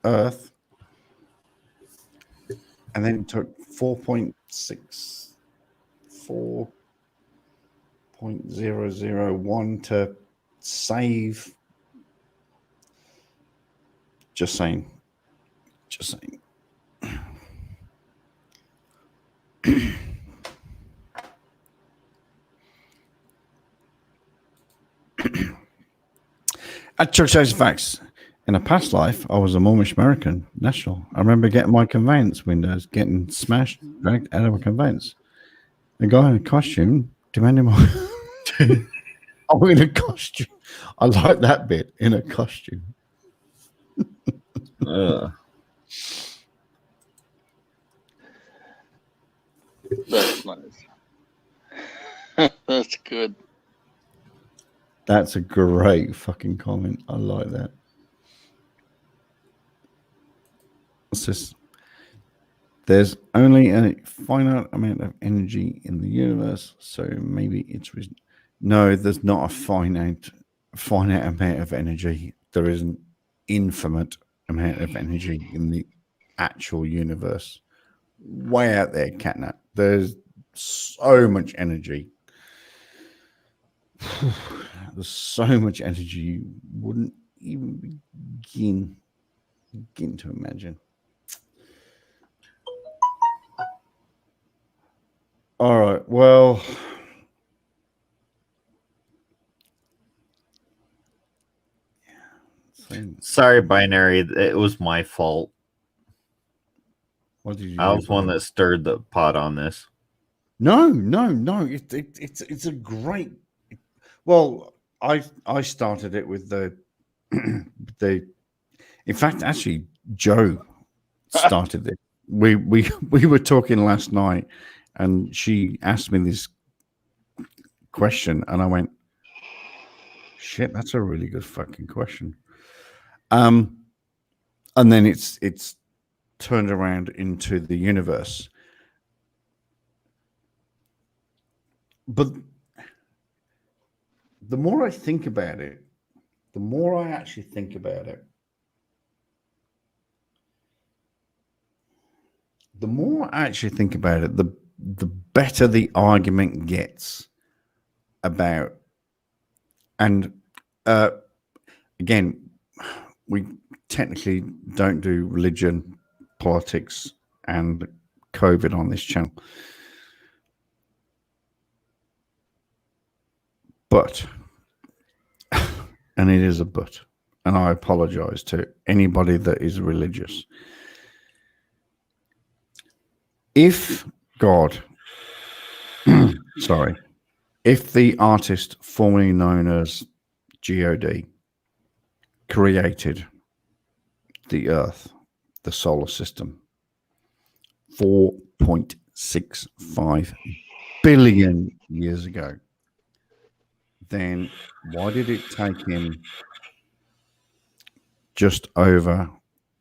Earth and then took 4.001 to save, just saying. At Church House Facts, in a past life, I was a Moorish American national. I remember getting my conveyance windows getting smashed, dragged out of a conveyance. A guy in a costume demanding my. Oh, in a costume. I like that bit, in a costume. That's nice. That's good. That's a great fucking comment. I like that. What's this? There's only a finite amount of energy in the universe, so maybe it's no. There's not a finite amount of energy. There is an infinite amount of energy in the actual universe. Way out there, catnap. There's so much energy. There's so much energy you wouldn't even begin to imagine. All right. Well, Sorry, binary. It was my fault. What did you I do? was one that stirred the pot on this. No. It's a great. Well, I started it with the the. In fact, actually, Joe started it. We were talking last night, and she asked me this question, and I went, "Shit, that's a really good fucking question." And then it's turned around into the universe, but the more I think about it, the more I actually think about it, the more I actually think about it, the better the argument gets about. And again, we technically don't do religion, politics, and COVID on this channel. But, and it is a but, and I apologize to anybody that is religious. If God, sorry, if the artist formerly known as God created the Earth, the solar system, 4.65 billion years ago, then why did it take him just over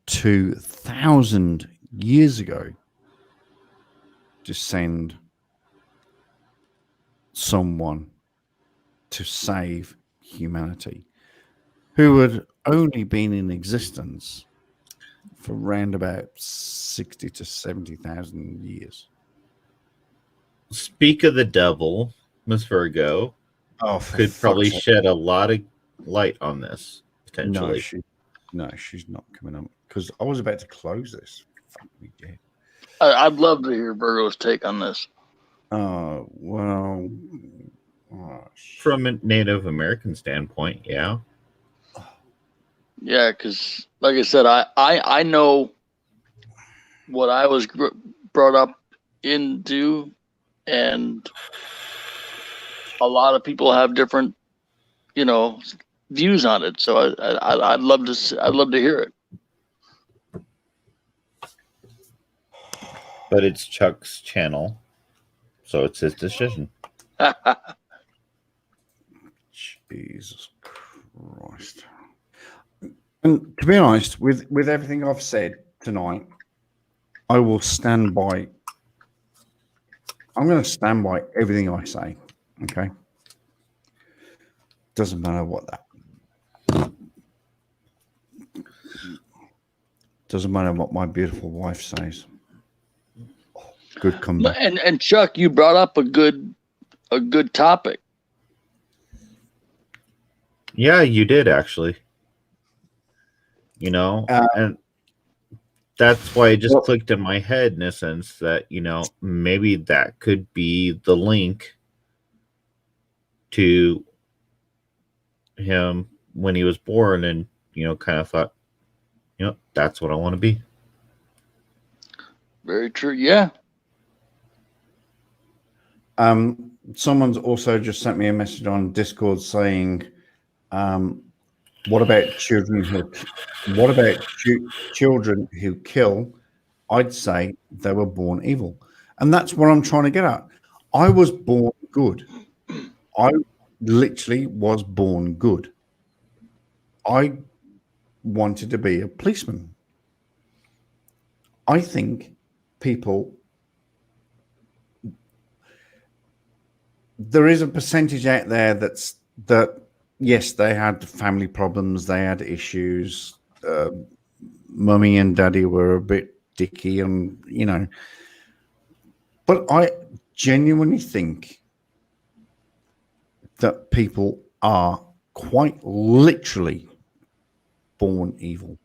2,000 years ago to send someone to save humanity who had only been in existence for around about 60 to 70,000 years? Speak of the devil, Miss Virgo, Oh, could probably shed a lot of light on this potentially. She's not coming up because I was about to close this. Fuck me, dead. I'd love to hear Virgo's take on this. Oh well. From a Native American standpoint, yeah. Yeah, because like I said, I know what I was brought up into, and a lot of people have different, views on it. So I'd love to hear it. But it's Chuck's channel, so it's his decision. Jesus Christ. And to be honest, with everything I've said tonight, I will stand by. I'm going to stand by everything I say. Okay. Doesn't matter what that. Doesn't matter what my beautiful wife says. Good comeback. And Chuck, you brought up a good topic. Yeah, you did actually. And that's why it just clicked in my head in a sense that, maybe that could be the link to him when he was born and, kind of thought, that's what I want to be. Very true. Yeah. Someone's also just sent me a message on Discord saying, what about children who kill? I'd say they were born evil. And that's what I'm trying to get at. I was born good. I literally was born good. I wanted to be a policeman. I think there is a percentage out there that yes, they had family problems, they had issues. Mummy and daddy were a bit dicky, and but I genuinely think that people are quite literally born evil,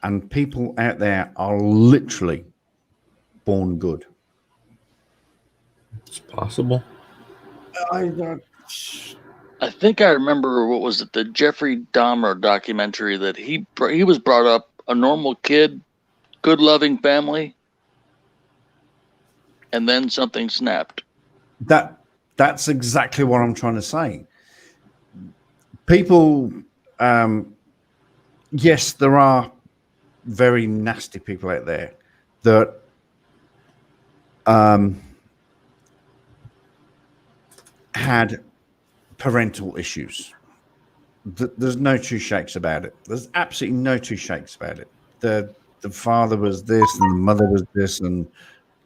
and people out there are literally born good. It's possible. I think I remember, what was it, the Jeffrey Dahmer documentary, that he was brought up a normal kid, good loving family, and then something snapped. That's exactly what I'm trying to say. People, yes, there are very nasty people out there that had parental issues. There's no two shakes about it. There's absolutely no two shakes about it. The father was this and the mother was this and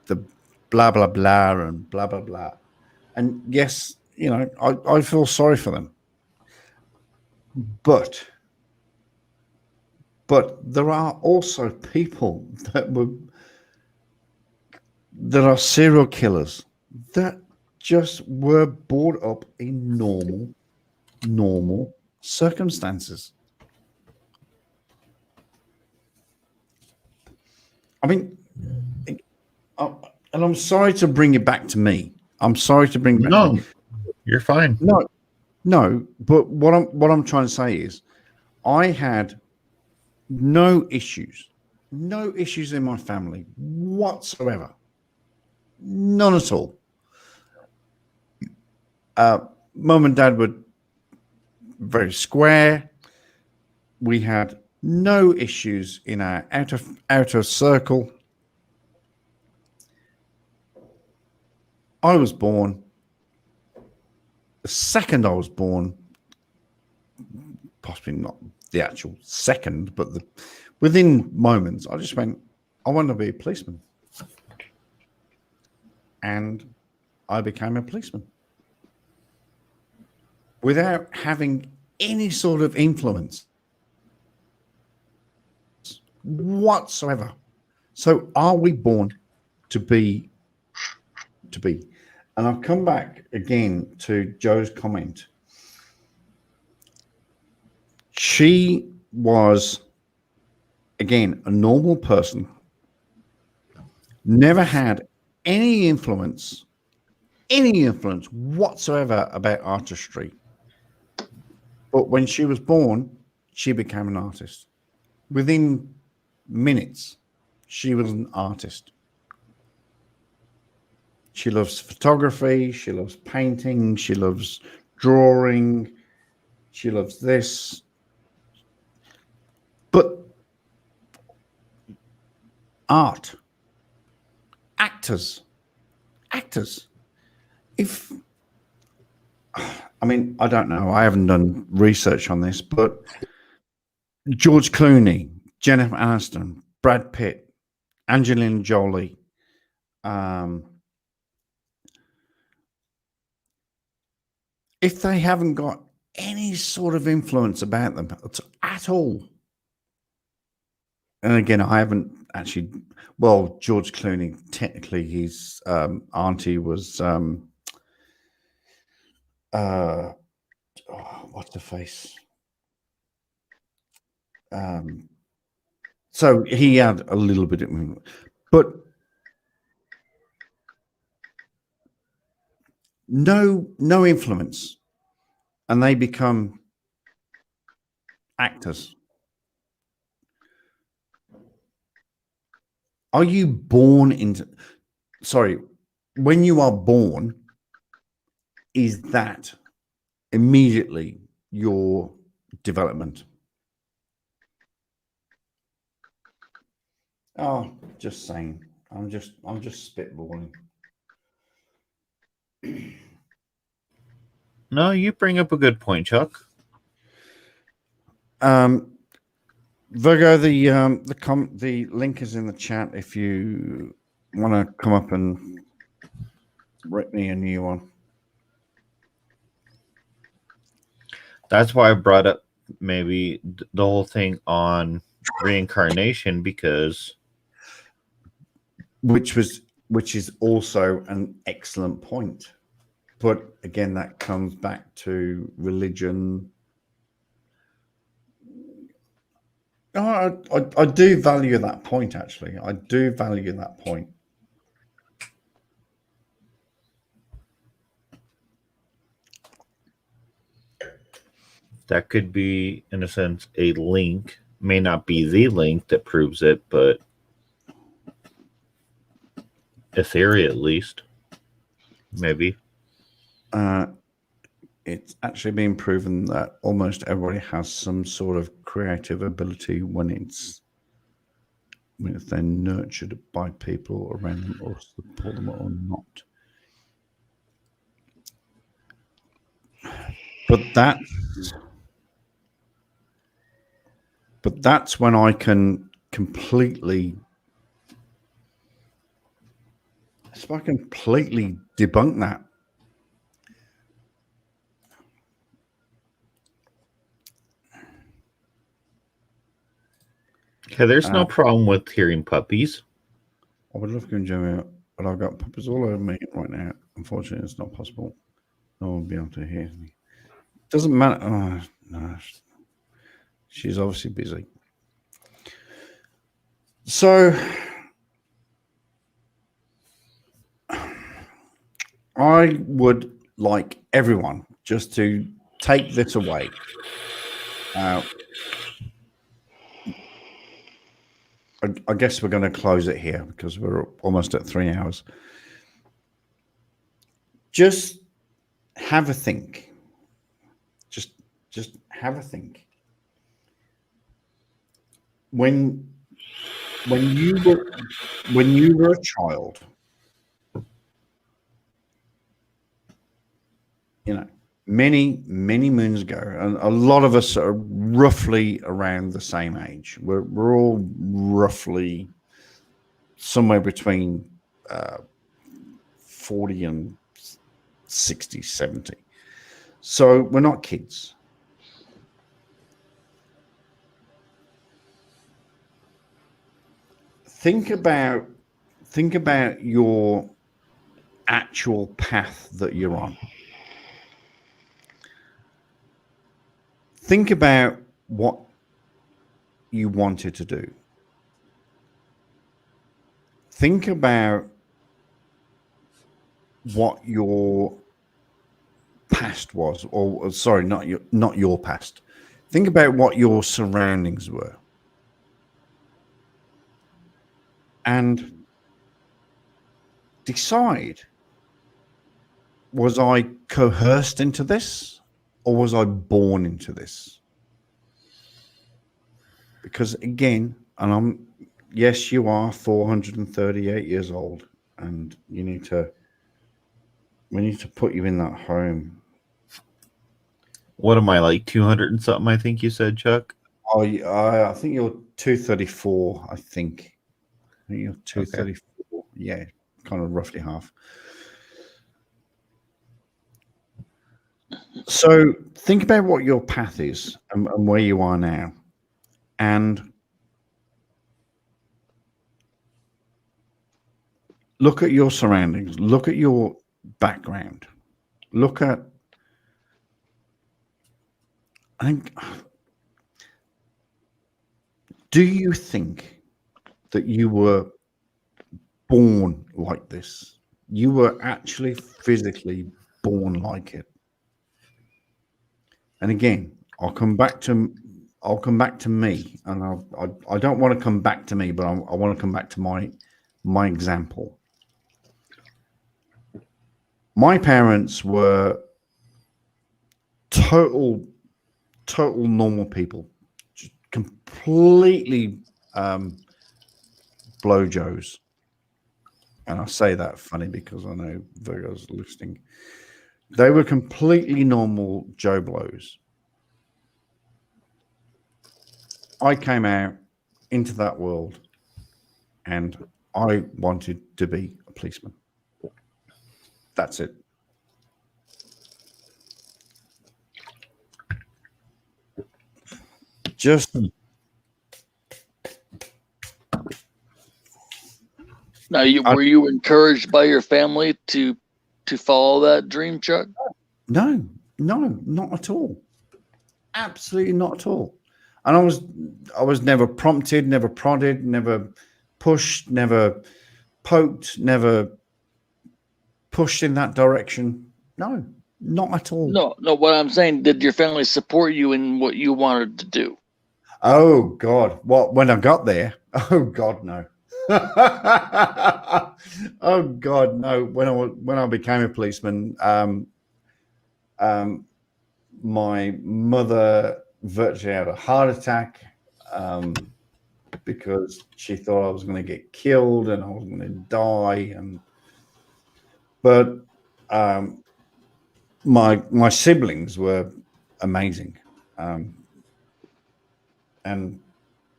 the blah blah blah and blah blah blah. And yes, you know, I feel sorry for them. But there are also people that are serial killers that just were brought up in normal circumstances. I mean, and I'm sorry to bring it back to me. I'm sorry to bring it back to me. You're fine. No, but what I'm trying to say is I had no issues in my family whatsoever. None at all. Mum and dad were very square. We had no issues in our outer circle. I was born. The second I was born, possibly not the actual second, but within moments, I just went, I want to be a policeman. And I became a policeman without having any sort of influence whatsoever. So are we born to be? And I'll come back again to Joe's comment. She was, again, a normal person, never had any influence whatsoever about artistry. But when she was born, she became an artist. Within minutes, she was an artist. She loves photography. She loves painting. She loves drawing. She loves this. But art, actors. If, I mean, I don't know. I haven't done research on this, but George Clooney, Jennifer Aniston, Brad Pitt, Angelina Jolie, if they haven't got any sort of influence about them at all, and again, I haven't actually, well, George Clooney, technically his auntie was, what's the face? So he had a little bit of, but no influence, and they become actors. Are you born into, sorry, when you are born, is that immediately your development? Oh, just saying. I'm just spitballing. No, you bring up a good point, Chuck. Virgo, the link is in the chat if you want to come up and rip me a new one. That's why I brought up maybe the whole thing on reincarnation, because which is also an excellent point. But again, that comes back to religion. Oh, I do value that point, actually. I do value that point. That could be, in a sense, a link. May not be the link that proves it, but a theory at least. Maybe. It's actually been proven that almost everybody has some sort of creative ability when if they're nurtured by people around them or support them or not. But that's when I can completely debunk that. Yeah, there's no problem with hearing puppies. I would love to enjoy it, but I've got puppies all over me right now. Unfortunately, it's not possible. No one will be able to hear me. Doesn't matter. Oh, no. She's obviously busy. So I would like everyone just to take this away. I guess we're going to close it here because we're almost at 3 hours. Just have a think. Just have a think. When you were a child, you know, many moons ago, and a lot of us are roughly around the same age. We're all roughly somewhere between 40 and 60, 70. So we're not kids. Think about your actual path that you're on. Think about what you wanted to do. Think about what your past was, or sorry, not your past. Think about what your surroundings were. And decide, was I coerced into this or was I born into this? Because again, and yes, you are 438 years old, and we need to put you in that home. What am I, like 200 and something, I think you said, Chuck? Oh, I think you're 234, I think you're 234. Okay. Yeah, kind of roughly half. So think about what your path is and where you are now, and look at your surroundings, look at your background, look at, do you think that you were born like this? You were actually physically born like it. And again, I'll come back to me, and I don't want to come back to me, but I want to come back to my example. My parents were total normal people, just completely blowjos. And I say that funny because I know Virgo's listening. They were completely normal Joe Blows. I came out into that world and I wanted to be a policeman. That's it. Just now, were you encouraged by your family to follow that dream, Chuck? No, not at all. Absolutely not at all. And I was never prompted, never prodded, never pushed, never poked, never pushed in that direction. No, Not at all. No. What I'm saying, did your family support you in what you wanted to do? Oh God! What when I got there? Oh God, no! Oh God, no! When I became a policeman, my mother virtually had a heart attack because she thought I was going to get killed and I was going to die. But my siblings were amazing, and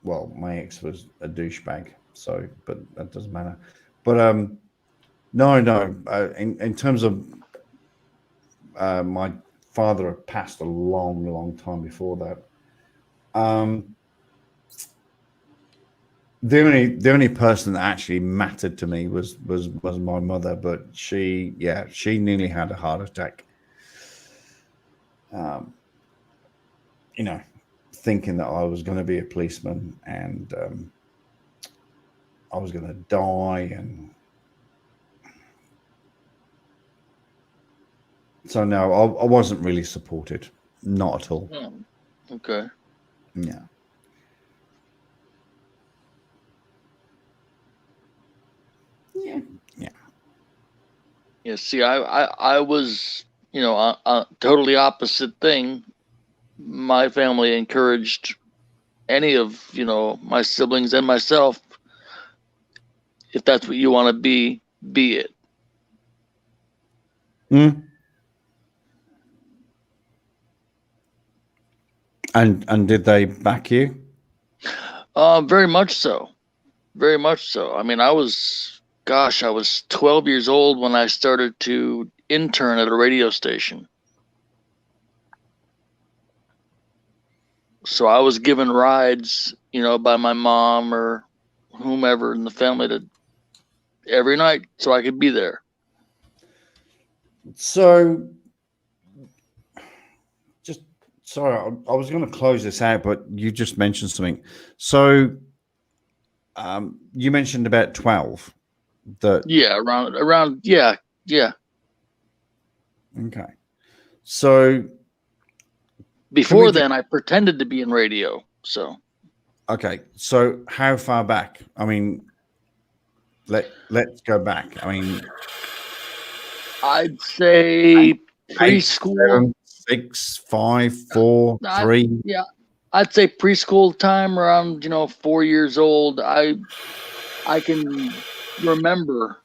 well, my ex was a douchebag, so but that doesn't matter. But no, in terms of my father had passed a long time before that. The only person that actually mattered to me was my mother, but she nearly had a heart attack. You know, thinking that I was going to be a policeman and I was going to die, and so no, I wasn't really supported, not at all. Okay. Yeah. Yeah. See, I was, totally opposite thing. My family encouraged any of, my siblings and myself, if that's what you want to be it. And did they back you? Very much so. Very much so. I mean, I was 12 years old when I started to intern at a radio station. So I was given rides, by my mom or whomever in the family every night so I could be there. So, just sorry, I was going to close this out, but you just mentioned something. So, you mentioned about 12. Around. Yeah. Okay. So before then, I pretended to be in radio. So. Okay. So how far back? I mean, let's go back. I mean, I'd say preschool. 6, 5, 4, 3. Yeah, I'd say preschool time, around 4 years old. I can remember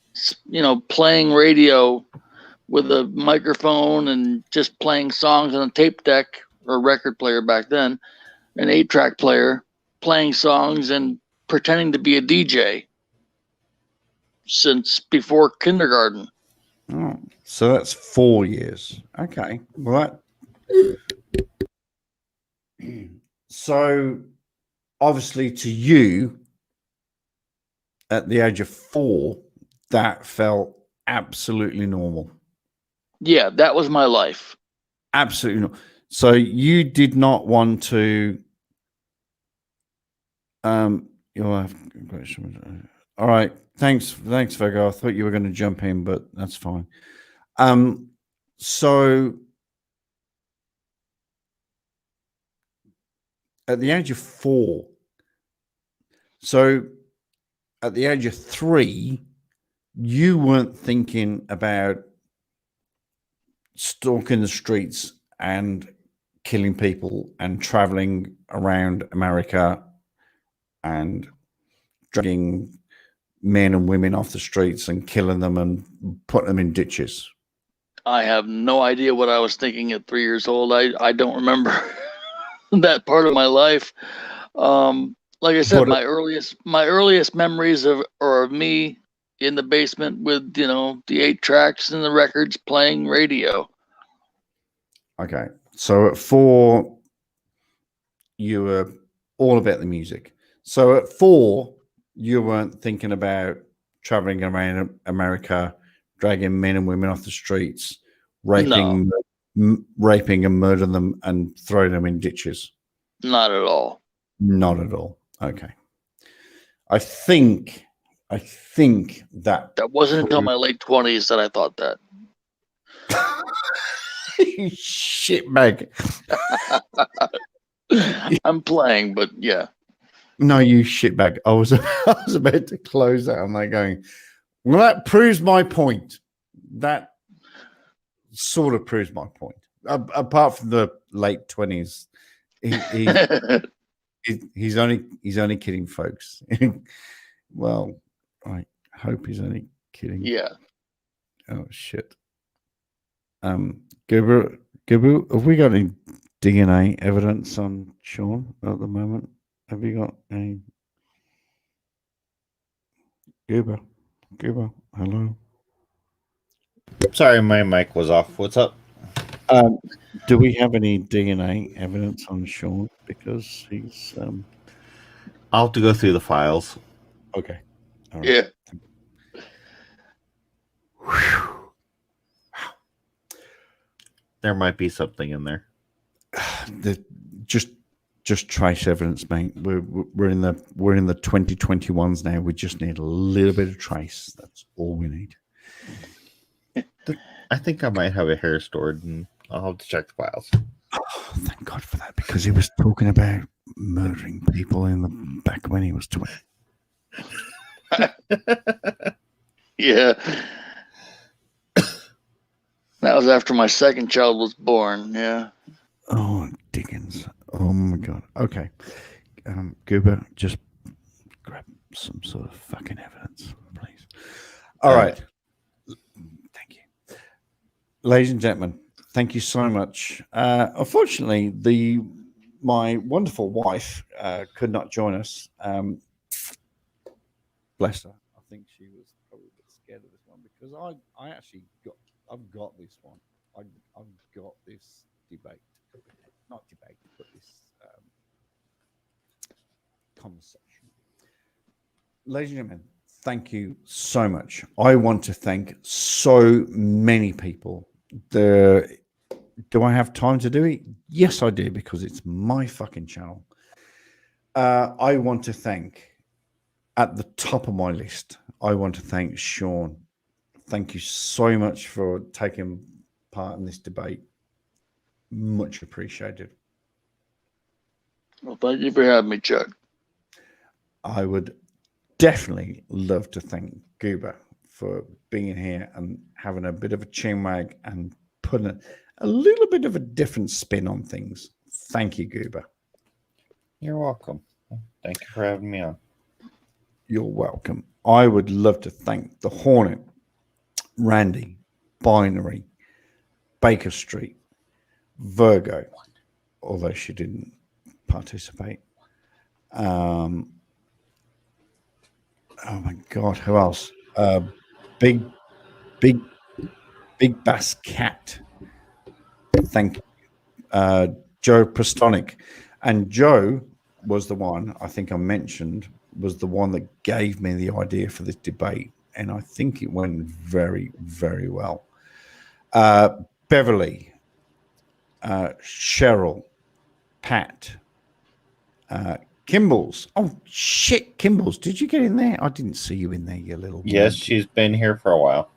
playing radio with a microphone and just playing songs on a tape deck or record player back then, an 8-track player, playing songs and pretending to be a DJ since before kindergarten. Oh, so that's 4 years. Okay. Well, so obviously to you at the age of 4, that felt absolutely normal. Yeah, that was my life. Absolutely not. So you did not want to you'll have a question. All right. Thanks, Virgo. I thought you were going to jump in, but that's fine. So at the age of 4, so at the age of 3, you weren't thinking about stalking the streets and killing people and traveling around America and dragging men and women off the streets and killing them and putting them in ditches. I have no idea what I was thinking at 3 years old. I don't remember that part of my life. Like I said, my earliest memories are of me in the basement with the 8 tracks and the records playing radio. Okay, so at 4, you were all about the music. So at 4, you weren't thinking about traveling around America, dragging men and women off the streets, raping and murdering them and throwing them in ditches. Not at all. Not at all. Okay. I think that wasn't until my late 20s that I thought that. You shitbag. I'm playing, but yeah. No, you shitbag. I was about to close that. I'm like going, well, that proves my point. That sort of proves my point. Apart from the late 20s, he's only kidding, folks. Well, I hope he's only kidding. Yeah. Oh shit. Gibber, have we got any DNA evidence on Sean at the moment? Have you got any? Gibber, hello. Sorry, my mic was off. What's up? Do we have any DNA evidence on Sean? Because he's I'll have to go through the files. okay. All right. Yeah. There might be something in there. Just trace evidence, mate. We're in the 2021s now. We just need a little bit of trace. That's all we need. I think I might have a hair stored, and I'll have to check the files. Oh, thank God for that, because he was talking about murdering people in the back when he was 20. Yeah. That was after my second child was born. Yeah. Oh, Dickens. Oh, my God. Okay. Goober, just grab some sort of fucking evidence, please. All right. Thank you. Ladies and gentlemen, thank you so much. Unfortunately, my wonderful wife could not join us. Bless her. I think she was probably a bit scared of this one because I've got this one. I've got this debate. Not debate, but this conversation. Ladies and gentlemen, thank you so much. I want to thank so many people. Do I have time to do it? Yes, I do, because it's my fucking channel. I want to thank, at the top of my list, I want to thank Sean. Thank you so much for taking part in this debate. Much appreciated. Well, thank you for having me, Chuck. I would definitely love to thank Goober for being here and having a bit of a chinwag and putting a little bit of a different spin on things. Thank you, Goober. You're welcome. Thank you for having me on. You're welcome. I would love to thank the Hornet, Randy, Binary, Baker Street, Virgo, although she didn't participate. Oh my God, who else? Big Bass Cat. Thank you. Joe Prestonic. And Joe was the one, I think I mentioned, was the one that gave me the idea for this debate. And I think it went very, very well. Beverly, Cheryl, Pat, Kimballs. Oh, shit, Kimballs. Did you get in there? I didn't see you in there, you little... Yes, she's been here for a while.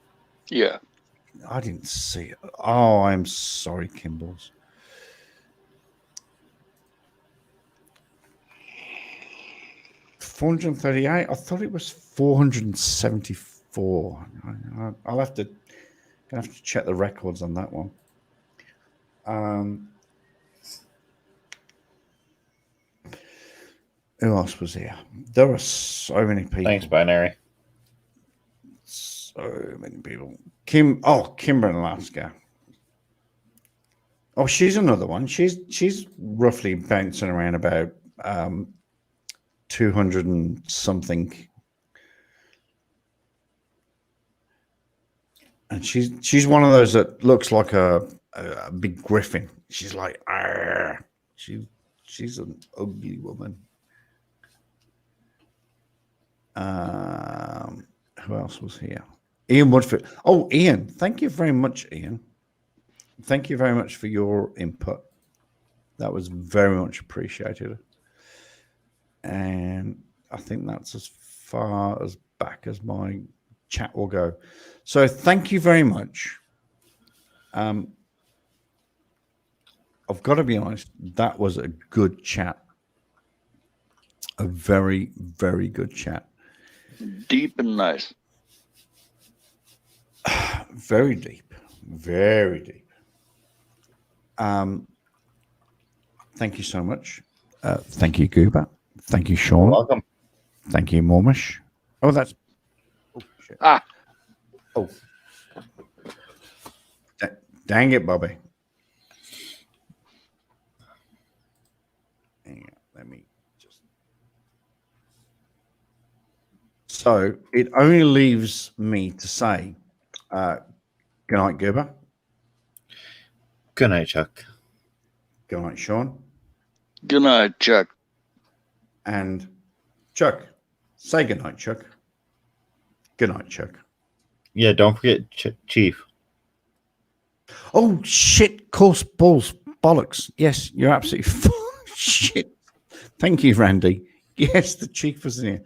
Yeah. I didn't see it. Oh, I'm sorry, Kimballs. $438. I thought it was 474. I'll have to check the records on that one. Who else was here? There were so many people. Thanks, Binary. So many people. Kimber in Alaska. Oh, she's another one. She's roughly bouncing around about 200 and something. And she's one of those that looks like a big griffin. She's like, arr. She's an ugly woman. Who else was here? Ian Woodford. Oh, Ian. Thank you very much, Ian. Thank you very much for your input. That was very much appreciated. And I think that's as far as back as my chat will go. So thank you very much. I've got to be honest, that was a good chat. A very, very good chat. Deep and nice. Very deep. Very deep. Thank you so much. Thank you, Goober. Thank you, Sean. Welcome. Thank you, Mormish. Oh, that's... Oh, shit. Ah, Oh. Dang it, Bobby. Hang on, let me just... So it only leaves me to say, good night, Goober. Good night, Chuck. Good night, Sean. good night, Chuck. And Chuck. Say good night, Chuck. Good night, Chuck. Yeah, don't forget Chief. Oh, shit. Course balls. Bollocks. Yes, you're absolutely shit. Thank you, Randy. Yes, the chief was in here.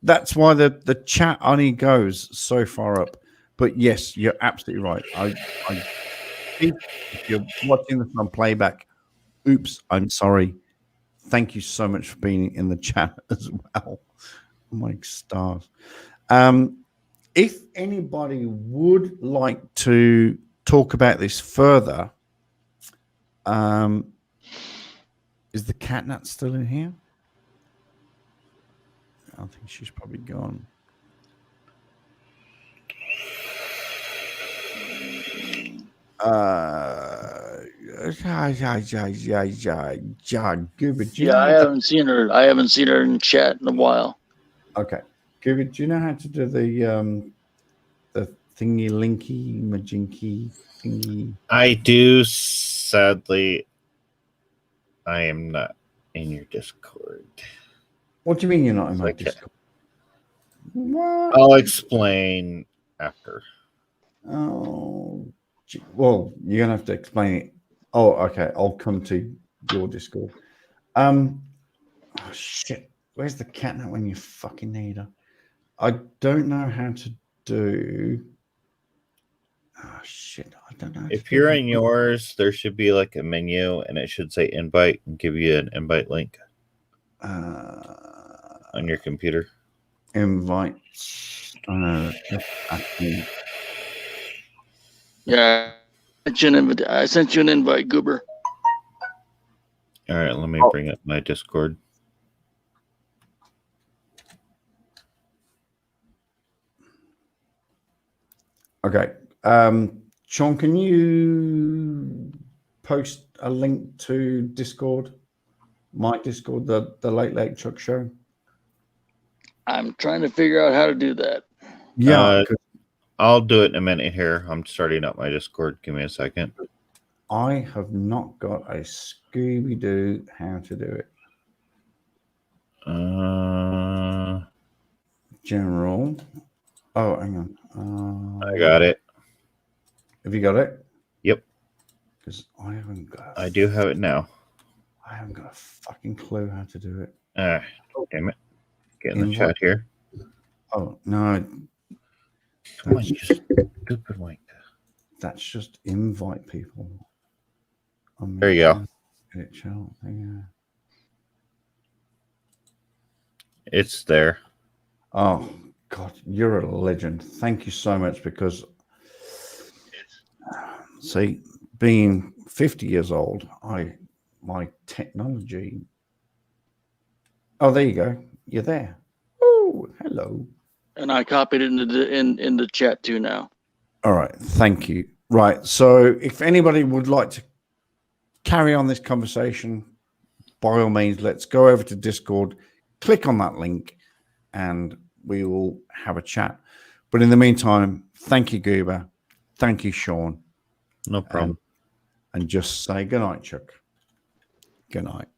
That's why the chat only goes so far up. But yes, you're absolutely right. I if you're watching this on playback, oops, I'm sorry. Thank you so much for being in the chat as well. Oh my stars. If anybody would like to talk about this further, is the catnut still in here? I think she's probably gone. Goober, do you Yeah, know I how to- haven't seen her. I haven't seen her in chat in a while. Okay, Goober, do you know how to do the thingy linky majinky thingy? I do. Sadly, I am not in your Discord. What do you mean you're not in my Okay. Discord? What? I'll explain after. Oh, well, you're gonna have to explain it. Oh, okay. I'll come to your Discord. Oh shit. Where's the catnap when you fucking need her? I don't know how to do. Oh shit. I don't know. How If to you're do in yours, there should be like a menu and it should say invite and give you an invite link on your computer. invites. Yeah, I sent you an invite, Goober. All right, let me bring up my Discord. Okay. Sean, can you post a link to Discord? My Discord, the Late Late Chuck Show. I'm trying to figure out how to do that. Yeah, I'll do it in a minute here. I'm starting up my Discord. Give me a second. I have not got a Scooby Doo how to do it. General. Oh, hang on. I got it. Have you got it? Yep. Because I haven't got. I do have it now. I haven't got a fucking clue how to do it. Damn it. Get in the chat here. Oh no. Come on, you stupid wank. That's just invite people. There you go. It's there. Oh God, you're a legend. Thank you so much because see, being 50 years old, my technology. Oh, there you go. You're there. Oh, hello. And I copied it in the chat too now. All right. Thank you. Right. So if anybody would like to carry on this conversation, by all means, let's go over to Discord, click on that link, and we will have a chat. But in the meantime, thank you, Goober. Thank you, Sean. No problem. And just say good night, Chuck. Good night.